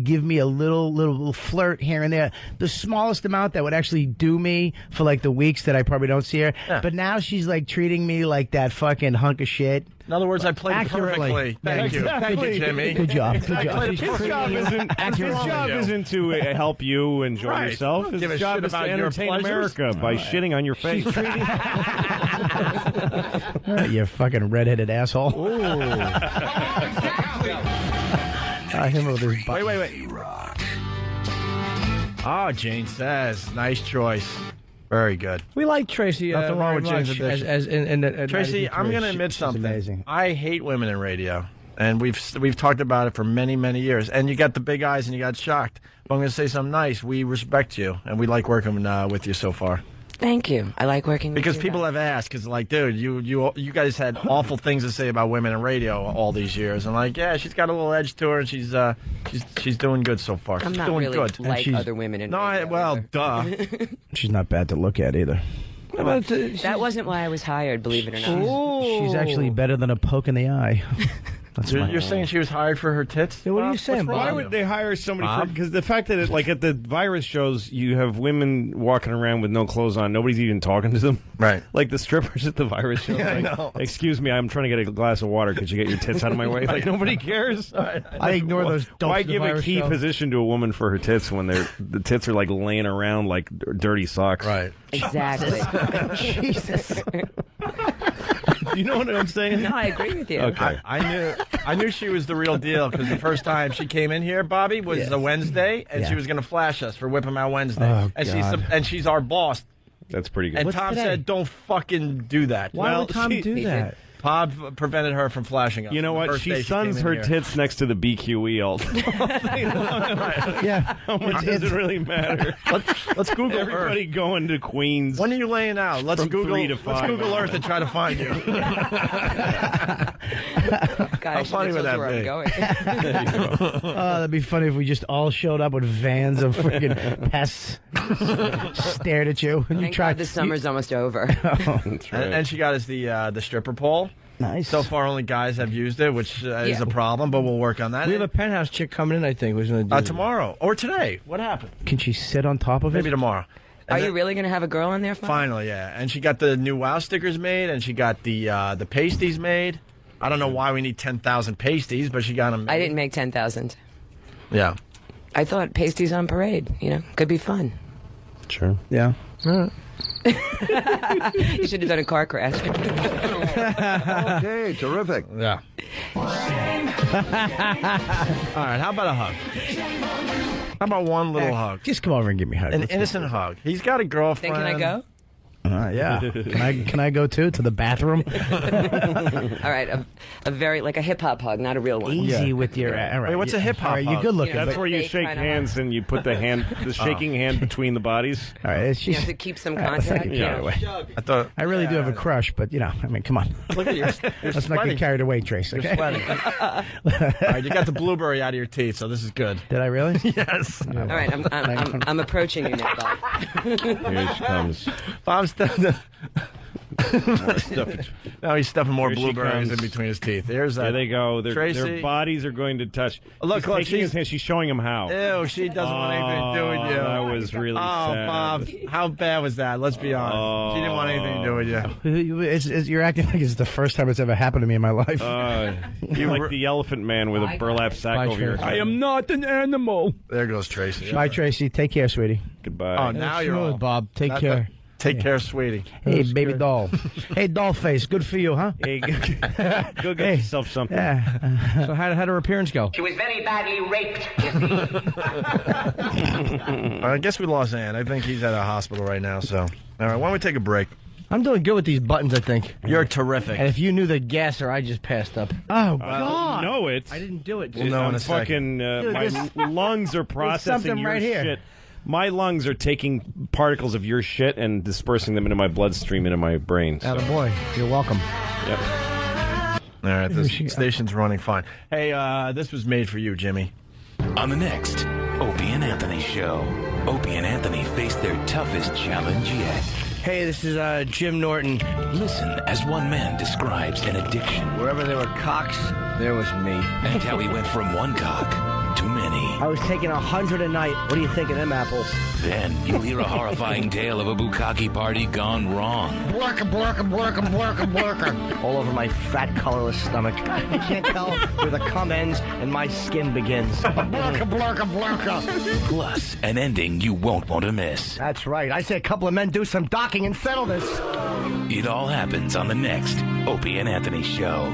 give me a little flirt here and there. The smallest amount that would actually do me for like the weeks that I probably don't see her. Yeah. But now she's like treating me like that fucking hunk of shit. In other words, I played Accurately. perfectly. Thank you. Thank you, Jimmy. Good job. Good I job. played His job perfectly. isn't to help you enjoy Right. yourself. Don't His give a job shit is to about your entertain pleasures. America by shitting on your face. You fucking redheaded asshole. Him with his butt. Wait. Oh, Jane says, nice choice. Very good. We like Tracy. Nothing wrong with Jane's addition. As Tracy, I'm going to admit something. Amazing. I hate women in radio, and we've talked about it for many, many years. And you got the big eyes, and you got shocked. But I'm going to say something nice. We respect you, and we like working with you so far. Thank you. I like working with Because you. people have asked, because like, dude, you guys had awful things to say about women in radio all these years, and like, yeah, she's got a little edge to her, and she's doing good so far. I'm She's not doing really good. like other women in radio. Well, duh. She's not bad to look at either. That wasn't why I was hired, believe it or not. She's actually better than a poke in the eye. You're saying she was hired for her tits? Yeah, what are you saying, Bob? Why would they hire somebody for? Because the fact that like at the virus shows, you have women walking around with no clothes on. Nobody's even talking to them. Right. Like the strippers at the virus shows. Yeah, I like, know. Excuse me, I'm trying to get a glass of water. Could you get your tits out of my way? Like nobody cares. I ignore those. Why give a key position to a woman for her tits when the tits are like laying around like dirty socks? Right. Exactly. Jesus. You know what I'm saying? No, I agree with you. Okay. I knew she was the real deal because the first time she came in here, Bobby, was a Wednesday, and she was going to flash us for Whip 'em Out Wednesday. Oh, and she's our boss. That's pretty good. And What's Tom today? said, "Don't fucking do that." Why would Tom do that? Bob prevented her from flashing us. You know the what? first She day suns came in her here. tits next to the BQE all Yeah. How much does it really matter? Let's Google Everybody Earth. going to Queens. When are you laying out? Let's From Google. 3 to Let's 5. Google Earth and try to find you. God, I funny would should have told that you where I'm be? going. Oh, that'd be funny if we just all showed up with vans of freaking pests, stared at you, and you Thank tried. God the summer's almost over. That's right. And she got us the stripper pole. Nice. So far, only guys have used it, which is a problem, but we'll work on that. We have a penthouse chick coming in. I think who's going to do tomorrow or today. What happened? Can she sit on top of it? Maybe tomorrow. And Are then- you really going to have a girl in there? Finally, yeah. And she got the new WoW stickers made, and she got the pasties made. I don't know why we need 10,000 pasties, but she got them made. I didn't make 10,000. Yeah. I thought pasties on parade, could be fun. Sure. Yeah. You should have done a car crash. Okay, terrific. Yeah. All right, how about a hug? How about one little hug? Just come over and give me a hug. An Let's innocent hug. He's got a girlfriend. Then can I go? Yeah. Can I go too to the bathroom? All right, a very like a hip hop hug, not a real one. Easy with your. All right. Wait, what's a hip hop? You're good looking. That's where you shake hands and you put the shaking hand between the bodies. All right, you have to keep some contact. I thought I really do have a crush, but I mean, come on. Look at you. Let's not get carried away, Trace. Okay? You're sweating. All right, you got the blueberry out of your teeth, so this is good. Did I really? Yes. All right, I'm approaching you now, Bob. Here she comes. Bob's now he's stuffing more blueberries in between his teeth. There they go. Tracy. Their bodies are going to touch. Look, she's showing him how. Ew, she doesn't want anything to do with you. That was really sad. Bob, how bad was that? Let's be honest. She didn't want anything to do with you. You're acting like it's the first time it's ever happened to me in my life. You're like the elephant man with a burlap sack over your head. I am not an animal. There goes Tracy. Bye, Tracy. Take care, sweetie. Goodbye. Oh, now you're all... Bob. Take care. Take care, sweetie. Hey, baby doll. Hey, doll face. Good for you, huh? Hey, go get yourself something. Yeah. So how did her appearance go? She was very badly raped. I guess we lost Ann. I think he's at a hospital right now. So, all right, why don't we take a break? I'm doing good with these buttons, I think. You're terrific. And if you knew the gasser, I just passed up. Oh, God. No, it's... I didn't do it. We'll know in a second. Dude, my lungs are processing your right here. shit. My lungs are taking particles of your shit and dispersing them into my bloodstream, into my brain. So. Attaboy. You're welcome. Yep. All right, the station's running fine. Hey, this was made for you, Jimmy. On the next Opie and Anthony show, Opie and Anthony face their toughest challenge yet. Hey, this is Jim Norton. Listen as one man describes an addiction. Wherever there were cocks, there was me. And how he went from one cock to many. I was taking 100 a night. What do you think of them apples? Then you'll hear a horrifying tale of a bukkake party gone wrong. Blurka, blurka, blurka, blurka, blurka. All over my fat, colorless stomach. You can't tell where the cum ends and my skin begins. Blurka, blurka, blurka. Plus, an ending you won't want to miss. That's right. I say a couple of men do some docking and settle this. It all happens on the next Opie and Anthony show.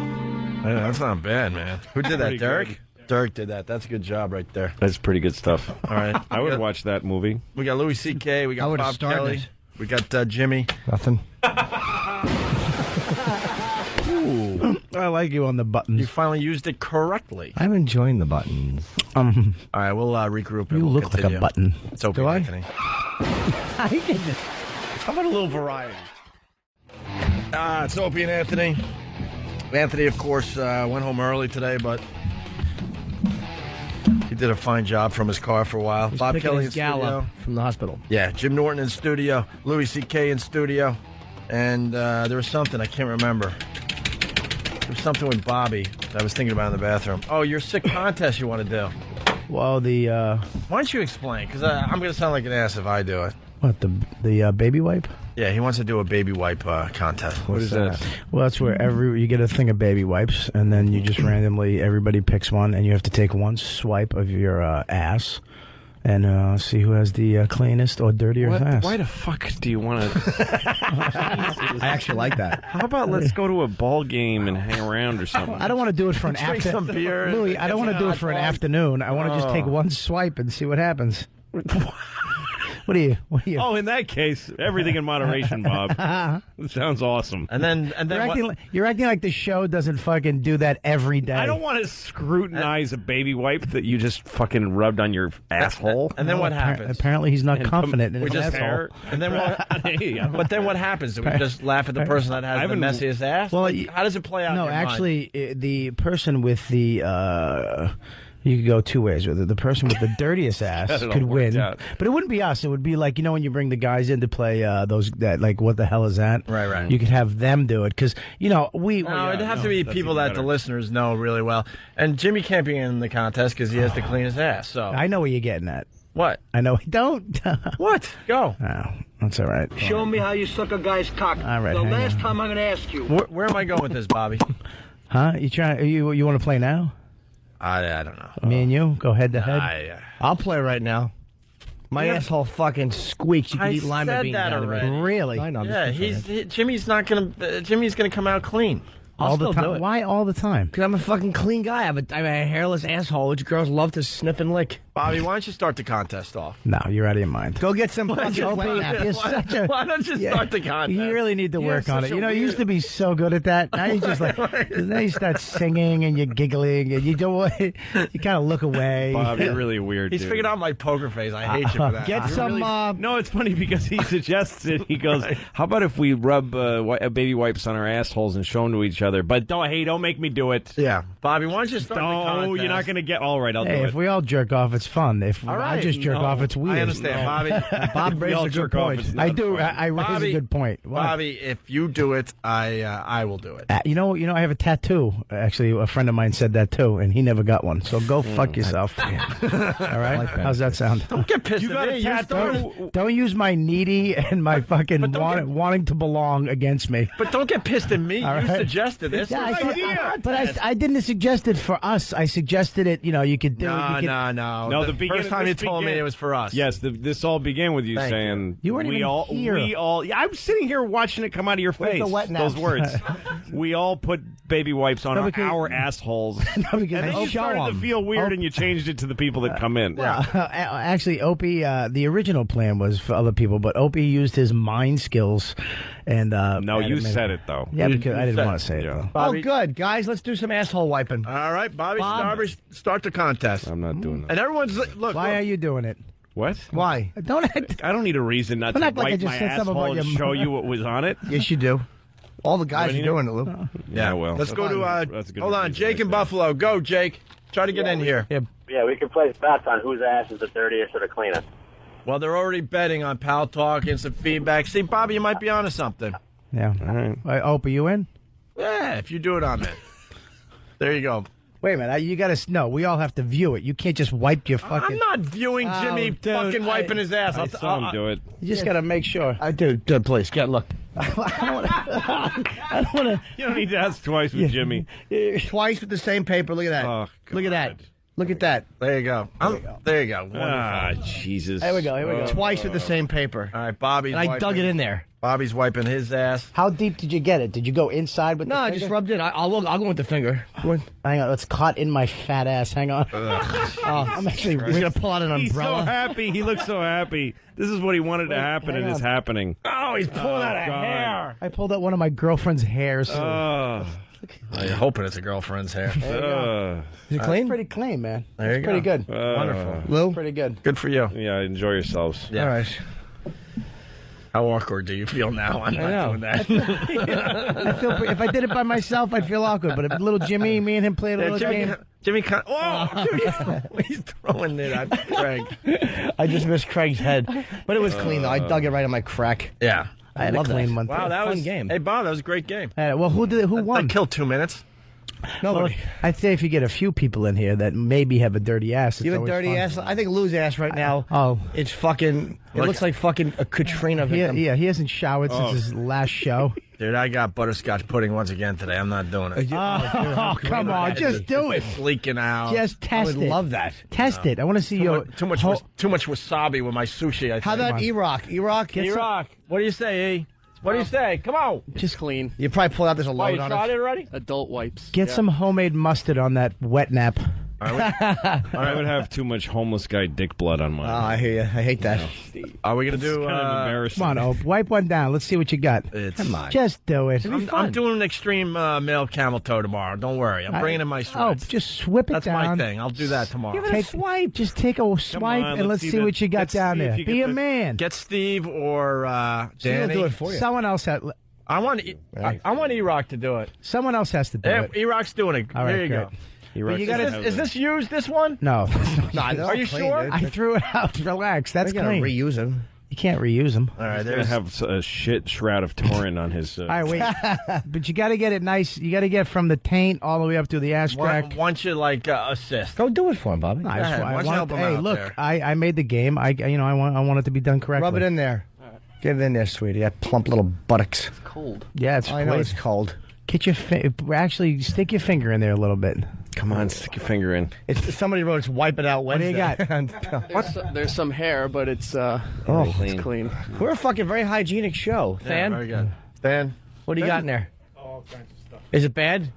Yeah, that's not bad, man. Who did that, Dirk? Good. Dirk did that. That's a good job right there. That's pretty good stuff. All right. I would watch that movie. We got Louis C.K., we got Bob Kelly, we got Jimmy. Nothing. Ooh. I like you on the buttons. You finally used it correctly. I'm enjoying the buttons. All right, we'll regroup. You look continue. like a button. It's Opie Do I? Anthony. How about a little variety? It's Opie and Anthony. Anthony, of course, went home early today, but he did a fine job from his car for a while. He's Bob picking Kelly in his gal studio. up from the hospital. Yeah, Jim Norton in studio. Louis C.K. in studio. And there was something, I can't remember. There was something with Bobby that I was thinking about in the bathroom. Oh, your sick contest you want to do. Well, the... Why don't you explain? Because I'm going to sound like an ass if I do it. What, the baby wipe? Yeah, he wants to do a baby wipe contest. What is that? Well, that's where you get a thing of baby wipes, and then you just randomly, everybody picks one, and you have to take one swipe of your ass and see who has the cleanest or dirtier ass. Why the fuck do you want to... I actually like that. How about let's go to a ball game and hang around or something? I don't want to do it for an afternoon. Louis, I don't want to do it for an afternoon. I want to just take one swipe and see what happens. What do you? Oh, in that case, everything in moderation, Bob. It sounds awesome. And then you're acting like the show doesn't fucking do that every day. I don't want to scrutinize a baby wipe that you just fucking rubbed on your asshole. And then what happens? Apparently, he's not confident in his asshole. And then but then what happens? Do we just laugh at the person that has the messiest ass? Well, how does it play out? No, in your actually, the person with the. You could go two ways with it. The person with the dirtiest ass could win, but it wouldn't be us. It would be like, when you bring the guys in to play what the hell is that? Right. You could have them do it because it'd have to be people that the listeners know really well. And Jimmy can't be in the contest because he has to clean his ass. So I know where you're getting at. What? I know. Don't. What? Go. Oh, that's all right. Show me how you suck a guy's cock. All right. The last time I'm going to ask you. Where am I going with this, Bobby? Huh? You want to play now? I don't know. Me and you go head to head. I'll play right now. My asshole fucking squeaks. You can eat lima beans out of it. Really? I know. Yeah, Jimmy's gonna come out clean. All the time. Why all the time? Because I'm a fucking clean guy. I have a hairless asshole, which girls love to sniff and lick. Bobby, why don't you start the contest off? No, you're out of your mind. Go get some fucking wetnap. You're such a. Why don't you start the contest? You really need to work on it. You know, you used to be so good at that. Now you just now you start singing and you're giggling and you don't. You kind of look away. Bob, you're really weird. He's dude. figured out my poker face. I hate you for that. Get some. No, it's funny because he suggested. He goes, "How about if we rub baby wipes on our assholes and show them to each other?" But don't make me do it. Yeah, Bobby, why don't you start the contest? No, you're not going to get. All right, I'll do Hey, it. if we all jerk off, it's fun. If I just jerk off, it's weird. I understand, Bobby. Bob raises a good point. I do. I raise a good point. What? Bobby, if you do it, I will do it. You know, I have a tattoo. Actually, a friend of mine said that too, and he never got one. So go fuck yourself. All right, how's that sound? Don't get pissed at me. Don't use my needy and my fucking wanting to belong against me. But don't get pissed at me. You suggested this. Yeah, but I didn't suggest it for us. I suggested it. You could do it. No. The first time you told me it was for us. Yes, this all began with you saying you weren't even here. We all. Yeah, I'm sitting here watching it come out of your face. Those words. We all put baby wipes on our assholes. No, because and then you started to feel weird, and you changed it to the people that come in. Actually, Opie, the original plan was for other people, but Opie used his mind skills. And no, you said it though. Yeah, because I didn't want to say it. Though. Bobby, good guys. Let's do some asshole wiping. All right, Bobby, start the contest. I'm not doing that. And everyone's look. Why are you doing it? What? Why? I don't need a reason not to wipe like my asshole and show you what was on it. Yes, you do. All the guys are doing it, Lou. Yeah, well. Let's go to. Hold on, Jake in Buffalo. Go, Jake. Try to get in here. Yeah, we can place bets on whose ass is the dirtiest or the cleanest. Well, they're already betting on Pal Talk and some feedback. See, Bobby, you might be onto something. Yeah. All right. Opie, you in? Yeah, if you do it, I'm in. There you go. Wait a minute. You got to know. We all have to view it. You can't just wipe your fucking. I'm not viewing Jimmy fucking wiping his ass. I saw him do it. You just got to make sure. I do. Please, look. I don't want to. You don't need to ask twice with Jimmy. Twice with the same paper. Look at that. Oh, look at that. Look at that. There you go. There you go. Wonderful. Ah, Jesus. Here we go. Twice with the same paper. All right, Bobby's and I dug it in there. Bobby's wiping his ass. How deep did you get it? Did you go inside with the finger? No, I just rubbed it. I'll go with the finger. Hang on. It's caught in my fat ass. Hang on. I'm actually going to pull out an umbrella. He's so happy. He looks so happy. This is what he wanted to happen, and it's happening. Oh, he's pulling out a hair. I pulled out one of my girlfriend's hairs. I'm hoping it's a girlfriend's hair. Is it clean? It's pretty clean, man. There you go. Pretty good. Wonderful. Lou? Pretty good. Good for you. Yeah, enjoy yourselves. Yeah. All right. How awkward do you feel now? I'm not doing that. If I did it by myself, I'd feel awkward. But if little Jimmy, me and him played a little game. Jimmy, he's throwing it at Craig. I just missed Craig's head. But it was clean, though. I dug it right on my crack. Yeah. I had a clean one. Wow, that was a fun game. Hey, Bob, that was a great game. Well, who won? I killed 2 minutes. Nobody. Well, I'd say if you get a few people in here that maybe have a dirty ass, it's you have a dirty fun. ass? I think Lou's ass right now. It's fucking. It looks like fucking a Katrina victim. Yeah, he hasn't showered since his last show. Dude, I got butterscotch pudding once again today. I'm not doing it. Oh, come on, just do it. It's leaking out. Just test it. I would love that. Test it. I want to see you. Too much wasabi with my sushi. I think. How about Iraq? Iraq. What do you say, E? What do you say? Come on. Just clean. You probably pulled out. There's a load on it. You tried it already? Adult wipes. Get some homemade mustard on that wet nap. I would have too much homeless guy dick blood on mine. Oh, I hear you. I hate that. Are we going to do... kind of embarrassing. Come on, Ope. Wipe one down. Let's see what you got. Come on. Just do it. I'm doing an extreme male camel toe tomorrow. Don't worry. I'm bringing in my sweats. Oh, just swip it That's down. my thing. I'll do that tomorrow. Give it a swipe. Just take a swipe and let's see what you got down there. Be a man. Get Steve or Danny. Do it for you. Someone else had... I want E-Rock to do it. Someone else has to do it. E-Rock's doing it. All right, there you go. But you is this used, this one? No. Are you sure? I threw it out. Relax. That's clean. Reuse them. You can't reuse them. All right, He's going to have a shit shroud of Torin on his... All right, wait. But you got to get it nice. You got to get from the taint all the way up to the ass crack. Once you, assist. Go do it for him, Bobby. No, hey, look, there. I made the game. I want it to be done correctly. Rub it in there. Get it in there, sweetie. That plump little buttocks. It's cold. Yeah, it's I know it's cold. Get your actually stick your finger in there a little bit. Come on, stick your finger in. Somebody wrote it's wipe it out Wednesday. What do you got? There's some hair, but it's it's clean. We're a fucking very hygienic show. Yeah, Than? very good. Than? What do you got in there? All kinds of stuff. Is it bad?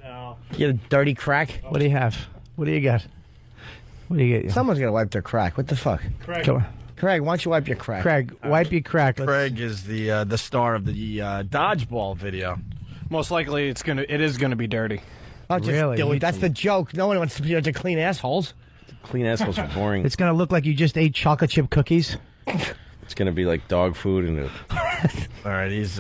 No. You get a dirty crack? What do you have? What do you got? What do you get? Someone's gonna wipe their crack. What the fuck? Craig. Come on. Craig, why don't you wipe your crack? Craig, wipe your crack. Craig is the star of the dodgeball video. Most likely, it is gonna be dirty. Oh, just Really? do it. That's the joke. No one wants to be able to clean assholes. Clean assholes are boring. It's gonna look like you just ate chocolate chip cookies. It's going to be like dog food. And all right, he's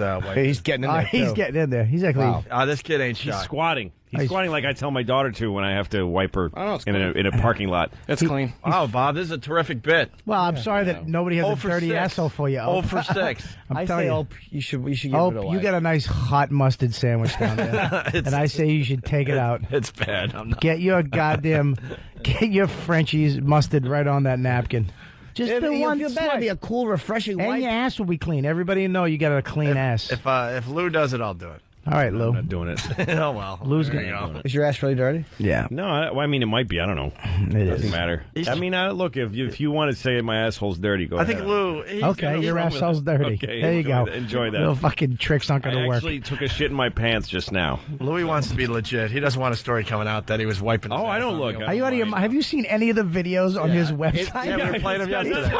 getting in there. He's too. getting in there. He's actually. Wow. This kid ain't he's shy. squatting. He's squatting like I tell my daughter to when I have to wipe her in a parking lot. It's clean. Wow, Bob, this is a terrific bit. Well, I'm sorry that nobody has a dirty asshole for you. Oh for 6. I say, Ope, you should give Ope, it away. you got a nice hot mustard sandwich down there, and I say you should take it out. It's bad. I'm not. Get your Frenchie's mustard right on that napkin. Just the one feel better. swipe. Be a cool, refreshing And wipe. your ass will be clean. Everybody know you got a clean ass. If Lou does it, I'll do it. All right, Lou. I'm not doing it. Oh, well. Lou's there gonna you go. Is your ass really dirty? Yeah. No, I mean, it might be. I don't know. It doesn't is. matter. I mean, look, if you want to say my asshole's dirty, go I ahead. think Lou. Okay, your asshole's dirty. Okay, there you go. Enjoy that. Little fucking tricks aren't going to I work. actually took a shit in my pants just now. Louis wants to be legit. He doesn't want a story coming out that he was wiping. Oh, I don't look. Are you out of your mind? Have you seen any of the videos on his website? Yeah, we were playing them yesterday.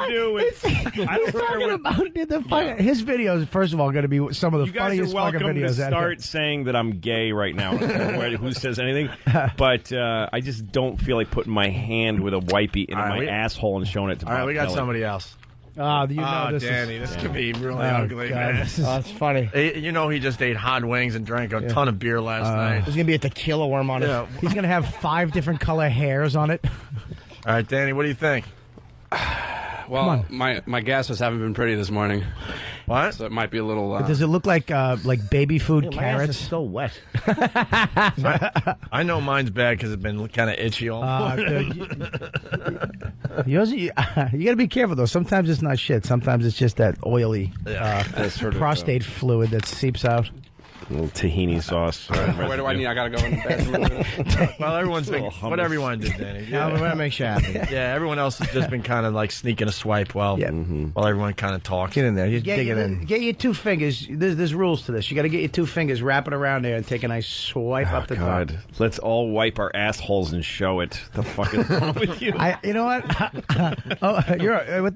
I don't talking about his videos. First of all, going to be some of the You guys funniest are welcome fucking videos to out start saying that I'm gay right now. I don't know who says anything, but I just don't feel like putting my hand with a wipey into my asshole and showing it to All right, Bob we got Kelly. somebody else. Oh, you know this Danny, is... this could be really Oh, ugly, God, man. this is- That's funny. You know, he just ate hot wings and drank a ton of beer last night. There's gonna be a tequila worm on it. Yeah. He's going to have 5 different color hairs on it. All right, Danny, what do you think? Well, my gases haven't been pretty this morning. What? So it might be a little. Does it look like baby food My ass is carrots? still wet. I know mine's bad because it's been kind of itchy all morning. Yours, you got to be careful though. Sometimes it's not shit. Sometimes it's just that oily That's sort of, prostate fluid that seeps out. a little tahini sauce. Where do I need? I gotta go in the bathroom. Well, everyone's been whatever you want to do, Danny. Yeah, we want to make sure happy. Yeah, everyone else has just been kind of like sneaking a swipe while everyone kind of talks. Get in there. Just dig it in. Get your 2 fingers. There's rules to this. You got to get your 2 fingers, wrap it around there, and take a nice swipe up the top. God, let's all wipe our assholes and show it. The fuck is wrong with you? You know what?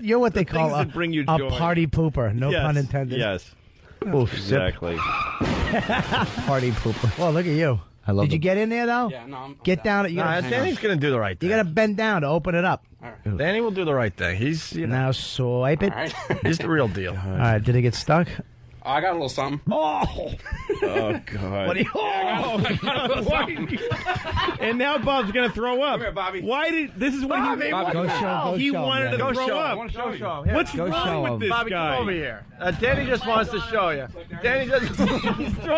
You're what they call Things that bring you a joy. party pooper. No Yes, pun intended. Yes. Oof, Exactly. party pooper. Well, look at you. Did you get in there though? Yeah, no. Get down. You gotta, Danny's going to do the right thing. you got to bend down to open it up. Danny will do the right thing. He's Now swipe it. All right. he's the real deal. All right. Did it get stuck? I got a little something. Oh God. What do you? And now Bob's gonna throw up. Come here, Bobby. Why did this is what Bobby, he go show. he wanted to Go throw show. up. I want to show you. What's Go wrong show with him. this Bobby, guy? come over here. Danny just wants to show you. Danny just.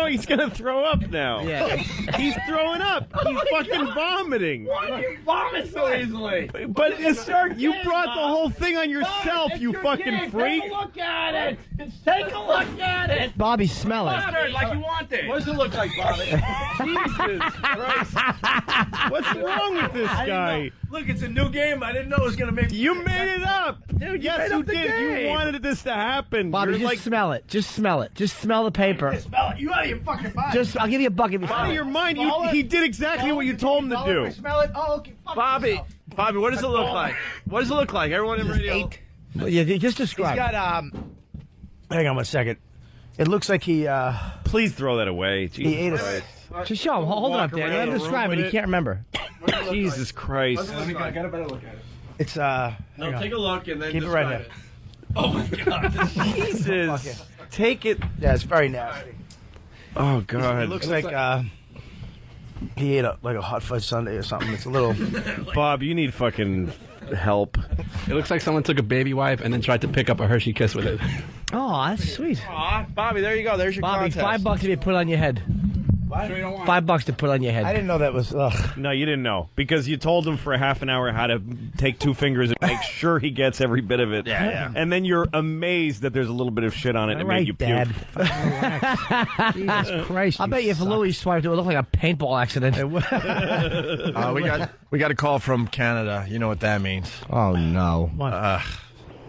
He's gonna throw up now. Yeah. He's throwing up. He's fucking vomiting. Why do you vomit so easily? But you brought the whole thing on yourself, you fucking freak. Take a look at it. Take a look at it. Bobby, smell it. Butter, like you want it. What does it look like, Bobby? Jesus Christ. What's wrong with this guy? Look, it's a new game. I didn't know it was going to make. You made it up. Dude, Yes, you did. You wanted this to happen. Bobby, You're just smell it. Just smell it. Just smell the paper. Smell it. You out of your fucking mind. I'll give you a bucket. out of your mind. He did exactly what you told him to do. Smell it. Oh, okay. Fuck Bobby, yourself. Bobby, what does it look like? What does it look like? Everyone in radio. Yeah, just describe. He's got Hang on 1 second. It looks like he Please throw that away. Jesus ate Christ. Just show him. Hold it up, Danny. Let him describe it. He can't remember. Jesus Christ. I got a better look at it. It's No, take a look and then keep it right describe here. it. Oh my God! Jesus. Take it. Yeah, it's very nasty. Oh God. It looks like he ate like a hot fudge sundae or something. It's a little. Bob, you need fucking help. It looks like someone took a baby wipe and then tried to pick up a Hershey Kiss with it. Oh, that's sweet. Aw, Bobby, there you go. There's your Bobby, contest. $5 if you put it on your head. Sure you don't want $5 to put on your head. I didn't know that was. No, you didn't know because you told him for a half an hour how to take 2 fingers and make sure he gets every bit of it. Yeah. And then you're amazed that there's a little bit of shit on it and it made you puke. Dad. Jesus Christ! I bet you if Louis swiped, it would look like a paintball accident. We got a call from Canada. You know what that means. Oh no!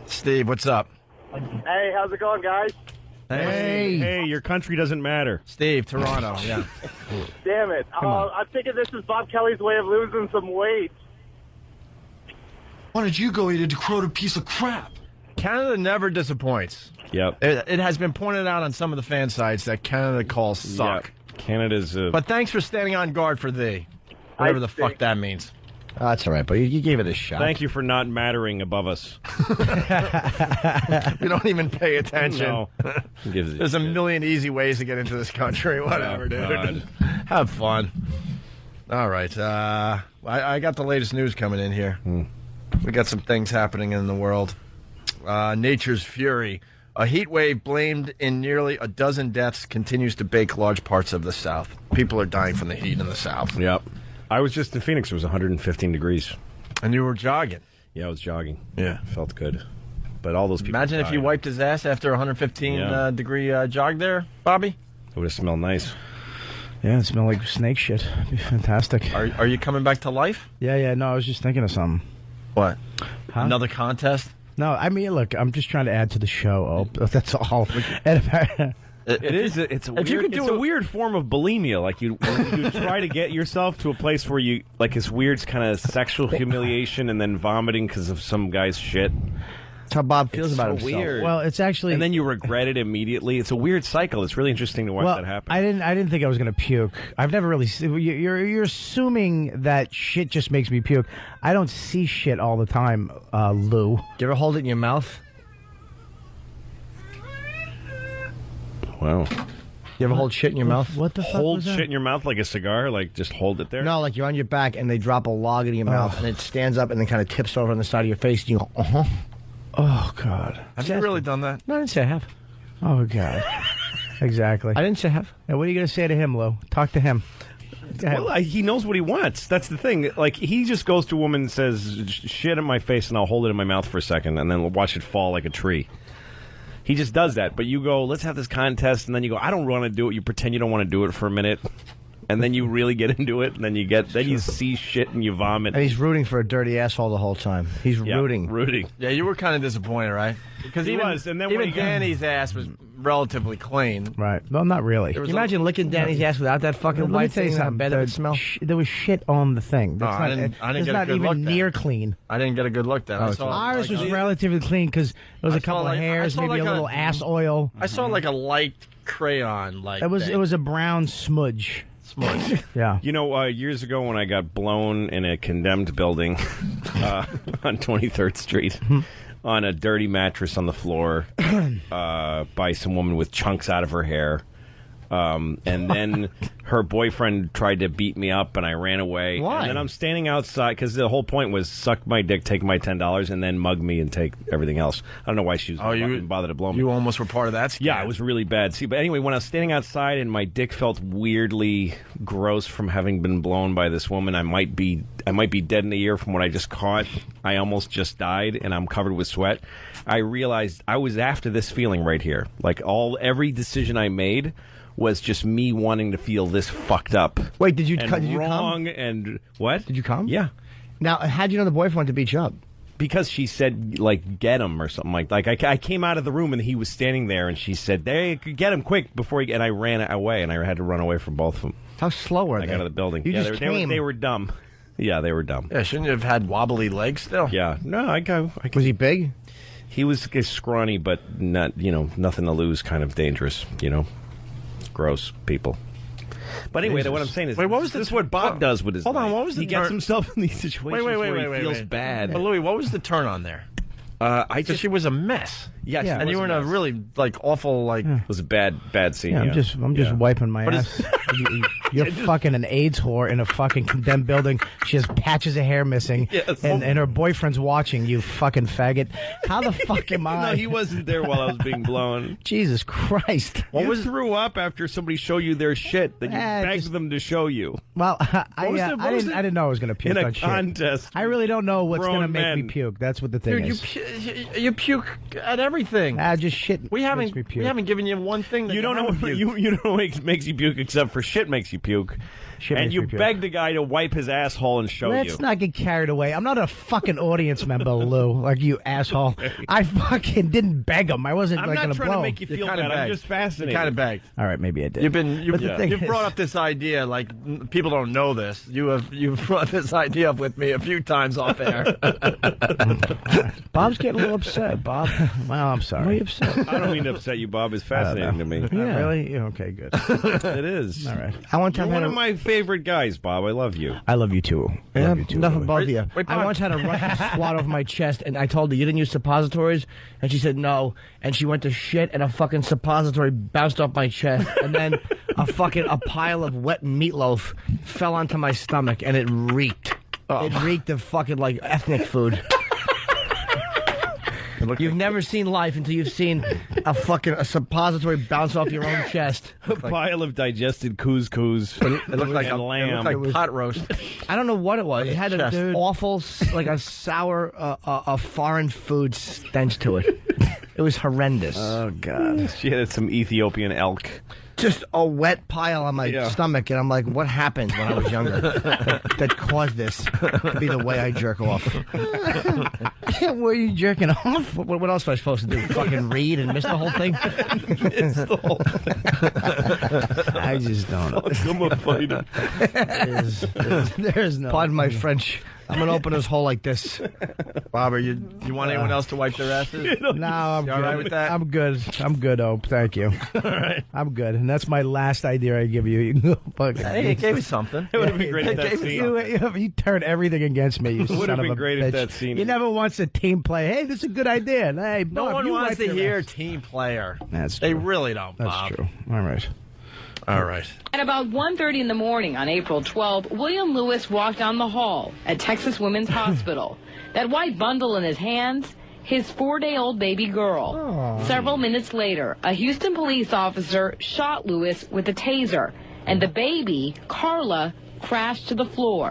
Steve, what's up? Hey, how's it going, guys? Hey, your country doesn't matter. Steve, Toronto. Yeah. Damn it. I'm thinking this is Bob Kelly's way of losing some weight. Why don't you go eat a decrepit piece of crap? Canada never disappoints. Yep. It has been pointed out on some of the fan sites that Canada calls suck. Yep. Canada's. But thanks for standing on guard for thee. Whatever the fuck that means. Oh, that's all right, but you gave it a shot. Thank you for not mattering above us. We don't even pay attention. No. There's a million easy ways to get into this country. Whatever, dude. God. Have fun. All right. I got the latest news coming in here. We got some things happening in the world. Nature's fury. A heat wave blamed in nearly a dozen deaths continues to bake large parts of the South. People are dying from the heat in the South. Yep. I was just in Phoenix. It was 115 degrees. And you were jogging. Yeah, I was jogging. Yeah. Felt good. But all those people Imagine if you wiped his ass after a 115 degree jog there, Bobby. It would have smelled nice. Yeah, it smelled like snake shit. It'd be fantastic. Are you coming back to life? Yeah. No, I was just thinking of something. What? Huh? Another contest? No, I mean, look, I'm just trying to add to the show. Oh, that's all. It is. It's a weird. It's a weird form of bulimia. Like you try to get yourself to a place where you like this weird kind of sexual humiliation and then vomiting because of some guy's shit. That's how Bob feels about himself. Weird. Well, it's actually, and then you regret it immediately. It's a weird cycle. It's really interesting to watch that happen. I didn't think I was going to puke. I've never really. You're assuming that shit just makes me puke. I don't see shit all the time, Lou. Do you ever hold it in your mouth? Wow. You ever hold shit in your mouth? What the fuck Hold was that? shit in your mouth like a cigar? Like just hold it there? No, like you're on your back and they drop a log into your mouth and it stands up and then kind of tips over on the side of your face and you go, uh-huh. Oh, God. Have you really done that? No, I didn't say I have. Oh, God. Exactly. I didn't say I have. Now, what are you going to say to him, Lou? Talk to him. Well, he knows what he wants. That's the thing. Like, he just goes to a woman and says, shit in my face, and I'll hold it in my mouth for a second, and then watch it fall like a tree. He just does that. But you go, let's have this contest, and then you go, I don't want to do it. You pretend you don't want to do it for a minute. And then you really get into it, and then you see shit and you vomit. And he's rooting for a dirty asshole the whole time. He's rooting. Yeah, you were kind of disappointed, right? Because he was, and then even Danny's ass was relatively clean. Right. Well, not really. Can you imagine licking Danny's ass without that fucking white thing? How bad that would smell? There was shit on the thing. That's I didn't get a good look. Not even near clean. I didn't get a good look then. Ours was relatively clean because there was a couple of hairs, maybe a little ass oil. I saw like a light crayon. Like it was a brown smudge. Yeah. You know, years ago when I got blown in a condemned building on 23rd Street on a dirty mattress on the floor by some woman with chunks out of her hair. And then her boyfriend tried to beat me up, and I ran away. Why? And then I'm standing outside, because the whole point was suck my dick, take my $10, and then mug me and take everything else. I don't know why she was fucking bothered to blow me. You almost were part of that scam. Yeah, it was really bad. See, but anyway, when I was standing outside and my dick felt weirdly gross from having been blown by this woman, I might be dead in a year from what I just caught. I almost just died, and I'm covered with sweat. I realized I was after this feeling right here. Like every decision I made was just me wanting to feel this fucked up. Wait, did you wrong come? And what? Did you come? Yeah. Now, how'd you know the boyfriend wanted to beat you up? Because she said, like, get him or something like that. I came out of the room and he was standing there, and she said, "Hey, get him quick before he." And I ran away, and I had to run away from both of them. How slow were they? I got out of the building. You just came. They were dumb. Yeah, they were dumb. Yeah, shouldn't you have had wobbly legs still? Yeah. No, I go. Was he big? He was scrawny, but not, nothing to lose, kind of dangerous, Gross people. But anyway, what I'm saying is, this is what Bob does with his life. Hold on, what was the He gets himself in these situations where he feels bad. But Louis, what was the turn on there? She was a mess. Yes, and you were in a really awful It was a bad scene. Yeah, I'm just wiping my ass. You're fucking an AIDS whore in a fucking condemned building. She has patches of hair missing, and her boyfriend's watching. You fucking faggot. How the fuck am I? No, he wasn't there while I was being blown. Jesus Christ! You threw up after somebody showed you their shit that you begged them to show you. Well, I didn't know I was going to puke in a on contest. Shit. I really don't know what's going to make me puke. That's what the thing is. You puke at everything. Just shit. We haven't given you one thing. That you don't know. You don't know what makes you puke except for shit makes you puke. And you begged the guy to wipe his asshole and show you. Let's not get carried away. I'm not a fucking audience member, Lou, like you asshole. I fucking didn't beg him. I wasn't like going to blow. I'm not trying to make you feel bad. I'm just fascinated. You kind of begged. All right, maybe I did. You've brought up this idea, like people don't know this. You've brought this idea up with me a few times off air. Bob's getting a little upset, Bob. Well, I'm sorry. Why are you upset? I don't mean to upset you, Bob. It's fascinating to me. Yeah. Really? Okay, good. It is. All right. I one time You're one of my favorite guys, Bob. I love you. I love you too. I love you too. Nothing above you. I once had a Russian swat over my chest, and I told her, you didn't use suppositories? And she said no. And she went to shit, and a fucking suppository bounced off my chest. And then a pile of wet meatloaf fell onto my stomach, and it reeked. It reeked of fucking, like, ethnic food. You've never seen life until you've seen a suppository bounce off your own chest. A pile of digested couscous. It looked like lamb. It looked like pot roast. I don't know what it was. It had an awful, like a sour, a foreign food stench to it. It was horrendous. Oh, God. She had some Ethiopian elk. Just a wet pile on my stomach, and I'm like, what happened when I was younger that caused this to be the way I jerk off? Were you jerking off? What else was I supposed to do? Fucking read and miss the whole thing? I just don't know. There's no... Pardon my French. I'm going to open this hole like this. Bob, you want anyone else to wipe their asses? No, I'm good. All right with that? I'm good. I'm good, Ope. Thank you. All right. I'm good. And that's my last idea I give you. You can go fucking... Hey, it gave me something. It would have been great at that scene. You turned everything against me, you son of a bitch. It would have been great at that scene. You never once a team play. Hey, this is a good idea. Hey, Bob, no one you wants to wipe hear your ass. team player. That's true. They really don't, Bob. That's true. All right. All right. At about 1:30 in the morning on April 12, William Lewis walked down the hall at Texas Women's Hospital. That white bundle in his hands, his 4-day-old baby girl. Aww. Several minutes later, a Houston police officer shot Lewis with a taser, and the baby, Carla, crashed to the floor.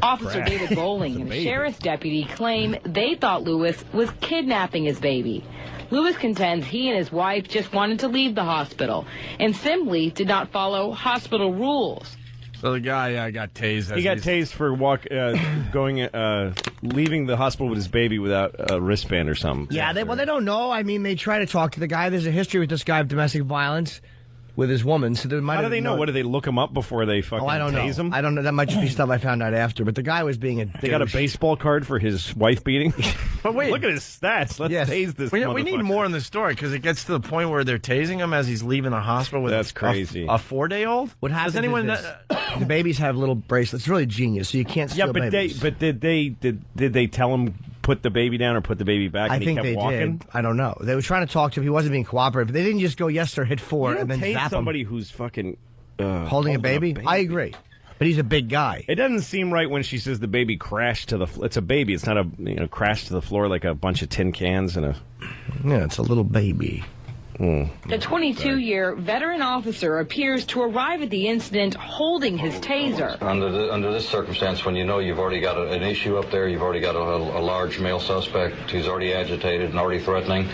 Officer David Bowling and a sheriff's deputy claim they thought Lewis was kidnapping his baby. Lewis contends he and his wife just wanted to leave the hospital and simply did not follow hospital rules. So the guy got tased. He got tased for leaving the hospital with his baby without a wristband or something. Yeah, they don't know. I mean, they try to talk to the guy. There's a history with this guy of domestic violence with his woman. So there might How do they know? What, do they look him up before they fucking I don't tase know. him? I don't know. That might just be stuff I found out after. But the guy was being a They got a baseball card for his wife beating? But wait. Look at his stats. Let's tase this We need more in the story because it gets to the point where they're tasing him as he's leaving the hospital with That's crazy. A 4-day-old? What happens Does anyone is the babies have little bracelets. It's really genius. So you can't steal babies. Did they tell him put the baby down or put the baby back? I and think he kept they walking? did. I don't know. They were trying to talk to him. He wasn't being cooperative. They didn't just go, yes, sir, hit 4, and then tase zap somebody him. who's fucking holding a baby? I agree. But he's a big guy. It doesn't seem right when she says the baby crashed to the floor. It's a baby. It's not a crash to the floor like a bunch of tin cans and a... Yeah, it's a little baby. The 22-year veteran officer appears to arrive at the incident holding his taser. Under this circumstance, when you know you've already got an issue up there, you've already got a large male suspect who's already agitated and already threatening,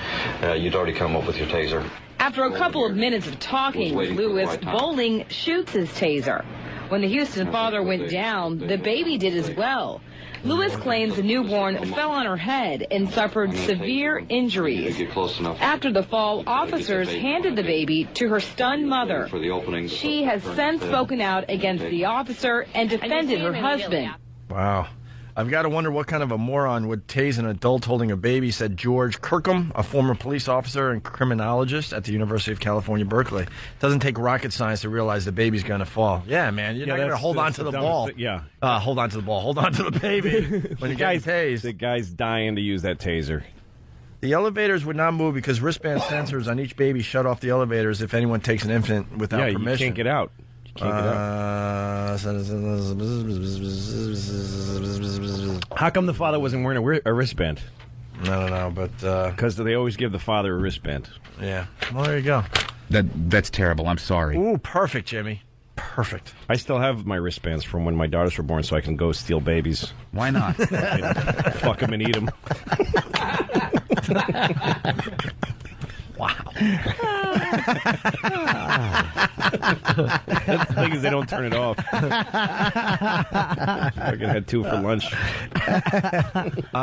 you'd already come up with your taser. After a couple of minutes of talking with Lewis, Bowling shoots his taser. When the Houston father went down, the baby did as well. Lewis claims the newborn fell on her head and suffered severe injuries. After the fall, officers handed the baby to her stunned mother. She has since spoken out against the officer and defended her husband. Wow. I've got to wonder what kind of a moron would tase an adult holding a baby, said George Kirkham, a former police officer and criminologist at the University of California, Berkeley. It doesn't take rocket science to realize the baby's going to fall. Yeah, man, you're not going to hold on to the ball. Hold on to the ball. Hold on to the baby when you get tased. The guy's dying to use that taser. The elevators would not move because wristband sensors on each baby shut off the elevators if anyone takes an infant without permission. You can't get out. How come the father wasn't wearing a wristband? I don't know, but because they always give the father a wristband. Yeah. Well, there you go. That's terrible. I'm sorry. Ooh, perfect, Jimmy. Perfect. I still have my wristbands from when my daughters were born, so I can go steal babies. Why not? Fuck them and eat them. Wow. The thing is, they don't turn it off. I had 2 for lunch.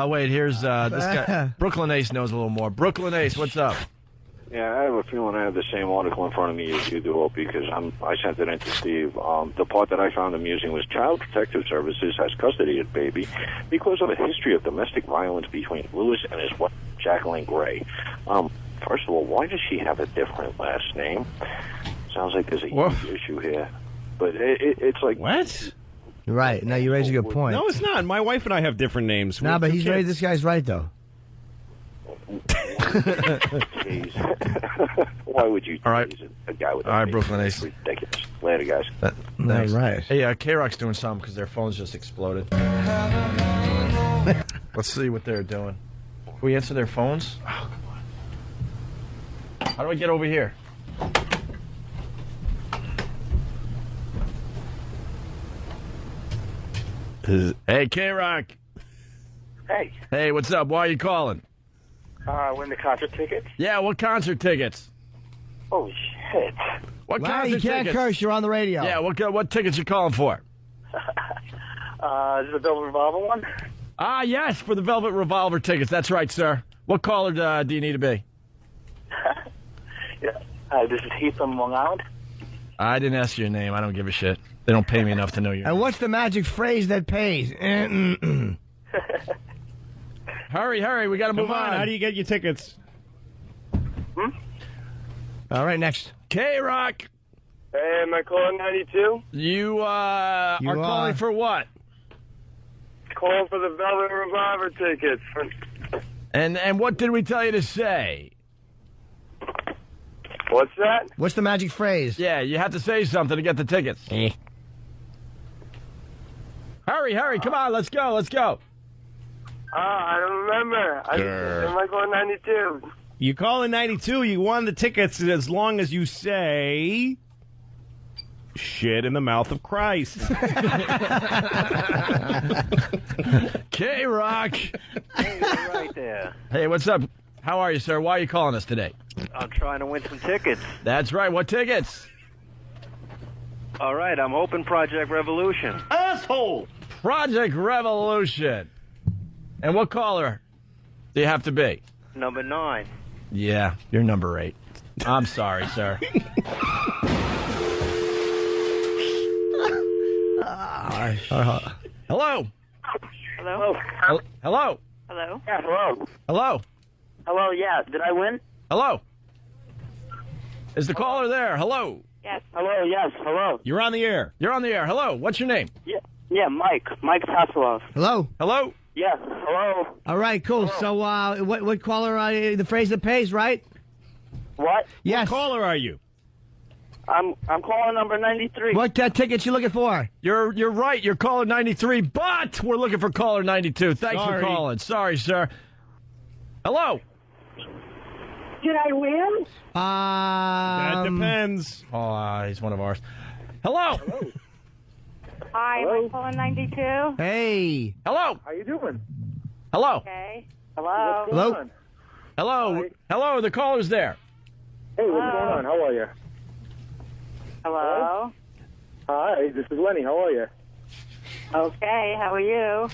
Wait, here's this guy. Brooklyn Ace knows a little more. Brooklyn Ace, what's up? Yeah, I have a feeling I have the same article in front of me as you do, Opie, because I sent it in to Steve. The part that I found amusing was Child Protective Services has custody of baby because of a history of domestic violence between Lewis and his wife, Jacqueline Gray. First of all, why does she have a different last name? Sounds like there's a huge issue here. But it's like... What? Right. Now, you raise a good point. No, it's not. My wife and I have different names. No, but this guy's right, though. Why would you tease a guy with All right, Brooklyn Ace. Ridiculous. Later, guys. Thanks. Right. Hey, K-Rock's doing something because their phones just exploded. Let's see what they're doing. Can we answer their phones? Oh, come on. How do I get over here? Hey, K-Rock. Hey. Hey, what's up? Why are you calling? Win the concert tickets? Yeah, what concert tickets? Oh, shit. What Wow, concert you can't tickets? curse. You're on the radio. Yeah, what tickets you calling for? Is it the Velvet Revolver one? Yes, for the Velvet Revolver tickets. That's right, sir. What caller do you need to be? Yeah. This is Heath from Long Island. I didn't ask your name. I don't give a shit. They don't pay me enough to know your name. And what's the magic phrase that pays? Hurry, we got to move on. How do you get your tickets? All right, next. K-Rock. Hey, am I calling 92? You are calling for what? Calling for the Velvet Revolver tickets. And what did we tell you to say? What's that? What's the magic phrase? Yeah, you have to say something to get the tickets. Hurry, come on, let's go. I don't remember. Am I calling 92? You call in 92, you won the tickets as long as you say... shit in the mouth of Christ. K-Rock. Hey, you're right there. Hey, what's up? How are you, sir? Why are you calling us today? I'm trying to win some tickets. That's right. What tickets? All right, I'm hoping Project Revolution. Asshole! Project Revolution. And what caller do you have to be? Number 9. Yeah, you're number 8. I'm sorry, sir. Hello. Hello. Hello. Hello. Yeah, hello. Hello. Hello, yeah. Did I win? Hello. Is the caller there? Hello. Yes. Hello, yes. Hello. You're on the air. You're on the air. Hello. What's your name? Yeah, Mike. Mike Tasselov. Hello. Hello. Yes. Hello. All right, cool. Hello. So, what caller? The phrase that pays, right? What? Yes. What caller are you? I'm calling number 93. What tickets you looking for? You're right. You're caller 93, but we're looking for caller 92. Thanks for calling. Sorry, sir. Hello. Did I win? That depends. Oh, he's one of ours. Hello. Hi, am I calling 92? Hey. Hello. How you doing? Hello. Okay. Hello. What's going on? Hello. Hello. The caller's there. Hey, what's going on? How are you? Hello. Hi, this is Lenny. How are you? Okay, how are you?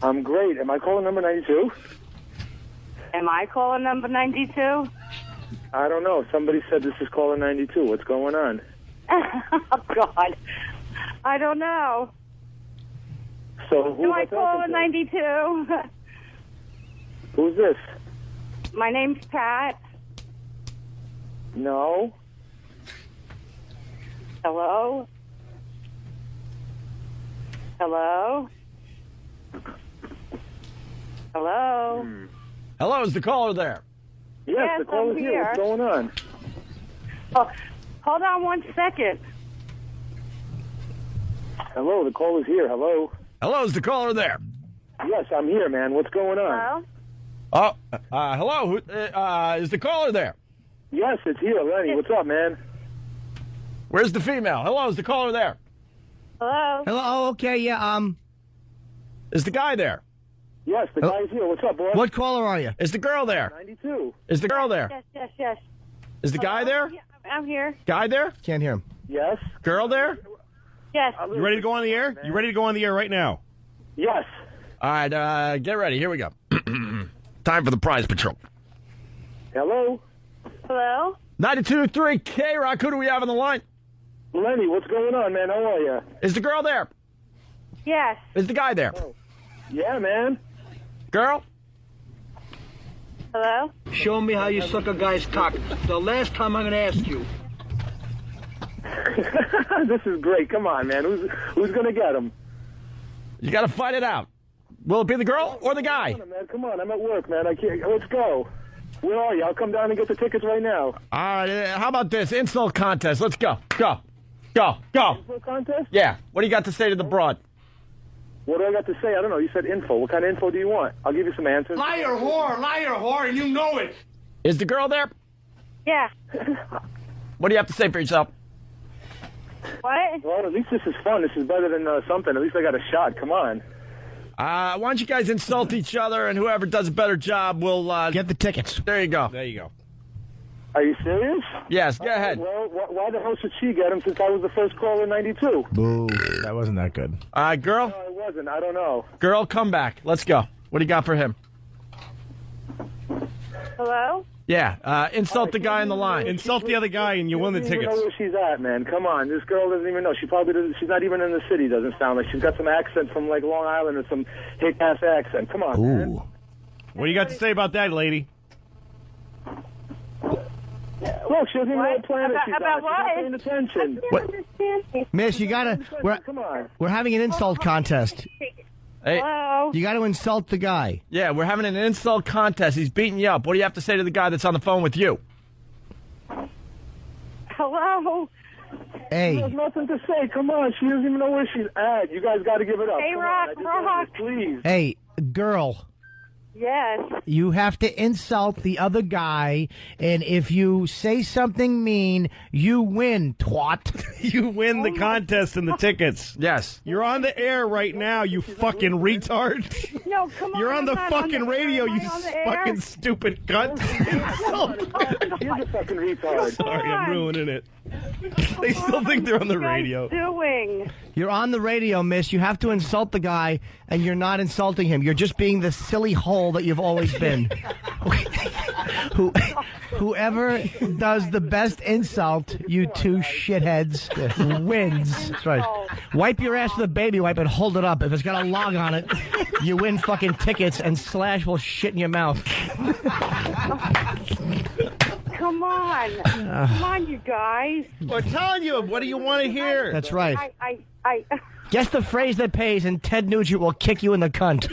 I'm great. Am I calling number 92? Am I calling number 92? I don't know. Somebody said this is caller 92. What's going on? Oh, God. I don't know. So who Am I calling 92? Who's this? My name's Pat. No. Hello? Hello? Hello? Hello. Is the caller there? Yes, the caller's I'm here. What's going on? Oh, hold on 1 second. Hello, the caller's here. Hello. Hello. Is the caller there? Yes, I'm here, man. What's going on? Hello? Hello. Is the caller there? Yes, it's here, Lenny. What's up, man? Where's the female? Hello. Is the caller there? Hello? Hello. Oh, okay. Yeah. Is the guy there? Yes, the guy's here. What's up, boy? What caller are you? Is the girl there? 92. Is the girl there? Yes. Is the guy there? Yeah, I'm here. Guy there? Can't hear him. Yes. Girl there? Yes. You ready to go on the air? You ready to go on the air right now? Yes. All right, get ready. Here we go. Time for the prize patrol. Hello? Hello? 92.3 K-Rock. Who do we have on the line? Lenny, what's going on, man? How are you? Is the girl there? Yes. Is the guy there? Oh. Yeah, man. Girl? Hello? Show me how you suck a guy's cock. The last time I'm going to ask you. This is great. Come on, man. Who's going to get him? You got to fight it out. Will it be the girl or the guy? Come on, I'm at work, man. I can't. Let's go. Where are you? I'll come down and get the tickets right now. All right, how about this? Insult contest. Let's go. Go. Info contest? Yeah. What do you got to say to the broad? What do I got to say? I don't know. You said info. What kind of info do you want? I'll give you some answers. Liar, whore, and you know it. Is the girl there? Yeah. What do you have to say for yourself? What? Well, at least this is fun. This is better than something. At least I got a shot. Come on. Why don't you guys insult each other, and whoever does a better job will get the tickets. There you go. There you go. Are you serious? Yes, go ahead. Well, why the hell should she get him since I was the first caller in 92? Boo. That wasn't that good. Girl? No, it wasn't. I don't know. Girl, come back. Let's go. What do you got for him? Hello? Yeah, insult the guy on the line. Insult the other guy and you win the She doesn't tickets. even know where she's at, man. Come on. This girl doesn't even know. She probably doesn't. She's not even in the city, doesn't sound like. She's got some accent from, like, Long Island or some hick-ass accent. Come on, man. What do you got to say about that, lady? Look, she doesn't even know what planet she's on. About She's not paying attention. What? Miss, you gotta. Come on. We're having an insult contest. Hey, Hello? You got to insult the guy. Yeah, we're having an insult contest. He's beating you up. What do you have to say to the guy that's on the phone with you? Hello? Hey. There's nothing to say. Come on. She doesn't even know where she's at. You guys got to give it up. Hey, Come Rock, on. I just want Rock. you, please. Hey, girl. Yes. You have to insult the other guy, and if you say something mean, you win, twat. You win the contest and the tickets. Yes. You're on the air right now, you fucking retard. No, come on. You're on the I'm not fucking on the radio, air. you Am I on the air? fucking stupid cunt. She's a fucking retard. Sorry, I'm ruining it. They still think they're on the radio. Doing? You're on the radio, miss. You have to insult the guy, and you're not insulting him. You're just being the silly hole that you've always been. Whoever does the best insult, you two shitheads, wins. That's right. Wipe your ass with a baby wipe and hold it up. If it's got a log on it, you win fucking tickets, and Slash will shit in your mouth. Come on. Come on, you guys. We're telling you, what do you want to hear? That's right. I Guess the phrase that pays, and Ted Nugent will kick you in the cunt.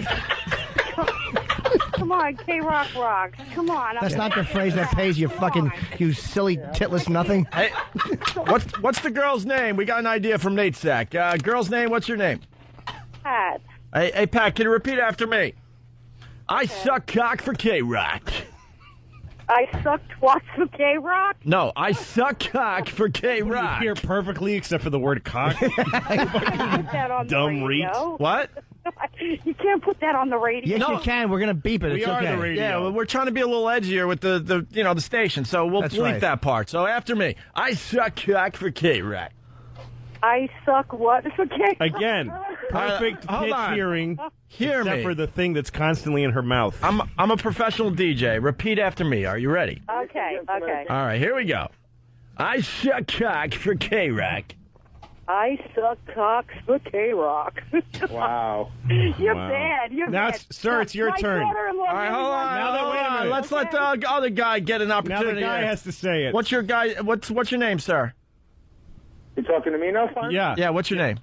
Come on, K-Rock Rock. Come on. That's not the phrase that pays, you fucking, you silly titless nothing. Hey, what's the girl's name? We got an idea from Nate Sack. Girl's name, what's your name? Pat. Hey, Pat, can you repeat after me? I suck cock for K-Rock. I sucked what for K-Rock? No, I suck cock for K-Rock. You hear perfectly except for the word cock. Put that on Dumb the radio. reach. What? You can't put that on the radio. Yes, you can. We're going to beep it. We It's are okay. the radio. Yeah, well, we're trying to be a little edgier with the station, so we'll That's bleep right. that part. So after me, I suck cock for K-Rock. I suck what for K-Rock? Again, perfect hold pitch on. hearing. Hear except me. for the thing that's constantly in her mouth. I'm a professional DJ. Repeat after me. Are you ready? Okay. All right, here we go. I suck cock for K-Rock. I suck cocks for K-Rock. Wow. You're Wow. bad. You're Now, bad. sir, it's your My turn. daughter-in-law All right, hold on. Now, hold wait a on. minute. Let's let the other guy get an Now opportunity. the guy here. has to say it. What's your guy? What's your name, sir? You talking to me now, Fine? Yeah. What's your name?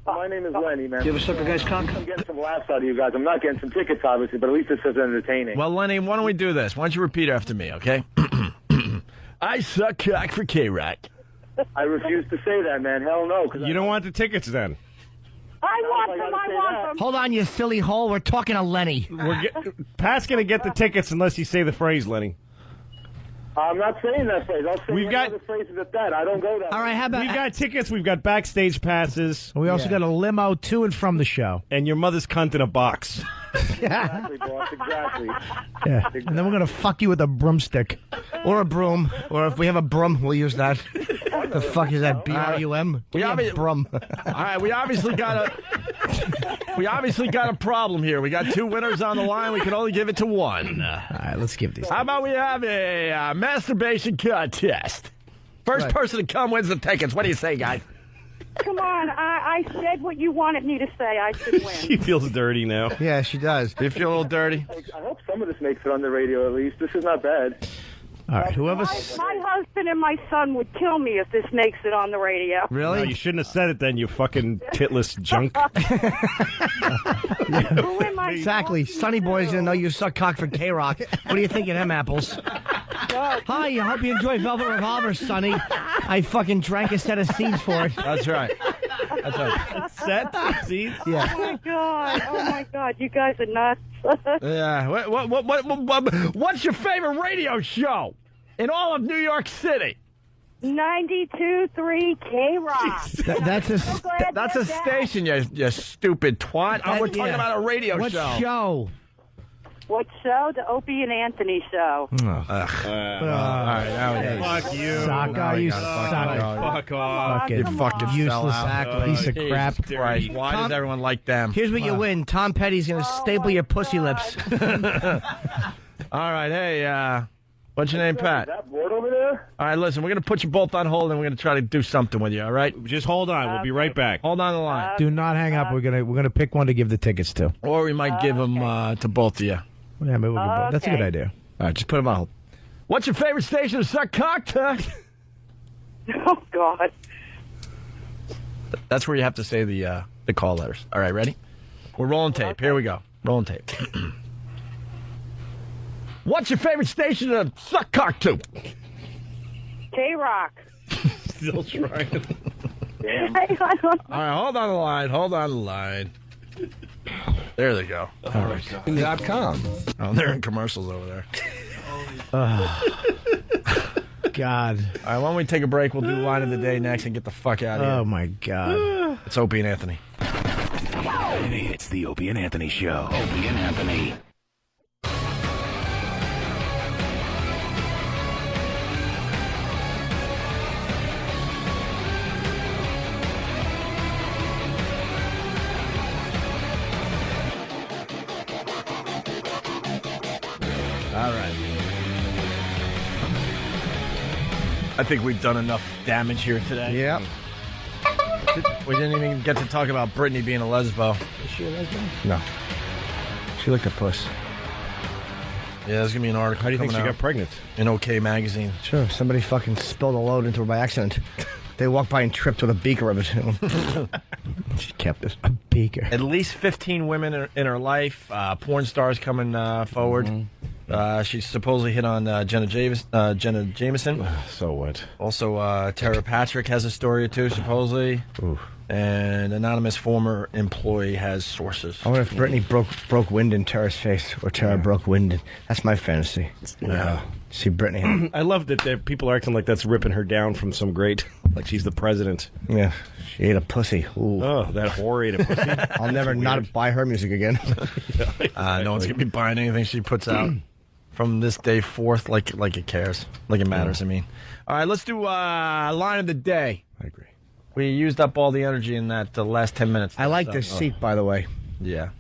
My name is Lenny, man. You ever suck a guy's cock? I'm getting some laughs out of you guys. I'm not getting some tickets, obviously, but at least this is entertaining. Well, Lenny, why don't we do this? Why don't you repeat after me, okay? I suck cock for K-Rock. I refuse to say that, man. Hell no. You don't want the tickets then? I want them. I want them. Hold on, you silly hole. We're talking to Lenny. Pat's going to get the tickets unless you say the phrase, Lenny. I'm not saying that phrase. I'll say We've got- other phrases at that. I don't go that All way. right, how about... We've got tickets. We've got backstage passes. We also got a limo to and from the show. And your mother's cunt in a box. Exactly, boss. Exactly. Yeah. And then we're going to fuck you with a broomstick. Or a broom. Or if we have a broom, we'll use that. The fuck is that? BRUM? Broom. All right, we obviously got a problem here. We got 2 winners on the line. We can only give it to one. All right, let's give these. How about we have a masturbation contest? First person to come wins the tickets. What do you say, guys? Come on, I said what you wanted me to say. I should win. She feels dirty now. Yeah, she does. Do you feel a little dirty? I hope some of this makes it on the radio at least. This is not bad. All right, whoever. My husband and my son would kill me if this makes it on the radio. Really? No, you shouldn't have said it then, you fucking titless junk. Exactly. Sonny Boy's going to know you suck cock for K-Rock. What do you think of them apples? Hi, I hope you enjoy Velvet Revolver, Sonny. I fucking drank a set of seeds for it. That's right. That's right. Set seeds? Yeah. Oh my god, you guys are nuts. Yeah. What's your favorite radio show in all of New York City? 92.3 K-Rock. That's a station, you stupid twat. We're talking about a radio What show? What show? The Opie and Anthony show. All right, fuck you. Sucker, you sucker. Fuck off. You fucking useless piece of crap. Christ. Why does everyone like them? Here's what you win. Tom Petty's going to staple your pussy lips. All right, hey, what's your name, Pat? Is that board over there? All right, listen, we're going to put you both on hold, and we're going to try to do something with you, all right? Just hold on. We'll be right back. Hold on the line. Do not hang up. We're gonna pick one to give the tickets to. Or we might give them to both of you. Yeah, maybe we'll give both. That's a good idea. All right, just put them on hold. What's your favorite station to suck cock to? Oh, God. That's where you have to say the call letters. All right, ready? We're rolling tape. Here we go. Rolling tape. What's your favorite station to suck cock to? K-Rock. Still trying. Damn. I don't know. All right, hold on the line. Hold on the line. There they go. All right. .com. Oh, they're in commercials over there. God. All right, why don't we take a break? We'll do line of the day next and get the fuck out of here. Oh, my God. It's Opie and Anthony. It's the Opie and Anthony Show. Opie and Anthony. All right. I think we've done enough damage here today. Yeah. We didn't even get to talk about Brittany being a lesbo. Is she a lesbian? No. She looked a puss. Yeah, there's going to be an article. How do you think she coming got pregnant? In OK Magazine. Sure. Somebody fucking spilled a load into her by accident. They walked by and tripped with a beaker of it. She kept it. A beaker. At least 15 women in her life. Porn stars coming forward. Mm-hmm. She supposedly hit on Jenna Jameson. So what? Also, Tara Patrick has a story or two, supposedly. Oof. And anonymous former employee has sources. I wonder if Brittany broke wind in Tara's face, or Tara broke wind in... That's my fantasy. Yeah. See Brittany. I love that people are acting like that's ripping her down from some great... Like she's the president. Yeah. She ate a pussy. Ooh. Oh, that whore ate a pussy. I'll never not buy her music again. No one's going to be buying anything she puts out from this day forth like it cares. Like it matters, I mean. All right, let's do line of the day. I agree. We used up all the energy in that last 10 minutes. I like this seat, by the way. Yeah.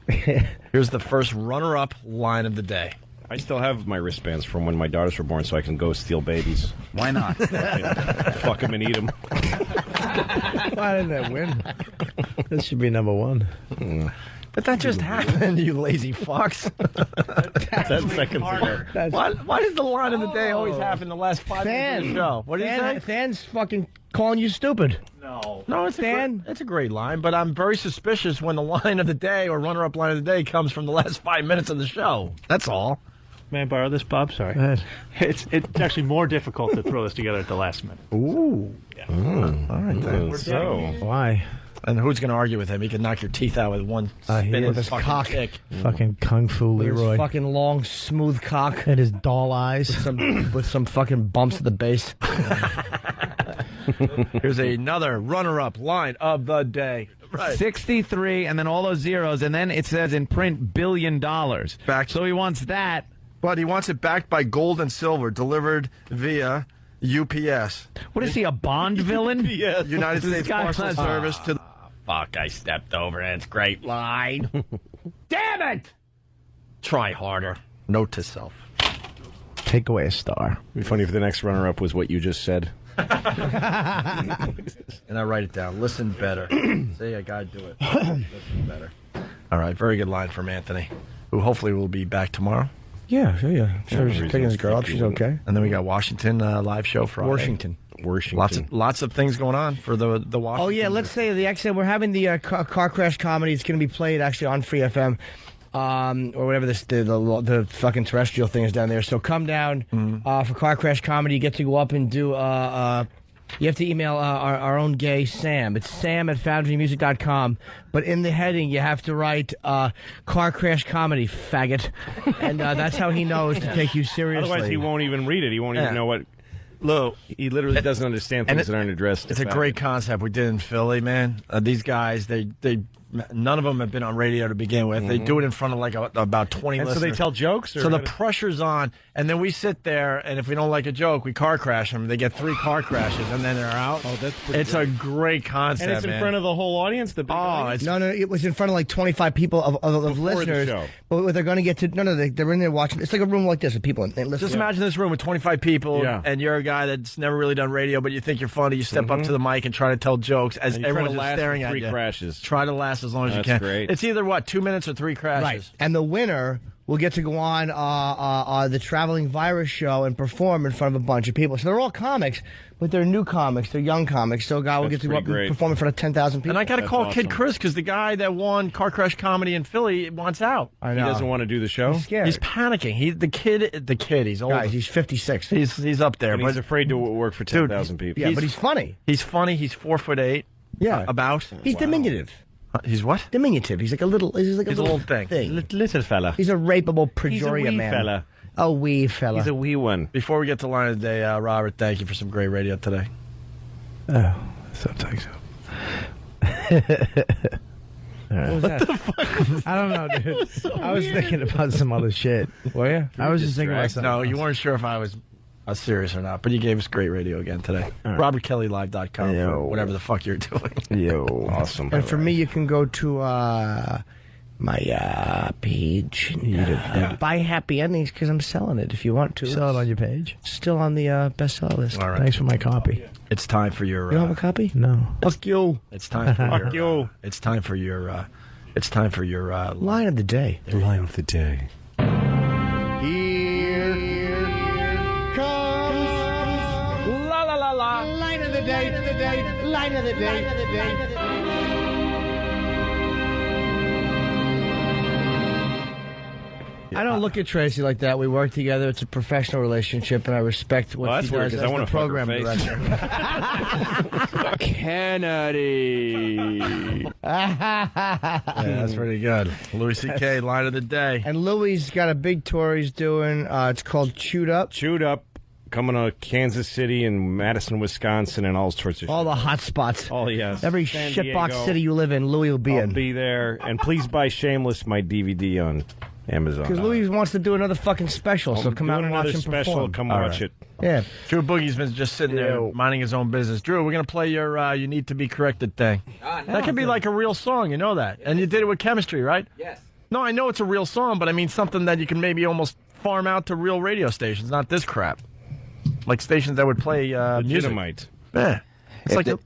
Here's the first runner-up line of the day. I still have my wristbands from when my daughters were born, so I can go steal babies. Why not? Fuck them and eat them. Why didn't that win? This should be number one. But that just happened, you lazy fucks. That's second part. Why does the line of the day always happen the last 5 minutes of the show? What do you say? Than's fucking calling you stupid. No, it's a great line, but I'm very suspicious when the line of the day or runner-up line of the day comes from the last 5 minutes of the show. That's all. May I borrow this, Bob? Sorry. It's actually more difficult to throw this together at the last minute. Ooh. Yeah. All right, then. So, why? And who's going to argue with him? He can knock your teeth out with one spin with his cock. kick. Fucking Kung Fu Leroy. His fucking long, smooth cock. And his doll eyes. With some fucking bumps at the base. Here's another runner-up line of the day. Right. 63, and then all those zeros, and then it says in print $1 billion. Back. So he wants that. But he wants it backed by gold and silver, delivered via UPS. What is he, a Bond villain? Yes. United States Postal Service to... Fuck, I stepped over it. It's a great line. Damn it! Try harder. Note to self. Take away a star. It'd be funny if the next runner-up was what you just said. And I write it down. Listen better. See, I gotta do it. Listen better. All right, very good line from Anthony, who hopefully will be back tomorrow. Yeah. Sure, he's picking his girl up. She's okay. And then we got Washington live show Friday. Washington. Lots of things going on for the Washington. Oh yeah, let's say the XM. We're having the car crash comedy. It's going to be played actually on Free FM. Or whatever the fucking terrestrial thing is down there. So come down for Car Crash Comedy. You get to go up and do. You have to email our own gay Sam. It's sam@foundrymusic.com. But in the heading, you have to write Car Crash Comedy, faggot. And that's how he knows to take you seriously. Otherwise, he won't even read it. He won't even know what. Lou, he literally doesn't understand things that aren't addressed. It's a great concept we did in Philly, man. These guys, they none of them have been on radio to begin with. They do it in front of like about 20 listeners. So they tell jokes? So the pressure's on, and then we sit there, and if we don't like a joke, we car crash them. They get 3 car crashes, and then they're out. Oh, that's pretty It's a great concept, And it's in front of the whole audience? The big audience? No, it was in front of like 25 people of listeners. The show. But what they're going to get to, they're in there watching. It's like a room like this with people. And just imagine this room with 25 people, and you're a guy that's never really done radio, but you think you're funny. You step up to the mic and try to tell jokes as everyone's just staring at you. 3 crashes. Try to last as long as you can. That's great. It's either, 2 minutes or 3 crashes. Right. And the winner will get to go on the Traveling Virus show and perform in front of a bunch of people. So they're all comics, but they're new comics. They're young comics. So a guy will get to go up and perform in front of 10,000 people. And I got to call Kid Chris because the guy that won Car Crash Comedy in Philly wants out. I know. He doesn't want to do the show? He's scared. He's panicking. The kid, he's old. Guys, he's 56. He's up there. But he's afraid to work for 10,000 people. Yeah, but he's funny. He's funny. He's 4'8". Yeah. About. He's diminutive. He's what? Diminutive. He's like a little. He's like a little thing. Little fella. He's a rapeable Prejoria man. Fella. A wee fella. He's a wee one. Before we get to line of the day, Robert, thank you for some great radio today. Oh, sometimes so. What the fuck? I don't know, dude. I was thinking about some other shit. Were you? I was just thinking about something. No, you weren't sure if I was serious or not, but you gave us great radio again today. Right. RobertKellyLive.com for whatever the fuck you're doing. Yo. Awesome. And for me, you can go to my page and buy Happy Endings because I'm selling it if you want to. Sell it on your page? Still on the bestseller list. All right. Thanks for my copy. It's time for your... you don't have a copy? No. Fuck you. It's time for Fuck you. It's time for your... line of the day. The line of the day. Here comes La la la la. line of the day. Line of the day. I don't look at Tracy like that. We work together. It's a professional relationship, and I respect what she does as the program director. Kennedy. Yeah, that's pretty good. Louis C.K. line of the day. And Louis got a big tour he's doing. It's called Chewed Up. Chewed Up. Coming to Kansas City and Madison, Wisconsin, and all sorts of all the hot spots. Oh, yes. Every San shitbox Diego. city you live in, Louis will be in. I'll be there. And please buy Shameless, my DVD on Amazon. Because Louis wants to do another fucking special, so come out and watch him special. perform. Come All watch right. it. Yeah. Drew Boogie's been just sitting there minding his own business. Drew, we're going to play your You Need to Be Corrected thing. That could be like a real song, you know that. And you did it with Chemistry, right? Yes. No, I know it's a real song, but I mean something that you can maybe almost farm out to real radio stations, not this crap. Like stations that would play music. Legitimite. Yeah.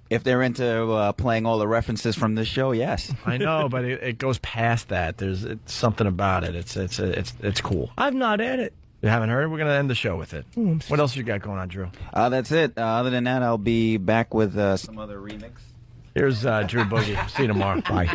If they're into playing all the references from this show, yes. I know, but it goes past that. There's something about it. It's cool. I've not had it. You haven't heard? We're going to end the show with it. What else you got going on, Drew? That's it. Other than that, I'll be back with some other remix. Here's Drew Boogie. See you tomorrow. Bye.